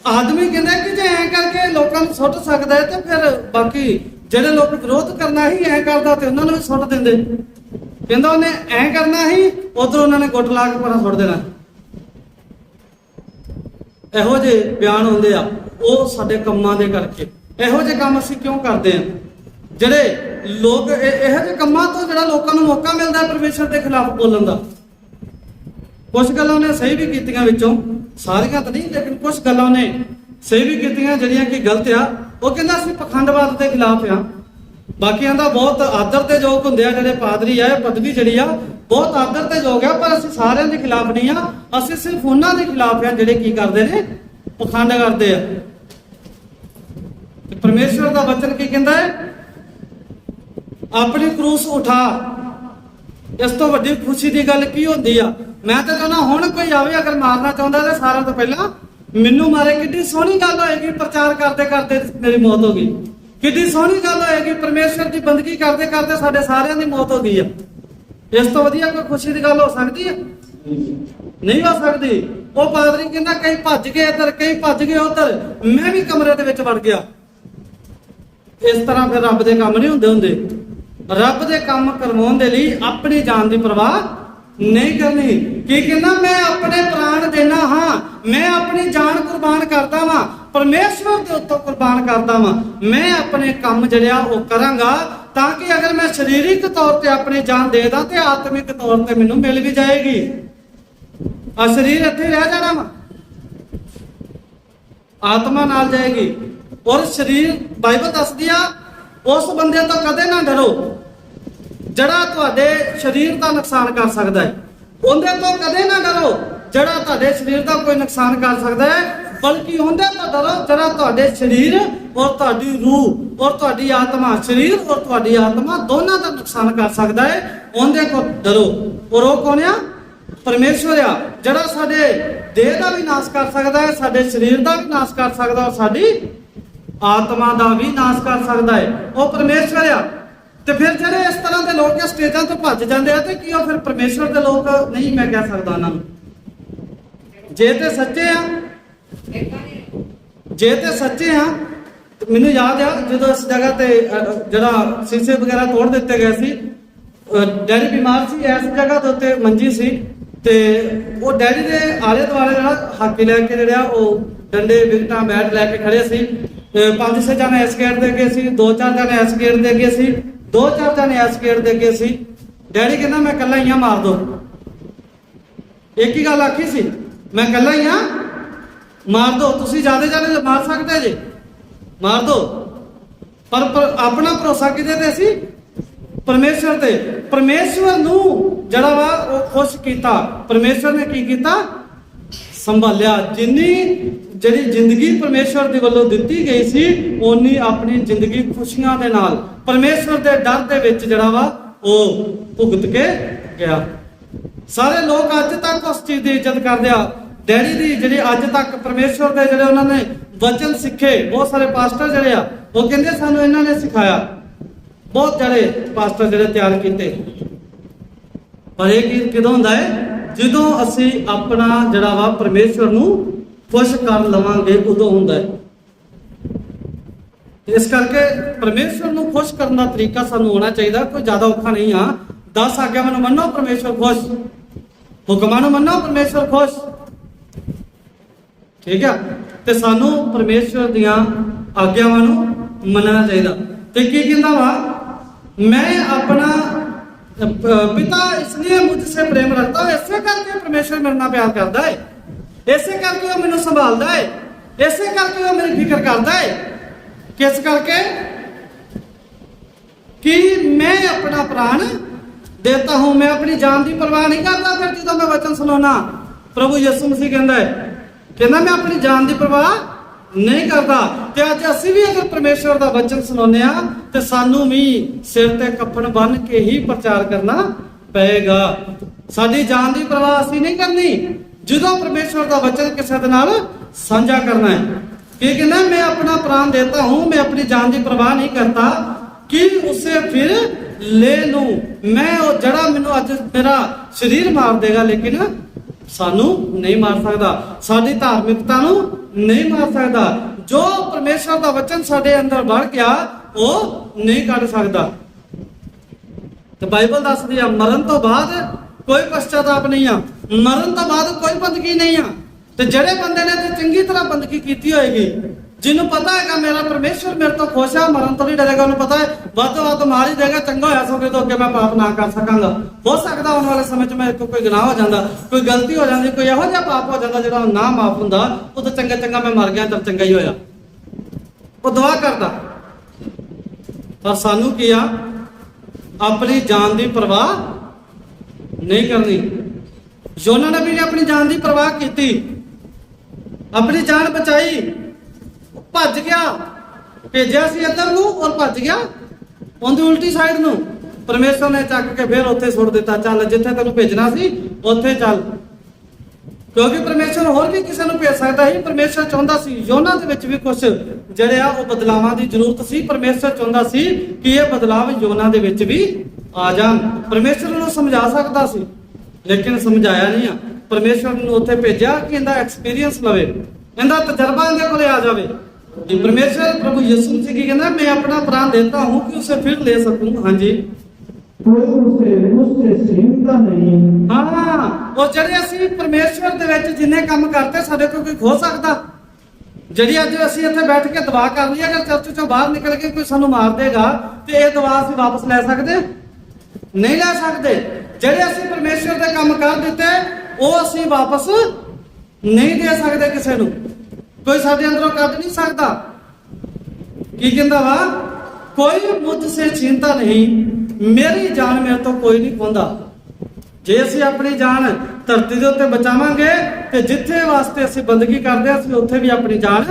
ਆਦਮੀ ਕਹਿੰਦਾ ਕਿ ਜੇ ਐ ਕਰਕੇ ਲੋਕਾਂ ਨੂੰ ਸੁੱਟ ਸਕਦਾ ਹੈ ਤੇ ਫਿਰ ਬਾਕੀ ਜਿਹੜੇ ਲੋਕ ਵਿਰੋਧ ਕਰਨਾ ਹੀ ਐ ਕਰਦਾ ਤੇ ਉਹਨਾਂ ਨੂੰ ਵੀ ਸੁੱਟ ਦਿੰਦੇ। ਕਹਿੰਦਾ ਉਹਨੇ ਐ ਕਰਨਾ ਹੀ, ਉਧਰ ਉਹਨਾਂ ਨੇ ਗੁੱਟ ਲਾ ਕੇ ਪਰਾਂ ਸੁੱਟ ਦੇਣਾ। ਇਹੋ ਜਿਹੇ ਬਿਆਨ ਹੁੰਦੇ ਆ, ਉਹ ਸਾਡੇ ਕੰਮਾਂ ਦੇ ਕਰਕੇ। ਇਹੋ ਜਿਹੇ ਕੰਮ ਅਸੀਂ ਕਿਉਂ ਕਰਦੇ ਆ? ਜਿਹੜੇ ਲੋਕ ਇਹੋ ਜਿਹੇ ਕੰਮਾਂ ਤੋਂ ਜਿਹੜਾ ਲੋਕਾਂ ਨੂੰ ਮੌਕਾ ਮਿਲਦਾ ਪਰਮੇਸ਼ਰ ਦੇ ਖਿਲਾਫ ਬੋਲਣ ਦਾ। ਕੁਝ ਗੱਲਾਂ ਉਹਨੇ ਸਹੀ ਵੀ ਕੀਤੀਆਂ, ਵਿੱਚੋਂ ਸਾਰੀਆਂ ਤਾਂ ਨਹੀਂ, ਲੇਕਿਨ ਕੁਝ ਗੱਲਾਂ ਉਹਨੇ ਸਹੀ ਵੀ ਕੀਤੀਆਂ ਜਿਹੜੀਆਂ ਕਿ ਗਲਤ ਆ। ਉਹ ਕਹਿੰਦਾ ਅਸੀਂ ਪਖੰਡਵਾਦ ਦੇ ਖਿਲਾਫ ਆ। ਬਾਕੀਆਂ ਦਾ ਬਹੁਤ ਆਦਰ ਤੇ ਯੋਗ ਹੁੰਦੇ ਆ, ਜਿਹੜੇ ਪਾਦਰੀ ਆ, ਪਦਵੀ ਜਿਹੜੀ ਆ ਬਹੁਤ ਆਦਰ ਤੇ ਯੋਗ ਆ, ਪਰ ਅਸੀਂ ਸਾਰਿਆਂ ਦੇ ਖਿਲਾਫ ਨਹੀਂ ਆ। ਅਸੀਂ ਸਿਰਫ ਉਹਨਾਂ ਦੇ ਖਿਲਾਫ ਆ ਜਿਹੜੇ ਕੀ ਕਰਦੇ ਨੇ, ਪਖੰਡ ਕਰਦੇ ਆ। ਤੇ ਪਰਮੇਸ਼ਵਰ ਦਾ ਵਚਨ ਕੀ ਕਹਿੰਦਾ ਹੈ? ਆਪਣੀ ਕਰੂਸ ਉਠਾ। ਇਸ ਤੋਂ ਵੱਡੀ ਖੁਸ਼ੀ ਦੀ ਗੱਲ ਕੀ ਹੁੰਦੀ ਆ? ਮੈਂ ਤਾਂ ਚਾਹੁੰਦਾ ਹੁਣ ਕੋਈ ਆਵੇ ਅਗਰ ਮਾਰਨਾ ਚਾਹੁੰਦਾ ਤੇ ਸਾਰਿਆਂ ਤੋਂ ਪਹਿਲਾਂ ਮੈਨੂੰ ਮਾਰੇ। ਕਿੱਡੀ ਸੋਹਣੀ ਗੱਲ ਹੋਏਗੀ, ਪ੍ਰਚਾਰ ਕਰਦੇ ਕਰਦੇ ਮੇਰੀ ਮੌਤ ਹੋ ਗਈ। ਕਿੱਡੀ ਸੋਹਣੀ ਗੱਲ ਹੋਏਗੀ, ਪਰਮੇਸ਼ਵਰ ਦੀ ਬੰਦਗੀ ਕਰਦੇ ਕਰਦੇ ਸਾਡੇ ਸਾਰਿਆਂ ਦੀ ਮੌਤ ਹੋ ਗਈ ਆ। ਇਸ ਤੋਂ ਵਧੀਆ ਕੋਈ ਖੁਸ਼ੀ ਦੀ ਗੱਲ ਹੋ ਸਕਦੀ ਹੈ? ਨਹੀਂ ਹੋ ਸਕਦੀ। ਉਹ ਪਾਦਰੀ ਕਹਿੰਦਾ ਕਈ ਭੱਜ ਗਏ ਇੱਧਰ, ਕਈ ਭੱਜ ਗਏ ਉੱਧਰ, ਮੈਂ ਵੀ ਕਮਰੇ ਦੇ ਵਿੱਚ ਵੜ ਗਿਆ। ਇਸ ਤਰ੍ਹਾਂ ਫਿਰ ਰੱਬ ਦੇ ਕੰਮ ਨਹੀਂ ਹੁੰਦੇ। ਰੱਬ ਦੇ ਕੰਮ ਕਰਵਾਉਣ ਦੇ ਲਈ ਆਪਣੀ ਜਾਨ ਦੀ ਪਰਵਾਹ ਨਹੀਂ ਕਰਨੀ। ਕੀ ਕਹਿੰਦਾ? ਮੈਂ ਆਪਣੇ ਪ੍ਰਾਣ ਦੇਣਾ ਹਾਂ, ਮੈਂ ਆਪਣੀ ਜਾਨ ਕੁਰਬਾਨ ਕਰਦਾ ਵਾਂ, ਪਰਮੇਸ਼ਵਰ ਦੇ ਉੱਤੋਂ ਕੁਰਬਾਨ ਕਰਦਾ ਵਾਂ। ਮੈਂ ਆਪਣੇ ਕੰਮ ਜਿਹੜਾ ਉਹ ਕਰਾਂਗਾ ਤਾਂ ਕਿ ਅਗਰ ਮੈਂ ਸਰੀਰਕ ਤੌਰ ਤੇ ਆਪਣੀ ਜਾਨ ਦੇ ਦਾਂ ਤੇ ਆਤਮਿਕ ਤੌਰ ਤੇ ਮੈਨੂੰ ਮਿਲ ਵੀ ਜਾਏਗੀ। ਆ ਸਰੀਰ ਇੱਥੇ ਰਹਿ ਜਾਣਾ ਵਾ, ਆਤਮਾ ਨਾਲ ਜਾਏਗੀ। ਔਰ ਸਰੀਰ ਬਾਈਬਲ ਦੱਸਦੀ ਆ ਉਸ ਬੰਦੇ ਤੋਂ ਕਦੇ ਨਾ ਡਰੋ ਜਿਹੜਾ ਤੁਹਾਡੇ ਸਰੀਰ ਦਾ ਨੁਕਸਾਨ ਕਰ ਸਕਦਾ ਹੈ। ਉਹਦੇ ਤੋਂ ਕਦੇ ਨਾ ਡਰੋ ਜਿਹੜਾ ਤੁਹਾਡੇ ਸਰੀਰ ਦਾ ਕੋਈ ਨੁਕਸਾਨ ਕਰ ਸਕਦਾ ਹੈ, ਬਲਕਿ ਉਹਦੇ ਤੋਂ ਡਰੋ ਜਿਹੜਾ ਤੁਹਾਡੇ ਸਰੀਰ ਔਰ ਤੁਹਾਡੀ ਰੂਹ ਔਰ ਤੁਹਾਡੀ ਆਤਮਾ, ਸਰੀਰ ਔਰ ਤੁਹਾਡੀ ਆਤਮਾ ਦੋਨਾਂ ਦਾ ਨੁਕਸਾਨ ਕਰ ਸਕਦਾ ਹੈ। ਉਹਦੇ ਕੋਲ ਡਰੋ। ਔਰ ਉਹ ਕੌਣ ਆ? ਪਰਮੇਸ਼ਵਰ ਆ, ਜਿਹੜਾ ਸਾਡੇ ਦੇਹ ਦਾ ਵੀ ਨਾਸ਼ ਕਰ ਸਕਦਾ ਹੈ, ਸਾਡੇ ਸਰੀਰ ਦਾ ਵੀ ਨਾਸ਼ ਕਰ ਸਕਦਾ ਔਰ ਸਾਡੀ ਆਤਮਾ ਦਾ ਵੀ ਨਾਸ਼ ਕਰ ਸਕਦਾ ਹੈ। ਉਹ ਪਰਮੇਸ਼ਵਰ ਆ। ਤੇ ਫਿਰ ਜਿਹੜੇ ਇਸ ਤਰ੍ਹਾਂ ਦੇ ਲੋਕ ਸਟੇਜਾਂ ਤੋਂ ਭੱਜ ਜਾਂਦੇ ਆ ਤੇ ਕੀ ਉਹ ਫਿਰ ਪਰਮੇਸ਼ਵਰ ਦੇ ਲੋਕ ਨਹੀਂ? ਮੈਂ ਕਹਿ ਸਕਦਾ ਉਹਨਾਂ ਨੂੰ, ਜੇ ਤੇ ਸੱਚੇ ਆ, ਜੇ ਤੇ ਸੱਚੇ ਆ। ਮੈਨੂੰ ਯਾਦ ਆ ਜਦੋਂ ਇਸ ਜਗ੍ਹਾ ਤੇ ਜਿਹੜਾ ਸ਼ੀਸ਼ੇ ਵਗੈਰਾ ਤੋੜ ਦਿੱਤੇ ਗਏ ਸੀ, ਡੈਡੀ ਬਿਮਾਰ ਸੀ, ਇਸ ਜਗ੍ਹਾ ਦੇ ਉੱਤੇ ਮੰਜੀ ਸੀ ਤੇ ਉਹ ਡੈਡੀ ਦੇ ਆਲੇ ਦੁਆਲੇ ਜਿਹੜਾ ਹਾਕੀ ਲੈ ਕੇ ਜਿਹੜਾ ਉਹ ਡੰਡੇ ਵਿਕਟਾਂ ਬੈਟ ਲੈ ਕੇ ਖੜੇ ਸੀ। 5-6 ਜਣੇ ਇਸ ਗੇਟ ਦੇ ਅੱਗੇ ਸੀ, 2-4 ਜਣੇ ਇਸ ਗੇਟ ਦੇ ਅੱਗੇ ਸੀ, 2-4 ਜਣੇ ਇਸ ਗੇਟ ਦੇ ਅੱਗੇ ਸੀ। ਡੈਡੀ ਕਹਿੰਦਾ ਮੈਂ ਇਕੱਲਾ ਹੀ ਆ, ਮਾਰ ਦੋ। ਇੱਕ ਹੀ ਗੱਲ ਆਖੀ ਸੀ, ਮੈਂ ਇਕੱਲਾ ਹੀ ਆ, ਮਾਰ ਦੋ। ਤੁਸੀਂ ਜ਼ਿਆਦਾ ਜਣੇ ਮਾਰ ਸਕਦੇ ਜੇ, ਮਾਰ ਦੋ। ਪਰ ਆਪਣਾ ਭਰੋਸਾ ਕਿਹਦੇ ਤੇ ਸੀ? ਪਰਮੇਸ਼ਵਰ ਤੇ। ਪਰਮੇਸ਼ਵਰ ਨੂੰ ਜਿਹੜਾ ਵਾ ਉਹ ਖੁਸ਼ ਕੀਤਾ। ਪਰਮੇਸ਼ਵਰ ਨੇ ਕੀ ਕੀਤਾ? ਸੰਭਾਲਿਆ। ਜਿੰਨੀ ਜਿਹੜੀ ਜ਼ਿੰਦਗੀ ਪਰਮੇਸ਼ਵਰ ਦੇ ਵੱਲੋਂ ਦਿੱਤੀ ਗਈ ਸੀ, ਓਨੀ ਆਪਣੀ ਜ਼ਿੰਦਗੀ ਖੁਸ਼ੀਆਂ ਦੇ ਨਾਲ ਪਰਮੇਸ਼ਵਰ ਦੇ ਡਰ ਦੇ ਵਿੱਚ ਜਿਹੜਾ ਵਾ ਉਹ ਭੁਗਤ ਕੇ ਗਿਆ। ਸਾਰੇ ਲੋਕ ਅੱਜ ਤੱਕ ਉਸ ਚੀਜ਼ ਦੀ ਇੱਜ਼ਤ ਕਰਦੇ ਆ। ਡੈਡੀ ਦੀ ਜਿਹੜੀ ਅੱਜ ਤੱਕ ਪਰਮੇਸ਼ਵਰ ਦੇ ਜਿਹੜੇ ਉਹਨਾਂ ਨੇ ਵਚਨ ਸਿੱਖੇ, ਬਹੁਤ ਸਾਰੇ ਪਾਸਟਰ ਜਿਹੜੇ ਆ ਉਹ ਕਹਿੰਦੇ ਸਾਨੂੰ ਇਹਨਾਂ ਨੇ ਸਿਖਾਇਆ। ਬਹੁਤ ਜਿਹੜੇ ਪਾਸਟਰ ਜਿਹੜੇ ਤਿਆਰ ਕੀਤੇ। ਪਰ ਇਹ ਕਿਦੋਂ ਹੁੰਦਾ ਹੈ? ਜਦੋਂ ਅਸੀਂ ਆਪਣਾ ਜਿਹੜਾ ਵਾ ਪਰਮੇਸ਼ਵਰ ਨੂੰ ਖੁਸ਼ ਕਰ ਲਵਾਂਗੇ, ਉਦੋਂ ਹੁੰਦਾ ਹੈ। ਇਸ ਕਰਕੇ ਪਰਮੇਸ਼ਵਰ ਨੂੰ ਖੁਸ਼ ਕਰਨ ਦਾ ਤਰੀਕਾ ਸਾਨੂੰ ਹੋਣਾ ਚਾਹੀਦਾ। ਕੋਈ ਜ਼ਿਆਦਾ ਔਖਾ ਨਹੀਂ ਆ। 10 ਆਗਿਆਵਾਂ ਨੂੰ ਮੰਨੋ, ਪਰਮੇਸ਼ਵਰ ਖੁਸ਼। ਹੁਕਮਾਂ ਨੂੰ ਮੰਨੋ, ਪਰਮੇਸ਼ਵਰ ਖੁਸ਼। ਠੀਕ ਆ? ਤੇ ਸਾਨੂੰ ਪਰਮੇਸ਼ਵਰ ਦੀਆਂ ਆਗਿਆਵਾਂ ਨੂੰ ਮੰਨਣਾ ਚਾਹੀਦਾ। ਤੇ ਕੀ ਕਹਿੰਦਾ ਵਾ? ਮੈਂ ਆਪਣਾ ਪਿਤਾ इसलिए मुझसे प्रेम रखता है। ਇਸੇ ਕਰਕੇ ਪਰਮੇਸ਼ਵਰ ਮੇਰੇ ਨਾਲ ਪਿਆਰ ਕਰਦਾ ਹੈ, ਇਸੇ ਕਰਕੇ ਉਹ ਮੈਨੂੰ ਸੰਭਾਲਦਾ ਹੈ, ਇਸੇ ਕਰਕੇ ਉਹ ਮੇਰੀ ਫਿਕਰ ਕਰਦਾ ਹੈ। ਕਿਸ ਕਰਕੇ? कि मैं अपना प्राण देता हूं, मैं अपनी जान की परवाह नहीं करता। फिर जो मैं वचन सुनाना, प्रभु यीशु मसीह कहता है, कहना मैं अपनी जान की परवाह ਨਹੀਂ ਕਰਦਾ। ਤੇ ਅੱਜ ਅਸੀਂ ਵੀ ਅਗਰ ਪਰਮੇਸ਼ਵਰ ਦਾ ਵਚਨ ਸੁਣਾਉਂਦੇ ਆ ਤੇ ਸਾਨੂੰ ਵੀ ਸਿਰ ਤੇ ਕੱਫਨ ਬੰਨ੍ਹ ਕੇ ਹੀ ਪ੍ਰਚਾਰ ਕਰਨਾ ਪਏਗਾ। ਸਾਡੀ ਜਾਨ ਦੀ ਪਰਵਾਹ ਅਸੀਂ ਨਹੀਂ ਕਰਨੀ ਜਦੋਂ ਪਰਮੇਸ਼ਵਰ ਦਾ ਵਚਨ ਕਿਸੇ ਦੇ ਨਾਲ ਸਾਂਝਾ ਕਰਨਾ ਹੈ। ਕੀ ਕਹਿੰਦਾ, मैं अपना प्राण देता हूं, मैं अपनी जान की परवाह नहीं करता कि उसे फिर ले लूं। मैं जड़ा मैनू अज मेरा शरीर मार देगा लेकिन सानू नहीं मार सकता, साडी धार्मिकता नू नहीं मार सकता। जो परमेश्वर का वचन साडे अंदर बढ़ गया वो नहीं कढ सकता। तो बाइबल दसदी आ मरण तो बाद कोई पश्चाताप नहीं आ, मरण तो बाद कोई बंदगी नहीं आ। ਤੇ ਜਿਹੜੇ ਬੰਦੇ ਨੇ ਤੇ ਚੰਗੀ ਤਰ੍ਹਾਂ ਬੰਦਗੀ ਕੀਤੀ ਹੋਏਗੀ, ਜਿਹਨੂੰ ਪਤਾ ਹੈਗਾ ਮੇਰਾ ਪਰਮੇਸ਼ਵਰ ਮੇਰੇ ਤੋਂ ਖੁਸ਼ ਆ, ਮਰਨ ਤੋਂ ਨਹੀਂ ਡਰੇਗਾ, ਉਹਨੂੰ ਪਤਾ ਹੈ ਵੱਧ ਤੋਂ ਵੱਧ ਮਾਰ ਹੀ ਦੇਗਾ, ਚੰਗਾ ਹੋਇਆ ਸੋਗੇ ਤੋਂ ਅੱਗੇ ਮੈਂ ਪਾਪ ਨਾ ਕਰ ਸਕਾਂਗਾ। ਹੋ ਸਕਦਾ ਆਉਣ ਵਾਲੇ ਸਮੇਂ 'ਚ ਮੇਰੇ ਤੋਂ ਕੋਈ ਗੁਨਾਹ ਹੋ ਜਾਂਦਾ, ਕੋਈ ਗਲਤੀ ਹੋ ਜਾਂਦੀ, ਕੋਈ ਇਹੋ ਜਿਹਾ ਪਾਪ ਹੋ ਜਾਂਦਾ ਜਿਹੜਾ ਨਾ ਮਾਫ ਹੁੰਦਾ, ਉਹ ਤਾਂ ਚੰਗਾ ਚੰਗਾ ਮੈਂ ਮਰ ਗਿਆ ਤਾਂ ਚੰਗਾ ਹੀ ਹੋਇਆ, ਉਹ ਦੁਆ ਕਰਦਾ। ਪਰ ਸਾਨੂੰ ਕੀ ਆ, ਆਪਣੀ ਜਾਨ ਦੀ ਪਰਵਾਹ ਨਹੀਂ ਕਰਨੀ। ਯੋਨਾ ਨਬੀ ਨੇ ਆਪਣੀ ਜਾਨ ਦੀ ਪਰਵਾਹ ਕੀਤੀ, अपनी जान बचाई, भज गया, भेजा सी इधर नूं और भज गया उनकी उल्टी साइड नूं। परमेश्वर ने चक के फिर उत्थे सुट दिता, चल जिथे तेनू भेजना सी उत्थे चल, क्योंकि परमेश्वर होर भी किसी नूं भेज सकदा ही। परमेश्वर चाहुंदा सी योना दे विच भी कुछ जिहड़े आ वो बदलावां दी जरूरत सी। परमेश्वर चाहुंदा सी कि ये बदलाव योना दे विच भी आ जाण। परमेश्वर उहनूं समझा सकदा सी लेकिन समझाया नहीं आ। परमेश्वर ने उत्थे भेजा कि इहदा एक्सपीरियंस लवे, इहदा तजर्बा इहदे कोले आ जावे। परमेश्वर प्रभु यीशु मसीह की कहना, मैं अपना प्राण देता हूं कि उसे फिर ले सकूं। हाँ जी, कोई मुझसे छीनता नहीं। हाँ, और ਜਿਹੜੇ ਅਸੀਂ ਪਰਮੇਸ਼ਵਰ ਦੇ ਵਿੱਚ ਜਿੰਨੇ ਕੰਮ ਕਰਤੇ ਸਾਡੇ ਕੋਲ ਕੋਈ ਖੋ ਸਕਦਾ? ਜਿਹੜੀ ਅੱਜ ਅਸੀਂ ਇੱਥੇ ਬੈਠ ਕੇ ਦੁਆ ਕਰ ਲਈ, ਅਗਰ ਚਰਚ ਚੋਂ ਬਾਹਰ ਨਿਕਲ ਕੇ ਕੋਈ ਸਾਨੂੰ ਮਾਰ ਦੇਗਾ ਤੇ ਇਹ ਦੁਆ ਅਸੀਂ ਵਾਪਸ ਲੈ ਸਕਦੇ? ਨਹੀਂ ਲੈ ਸਕਦੇ। ਜਿਹੜੇ ਅਸੀਂ ਪਰਮੇਸ਼ਵਰ ਦੇ ਕੰਮ ਕਰ ਦਿੱਤੇ ਉਹ ਅਸੀਂ ਵਾਪਸ ਨਹੀਂ ਦੇ ਸਕਦੇ ਕਿਸੇ ਨੂੰ, ਕੋਈ ਸਾਡੇ ਅੰਦਰੋਂ ਕੱਢ ਨਹੀਂ ਸਕਦਾ। ਕੀ ਕਹਿੰਦਾ ਵਾ, ਕੋਈ ਮੁਝਸੇ ਛੀਨਤਾ ਨਹੀਂ, ਮੇਰੀ ਜਾਨ ਮੇਰੇ ਤੋਂ ਕੋਈ ਨਹੀਂ ਖੋਂਦਾ। ਜੇ ਅਸੀਂ ਆਪਣੀ ਜਾਨ ਧਰਤੀ ਦੇ ਉੱਤੇ ਬਚਾਵਾਂਗੇ ਤੇ ਜਿੱਥੇ ਵਾਸਤੇ ਅਸੀਂ ਬੰਦਗੀ ਕਰਦੇ ਅਸੀਂ ਉੱਥੇ ਵੀ ਆਪਣੀ ਜਾਨ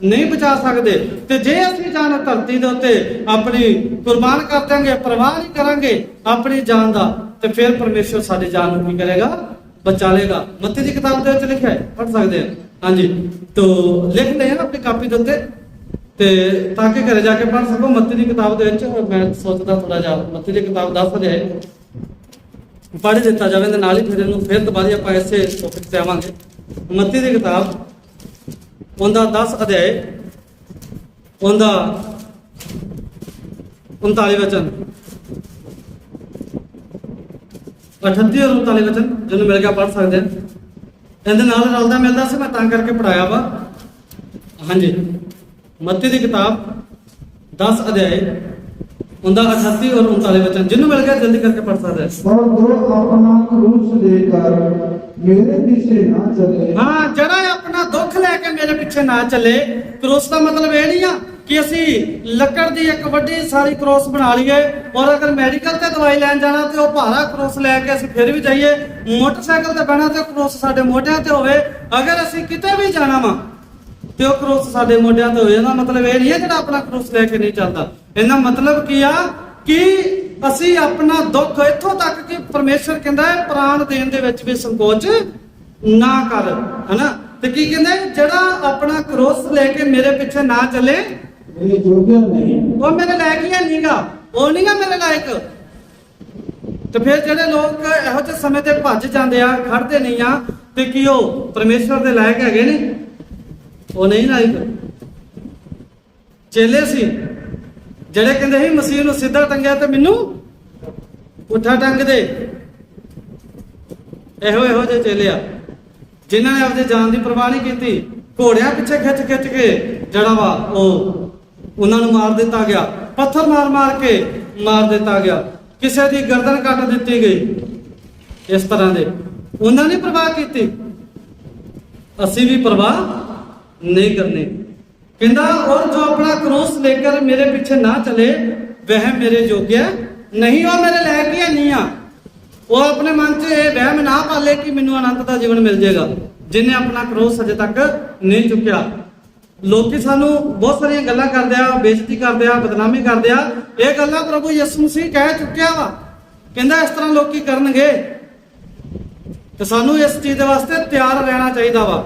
ਨਹੀਂ ਬਚਾ ਸਕਦੇ। ਤੇ ਜੇ ਅਸੀਂ ਜਾਨ ਧਰਤੀ ਦੇ ਉੱਤੇ ਆਪਣੀ ਕੁਰਬਾਨ ਕਰ ਦਿਆਂਗੇ, ਪਰਵਾਹ ਨਹੀਂ ਕਰਾਂਗੇ ਆਪਣੀ ਜਾਨ ਦਾ, ਤੇ ਫਿਰ ਪਰਮੇਸ਼ਵਰ ਸਾਡੀ ਜਾਨ ਨੂੰ ਕੀ ਕਰੇਗਾ, बचा लेगा। मत्ती की किताब दे लिखा है, पढ़ सकते हैं। हाँ जी, तो लिख लें अपनी कापी दे ताकि घरे जाके पढ़ सको। मत्ती की किताब दे मैं सोचता थोड़ा जा मत्ती की किताब 10 अध्याय पढ़ दिता जाए तो नाल ही फिर दोबारा आप इसे टॉपिक से आवांगे। मत्ती की किताब उनका 10 अध्याय उनका 39 वचन 38 और 39 वचन जिन्होंने मिल गया पढ़ सकते हैं। इहदे नाल रलदा मिलदा सी, मैं तां करके पढ़ाया वा। हाँ जी, मत्ती की किताब 10 अध्याय उनका 38 और 39 वचन जिन्होंने मिल गया जल्दी करके पढ़ सकते हैं। और जो अपना क्रूस लेकर मेरे पीछे ना चले। हाँ, जड़ा अपना दुख लेके मेरे पीछे ना चले। क्रूस का मतलब ये नहीं आ कि असी लकड़ की एक वड्डी सारी क्रॉस बना लीए और अगर मैडिकल से दवाई लैन जाना तो भारा क्रॉस लैके असी फिर भी जाइए। मोटरसाइकिल से बहना तो क्रॉस साडे मोढियां ते होवे, अगर असी किते भी जाना वा तो क्रॉस साडे मोढियां ते होवे। इहदा मतलब ये नहीं है जिहड़ा अपना क्रॉस लैके नहीं चलता। इहदा मतलब की आ कि असी अपना दुख इत्थों तक कि परमेश्वर कहंदा है प्राण देण दे विच भी संकोच ना कर, है ना। ते की कहंदा है जिहड़ा अपना क्रॉस लेके मेरे पीछे ना चले वो मेरे लायक ही नहीं गा, वो नहीं गा मेरे लायक। तो फिर ਜਿਹੜੇ ਲੋਕ ਇਹੋ ਜਿਹੇ ਸਮੇਂ ਤੇ ਭੱਜ ਜਾਂਦੇ ਆ, ਖੜਦੇ ਨਹੀਂ ਆ, ਤੇ ਕੀ ਉਹ ਪਰਮੇਸ਼ਵਰ ਦੇ ਲਾਇਕ ਹੈਗੇ ਨੇ? ਉਹ ਨਹੀਂ ਲਾਇਕ। ਚੇਲੇ ਸੀ ਜਿਹੜੇ ਕਹਿੰਦੇ ਸੀ ਮਸੀਹ ਨੂੰ ਸਿੱਧਾ ਟੰਗਿਆ ਤੇ ਮੈਨੂੰ ਪੁੱਠਾ ਟੰਗ ਦੇ। ਇਹੋ ਜਿਹੇ ਚੇਲੇ ਆ ਜਿਨ੍ਹਾਂ ਨੇ ਆਪਣੀ ਜਾਨ ਦੀ ਪਰਵਾਹ ਨਹੀਂ ਕੀਤੀ। ਘੋੜਿਆਂ ਪਿੱਛੇ ਖਿੱਚ ਕੇ ਜਿਹੜਾ ਵਾ ਉਹ ਉਹਨਾਂ ਨੂੰ ਮਾਰ ਦਿੱਤਾ ਗਿਆ, ਪੱਥਰ ਮਾਰ ਕੇ ਮਾਰ ਦਿੱਤਾ ਗਿਆ, ਕਿਸੇ ਦੀ ਗਰਦਨ ਕੱਟ ਦਿੱਤੀ ਗਈ। ਇਸ ਤਰ੍ਹਾਂ ਦੇ ਉਹਨਾਂ ਨੇ ਪਰਵਾਹ ਕੀਤੀ, ਅਸੀਂ ਵੀ ਪਰਵਾਹ नहीं करनी। कहता और जो अपना क्रूस लेकर मेरे पीछे ना चले वह मेरे योग्य नहीं, वो मेरे लायक ही नहीं आ। वो अपने मन से वहम ना पाले कि मैनू अनंत का जीवन मिल जाएगा जिन्हें अपना क्रूस अजे तक नहीं चुकया। ਲੋਕੀ ਸਾਨੂੰ ਬਹੁਤ ਸਾਰੀਆਂ ਗੱਲਾਂ ਕਰਦੇ ਆ, ਬੇਇੱਜ਼ਤੀ ਕਰਦੇ ਆ, ਬਦਨਾਮੀ ਕਰਦੇ ਆ। ਇਹ ਗੱਲਾਂ ਪ੍ਰਭੂ ਯਿਸੂ ਮਸੀਹ ਕਹਿ ਚੁੱਕਿਆ ਵਾ, ਕਹਿੰਦਾ ਇਸ ਤਰ੍ਹਾਂ ਲੋਕੀ ਕਰਨਗੇ। ਤੇ ਸਾਨੂੰ ਇਸ ਚੀਜ਼ ਦੇ ਵਾਸਤੇ ਤਿਆਰ ਰਹਿਣਾ ਚਾਹੀਦਾ ਵਾ।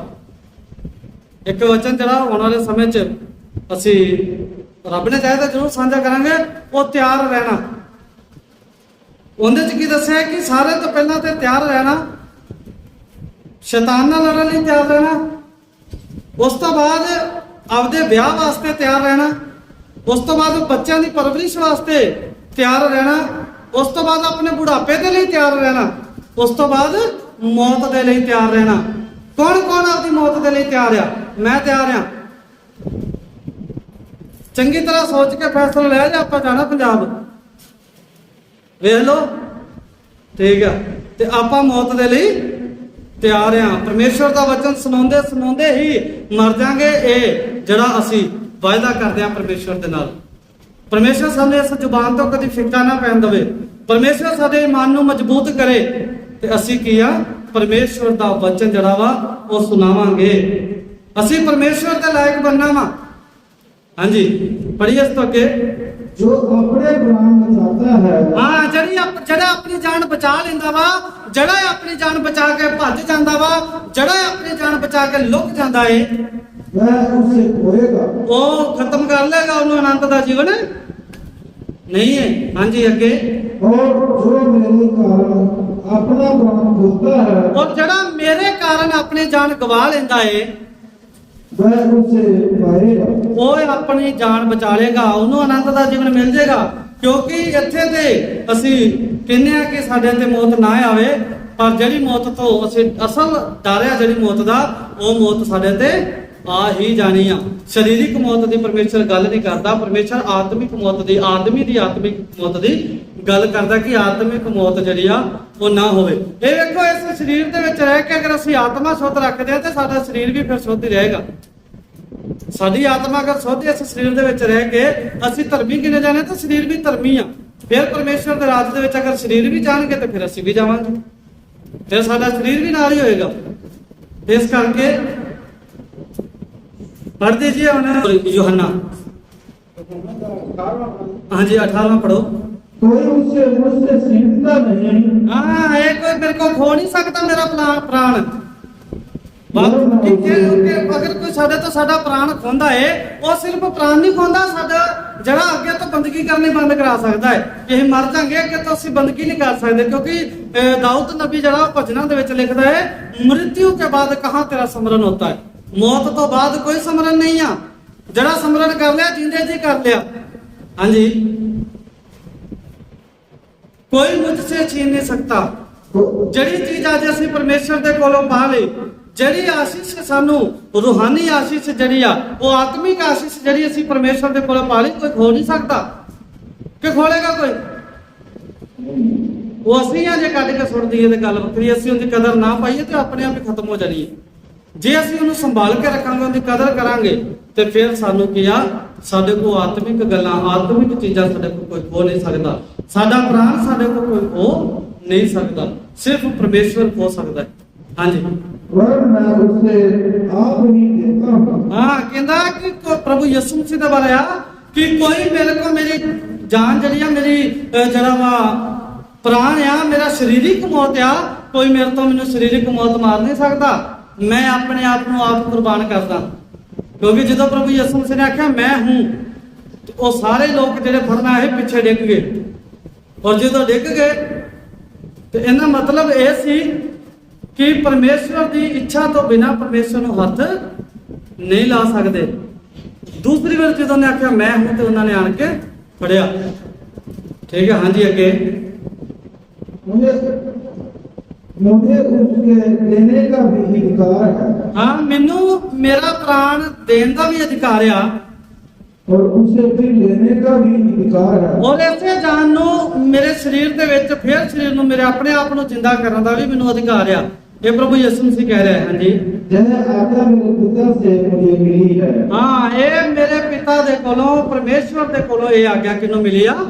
ਇੱਕ ਵਚਨ ਜਿਹੜਾ ਆਉਣ ਵਾਲੇ ਸਮੇਂ 'ਚ ਅਸੀਂ ਰੱਬ ਨੇ ਚਾਹਿਆ ਤਾਂ ਜ਼ਰੂਰ ਸਾਂਝਾ ਕਰਾਂਗੇ, ਉਹ ਤਿਆਰ ਰਹਿਣਾ। ਉਹਦੇ 'ਚ ਕੀ ਦੱਸਿਆ ਕਿ ਸਾਰੇ ਤੋਂ ਪਹਿਲਾਂ ਤੇ ਤਿਆਰ ਰਹਿਣਾ, ਸ਼ੈਤਾਨ ਨਾਲ ਲੜਨ ਲਈ ਤਿਆਰ ਰਹਿਣਾ, ਉਸ ਤੋਂ ਬਾਅਦ ਆਪਦੇ ਵਿਆਹ ਵਾਸਤੇ ਤਿਆਰ ਰਹਿਣਾ, ਉਸ ਤੋਂ ਬਾਅਦ ਬੱਚਿਆਂ ਦੀ ਪਰਵਰਿਸ਼ ਵਾਸਤੇ ਤਿਆਰ ਰਹਿਣਾ, ਉਸ ਤੋਂ ਬਾਅਦ ਆਪਣੇ ਬੁਢਾਪੇ ਦੇ ਲਈ ਤਿਆਰ ਰਹਿਣਾ, ਉਸ ਤੋਂ ਬਾਅਦ ਮੌਤ ਦੇ ਲਈ ਤਿਆਰ ਰਹਿਣਾ। ਕੌਣ ਕੌਣ ਆਪਦੀ ਮੌਤ ਦੇ ਲਈ ਤਿਆਰ ਆ? ਮੈਂ ਤਿਆਰ ਆ। ਚੰਗੀ ਤਰ੍ਹਾਂ ਸੋਚ ਕੇ ਫੈਸਲਾ ਲਿਆ ਜੇ ਆਪਾਂ ਜਾਣਾ ਪੰਜਾਬ, ਵੇਖ ਲਓ, ਠੀਕ ਆ। ਤੇ ਆਪਾਂ ਮੌਤ ਦੇ ਲਈ ਤਿਆਰ ਆ। ਪਰਮੇਸ਼ਵਰ ਦਾ ਵਚਨ ਸੁਣਾਉਂਦੇ ਸੁਣਾਉਂਦੇ ਹੀ ਮਰ ਜਾਾਂਗੇ, ਇਹ ਜਿਹੜਾ ਅਸੀਂ ਵਾਅਦਾ ਕਰਦੇ ਆ ਪਰਮੇਸ਼ਵਰ ਦੇ ਨਾਲ। ਪਰਮੇਸ਼ਵਰ ਸਾਨੂੰ ਇਸ ਜ਼ੁਬਾਨ ਤੋਂ ਕਦੀ ਫਿੱਕਾ ਨਾ ਪੈਣ ਦੇਵੇ। ਪਰਮੇਸ਼ਵਰ ਸਾਡੇ ਮਨ ਨੂੰ ਮਜ਼ਬੂਤ ਕਰੇ ਤੇ ਅਸੀਂ ਕੀ ਆ, ਪਰਮੇਸ਼ਵਰ ਦਾ ਵਚਨ ਜਿਹੜਾ ਵਾ ਉਹ ਸੁਣਾਵਾਂਗੇ। ਅਸੀਂ ਪਰਮੇਸ਼ਵਰ ਦੇ ਲਾਇਕ ਬਣਨਾ ਵਾ। ਹਾਂਜੀ, ਪੜ੍ਹੀਏ ਇਸ ਤੋਂ ਅੱਗੇ। जो अपने प्राण बचाता है, ਹਾਂ, ਜਿਹੜਾ ਆਪਣੀ ਜਾਨ ਬਚਾ ਲੈਂਦਾ ਵਾ, ਜਿਹੜਾ ਆਪਣੀ ਜਾਨ ਬਚਾ ਕੇ ਭੱਜ ਜਾਂਦਾ ਵਾ, ਜਿਹੜਾ ਆਪਣੀ ਜਾਨ ਬਚਾ ਕੇ ਲੁਕ ਜਾਂਦਾ ਏ, वह उसे खोएगा। ਉਹ ਖਤਮ ਕਰ ਲੇਗਾ, ਉਹਨੂੰ ਆਨੰਦ ਦਾ ਜੀਵਨ ਨਹੀਂ ਹੈ। ਹਾਂਜੀ, ਅੱਗੇ। और जो मेरे कारण अपना प्राण खोता है, ਔਰ ਜਿਹੜਾ ਮੇਰੇ ਕਾਰਨ ਆਪਣੀ ਜਾਨ ਗਵਾ ਲੈਂਦਾ ਏ, वह उसे पाएगा। ਉਹ ਆਪਣੀ ਜਾਨ ਬਚਾ ਲੇਗਾ, ਉਹਨੂੰ ਆਨੰਦ ਦਾ ਜੀਵਨ ਮਿਲ ਜਾਏਗਾ। ਕਿਉਂਕਿ ਇੱਥੇ ਤੇ ਅਸੀਂ ਕਹਿੰਦੇ ਆ ਕਿ ਸਾਡੇ ਤੇ ਮੌਤ ਨਾ ਆਵੇ, ਪਰ ਜਿਹੜੀ ਮੌਤ ਤੋਂ ਅਸੀਂ ਅਸਲ ਡਰ ਆ ਜਿਹੜੀ ਮੌਤ ਦਾ, ਉਹ ਮੌਤ ਸਾਡੇ ਤੇ ਆ ਹੀ ਜਾਣੀ ਆ। ਸਰੀਰਕ ਮੌਤ ਦੀ ਪਰਮੇਸ਼ਰ ਗੱਲ ਨਹੀਂ ਕਰਦਾ, ਪਰਮੇਸ਼ਰ ਆਤਮਿਕ ਮੌਤ ਦੀ, ਆਦਮੀ ਦੀ ਆਤਮਿਕ ਮੌਤ ਦੀ ਗੱਲ ਕਰਦਾ ਕਿ ਆਤਮਿਕ ਮੌਤ ਜਿਹੜੀ ਆ ਉਹ ਨਾ ਹੋਵੇ। ਇਹ ਵੇਖੋ, ਇਸ ਸਰੀਰ ਦੇ ਵਿੱਚ ਰਹਿ ਕੇ ਅਗਰ ਅਸੀਂ ਆਤਮਾ ਸ਼ੁੱਧ ਰੱਖਦੇ ਆ ਤੇ ਸਾਡਾ ਸਰੀਰ ਵੀ ਫਿਰ ਸ਼ੁੱਧ ਹੀ ਰਹੇਗਾ। ਸਾਡੀ ਆਤਮਾ ਅਗਰ ਸ਼ੁੱਧ ਇਸ ਸਰੀਰ ਦੇ ਵਿੱਚ ਰਹਿ ਕੇ ਅਸੀਂ ਧਰਮੀ ਕਿਨੇ ਜਾਣੇ ਤਾਂ ਸਰੀਰ ਵੀ ਧਰਮੀ ਆ। ਫਿਰ ਪਰਮੇਸ਼ਰ ਦੇ ਰਾਜ ਦੇ ਵਿੱਚ ਅਗਰ ਸਰੀਰ ਵੀ ਜਾਣਗੇ ਤੇ ਫਿਰ ਅਸੀਂ ਵੀ ਜਾਵਾਂਗੇ, ਫਿਰ ਸਾਡਾ ਸਰੀਰ ਵੀ ਨਾਲ ਹੀ ਹੋਏਗਾ। ਇਸ ਕਰਕੇ ਪੜ੍ਹ दीजिए ਹੁਣ ਯੋਹੰਨਾ, ਹਾਂਜੀ 18ਵਾਂ ਪੜੋ। कोई उसे मुझसे छीनता नहीं, हाँ, ये कोई मेरे को खो नहीं सकता मेरा प्राण। अगर कोई साडे तो साडा प्राण खोंदा है, वो सिर्फ प्राण नहीं खोंदा, साडा जड़ा अगे तो बंदगी करनी बंद करा सकता है। कि हम मर जाएंगे अगे तो असं बंदगी नहीं कर सकते, क्योंकि दाऊद नबी जड़ा भजनों के विच लिखदा है, मृत्यु के बाद कहाँ तेरा समरण होता है। मौत तो बाद कोई समरण नहीं आ, जड़ा समरण कर लिया जिंदे जी कर लिया। हाँ जी, कोई मुझसे छीन नहीं सकता। ਜਿਹੜੀ ਚੀਜ਼ ਅੱਜ ਅਸੀਂ ਪਰਮੇਸ਼ਰ ਦੇ ਕੋਲੋਂ ਪਾ ਲਈ, ਜਿਹੜੀ ਆਸ਼ੀਸ਼ ਸਾਨੂੰ ਰੂਹਾਨੀ ਆਸ਼ੀਸ਼ ਜਿਹੜੀ ਆ, ਉਹ ਆਤਮਿਕ ਆਸ਼ੀਸ਼ ਜਿਹੜੀ ਅਸੀਂ ਪਰਮੇਸ਼ਰ ਦੇ ਕੋਲੋਂ ਪਾ ਲਈ, ਕੋਈ ਖੋ ਨਹੀਂ ਸਕਦਾ। ਕਿ ਖੋਲੇਗਾ ਕੋਈ? ਉਹ ਅਸੀਂ ਆ ਜੇ ਕੱਢ ਕੇ ਸੁੱਟ ਦਈਏ ਤੇ ਗੱਲ ਵੱਖਰੀ। ਅਸੀਂ ਉਹਦੀ ਕਦਰ ਨਾ ਪਾਈਏ ਤੇ ਆਪਣੇ ਆਪ ਹੀ ਖਤਮ ਹੋ ਜਾਣੀ ਹੈ। ਜੇ ਅਸੀਂ ਉਹਨੂੰ ਸੰਭਾਲ ਕੇ ਰੱਖਾਂਗੇ, ਉਹਦੀ ਕਦਰ ਕਰਾਂਗੇ, ਤੇ ਫਿਰ ਸਾਨੂੰ ਕੀ ਆ, ਸਾਡੇ ਕੋਲ ਆਤਮਿਕ ਗੱਲਾਂ, ਆਤਮਿਕ ਚੀਜ਼ਾਂ ਸਾਡੇ ਕੋਲ ਕੋਈ ਖੋ ਨਹੀਂ ਸਕਦਾ। ਸਾਡਾ ਪ੍ਰਾਣ ਸਾਡੇ ਕੋਲ ਕੋਈ ਖੋ ਨਹੀਂ ਸਕਦਾ, ਸਿਰਫ ਪਰਮੇਸ਼ਵਰ ਖੋ ਸਕਦਾ ਹੈ। ਹਾਂਜੀ, वरना उसे आप ही देता हूं। हाँ, कहता कि प्रभु यीशु मसीह ਦਾ ਬਾਰੇ ਆ ਕਿ ਕੋਈ ਮੇਰੇ ਕੋ ਮੇਰੀ ਜਾਨ ਜਿਹੜੀ ਆ, ਮੇਰੀ ਜਿਹੜਾ ਵਾ ਪ੍ਰਾਣ ਆ, ਮੇਰਾ ਸਰੀਰਕ ਮੌਤ ਆ, ਕੋਈ ਮੇਰੇ ਤੋਂ ਮੈਨੂੰ ਸਰੀਰਕ ਮੌਤ ਮਾਰ ਨਹੀਂ ਸਕਦਾ। ਮੈਂ ਆਪਣੇ ਆਪ ਨੂੰ ਆਪ ਕੁਰਬਾਨ ਕਰਦਾ, ਕਿਉਂਕਿ ਜਦੋਂ ਪ੍ਰਭੂ ਯਿਸੂ ਮਸੀਹ ਨੇ ਆਖਿਆ ਮੈਂ ਹੂੰ, ਤੇ ਉਹ ਸਾਰੇ ਲੋਕ ਜਿਹੜੇ ਫੜਨਾ ਹੈ ਪਿੱਛੇ ਡਿੱਗ ਗਏ। ਔਰ ਜਦੋਂ ਡਿੱਗ ਗਏ ਤੇ ਇਹਨਾਂ ਮਤਲਬ ਇਹ ਸੀ ਕਿ ਪਰਮੇਸ਼ਵਰ ਦੀ ਇੱਛਾ ਤੋਂ ਬਿਨਾ ਪਰਮੇਸ਼ਵਰ ਨੂੰ ਹੱਥ ਨਹੀਂ ਲਾ ਸਕਦੇ। ਦੂਸਰੀ ਵਾਰ ਜਦੋਂ ਨੇ ਆਖਿਆ ਮੈਂ ਹੂੰ, ਤੇ ਉਹਨਾਂ ਨੇ ਆਣ ਕੇ ਫੜਿਆ। ਠੀਕ ਹੈ, ਹਾਂਜੀ ਅੱਗੇ। मुझे उसके देने का भी अधिकार है। हाँ, मैनू मेरा प्राण देने का भी अधिकार आ, और उसे फिर लेने का भी अधिकार है। और ऐसे जान नू मेरे शरीर दे विच फिर शरीर नू मेरे अपने आप नू जिंदा करने का भी मैनू अधिकार आ। ये प्रभु यीशु मसीह कह रहे हैं। हाँ जी, यह आज्ञा मेरे पिता से मुझे मिली है। हाँ, ये मेरे पिता दे कोलों, परमेश्वर दे कोलों ये आज्ञा किनू मिली आ?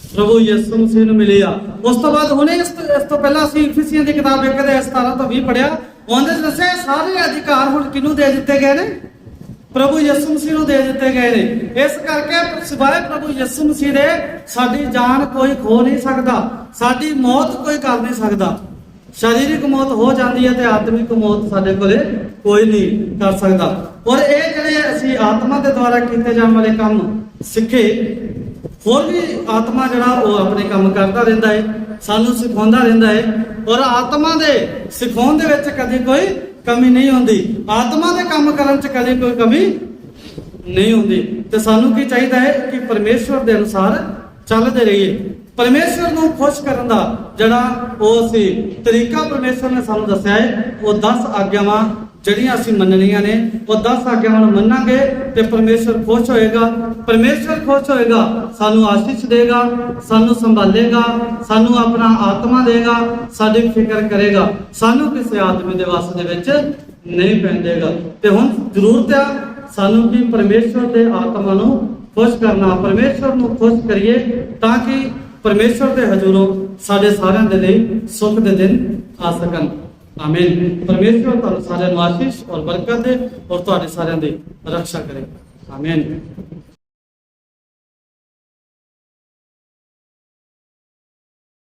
प्रभु यीशु मसीह ਨੂੰ ਮਿਲੀ ਆ। ਉਸ ਤੋਂ ਬਾਅਦ ਹੁਣੇ ਇਸ ਤੋਂ ਪਹਿਲਾਂ ਅਸੀਂ ਇਫੀਸੀਆਂ ਦੀ ਕਿਤਾਬ 1:17 ਤੋਂ 20 ਪੜਿਆ। ਉਹਦੇ ਵਿੱਚ ਦੱਸਿਆ ਸਾਰੇ ਅਧਿਕਾਰ ਹੁਣ ਕਿਹਨੂੰ ਦੇ ਦਿੱਤੇ ਗਏ ਨੇ? ਪ੍ਰਭੂ ਯਿਸੂ ਮਸੀਹ ਨੂੰ ਦੇ ਦਿੱਤੇ ਗਏ ਨੇ। ਇਸ ਕਰਕੇ ਸਿਵਾਏ ਪ੍ਰਭੂ ਯਿਸੂ ਮਸੀਹ ਦੇ ਸਾਡੀ ਜਾਨ ਕੋਈ ਖੋ ਨਹੀਂ ਸਕਦਾ, ਸਾਡੀ ਮੌਤ ਕੋਈ ਕਰ ਨਹੀਂ ਸਕਦਾ। ਸਰੀਰਕ ਮੌਤ ਹੋ ਜਾਂਦੀ ਹੈ ਤੇ ਆਤਮਿਕ ਮੌਤ ਸਾਡੇ ਕੋਲੇ ਕੋਈ ਨਹੀਂ ਕਰ ਸਕਦਾ। ਔਰ ਇਹ ਜਿਹੜੇ ਅਸੀਂ ਆਤਮਾ ਦੇ ਦੁਆਰਾ ਕੀਤੇ ਜਾਣ ਵਾਲੇ ਕੰਮ ਸਿੱਖੇ, ਹੋਰ ਵੀ ਆਤਮਾ ਜਿਹੜਾ ਉਹ ਆਪਣੇ ਕੰਮ ਕਰਦਾ ਰਹਿੰਦਾ ਹੈ, ਸਾਨੂੰ ਸਿਖਾਉਂਦਾ ਰਹਿੰਦਾ ਹੈ। ਔਰ ਆਤਮਾ ਦੇ ਸਿਖਾਉਣ ਦੇ ਵਿੱਚ ਕਦੇ ਕੋਈ ਕਮੀ ਨਹੀਂ ਹੁੰਦੀ, ਆਤਮਾ ਦੇ ਕੰਮ ਕਰਨ 'ਚ ਕਦੇ ਕੋਈ ਕਮੀ ਨਹੀਂ ਹੁੰਦੀ। ਤੇ ਸਾਨੂੰ ਕੀ ਚਾਹੀਦਾ ਹੈ ਕਿ ਪਰਮੇਸ਼ਵਰ ਦੇ ਅਨੁਸਾਰ ਚੱਲਦੇ ਰਹੀਏ। ਪਰਮੇਸ਼ਵਰ ਨੂੰ ਖੁਸ਼ ਕਰਨ ਦਾ ਜਿਹੜਾ ਉਹ ਅਸੀਂ ਤਰੀਕਾ ਪਰਮੇਸ਼ਵਰ ਨੇ ਸਾਨੂੰ ਦੱਸਿਆ ਹੈ, ਉਹ 10 ਆਗਿਆਵਾਂ ਜਿਹੜੀਆਂ ਅਸੀਂ ਮੰਨਣੀਆਂ ਨੇ, ਉਹ 10 ਆਗਿਆਵਾਂ ਨੂੰ ਮੰਨਾਂਗੇ ਤੇ ਪਰਮੇਸ਼ਵਰ ਖੁਸ਼ ਹੋਏਗਾ। ਪਰਮੇਸ਼ਵਰ ਖੁਸ਼ ਹੋਏਗਾ, ਸਾਨੂੰ ਆਸ਼ੀਸ਼ ਦੇਗਾ, ਸਾਨੂੰ ਸੰਭਾਲੇਗਾ, ਸਾਨੂੰ ਆਪਣਾ ਆਤਮਾ ਦੇਗਾ, ਸਾਡੀ ਫਿਕਰ ਕਰੇਗਾ, ਸਾਨੂੰ ਕਿਸੇ ਆਦਮੀ ਦੇ ਵੱਸ ਦੇ ਵਿੱਚ ਨਹੀਂ ਪੈਣ ਦੇਗਾ। ਤੇ ਹੁਣ ਜ਼ਰੂਰਤ ਆ ਸਾਨੂੰ ਕਿ ਪਰਮੇਸ਼ਵਰ ਦੇ ਆਤਮਾ ਨੂੰ ਖੁਸ਼ ਕਰਨਾ, ਪਰਮੇਸ਼ਵਰ ਨੂੰ ਖੁਸ਼ ਕਰੀਏ ਤਾਂ ਕਿ ਪਰਮੇਸ਼ਵਰ ਦੇ ਹਜ਼ੂਰੋਂ ਸਾਡੇ ਸਾਰਿਆਂ ਦੇ ਲਈ ਸੁੱਖ ਦੇ ਦਿਨ ਆ ਸਕਣ। ਆਮੀਨ। ਪਰਮੇਸ਼ਵਰ ਤੁਹਾਨੂੰ ਸਾਰਿਆਂ ਨੂੰ ਆਸ਼ੀਸ਼ ਔਰ ਬਰਕਤ ਦੇ ਔਰ ਤੁਹਾਡੇ ਸਾਰਿਆਂ ਦੀ ਰੱਖਿਆ ਕਰੇ। ਆਮੀਨ।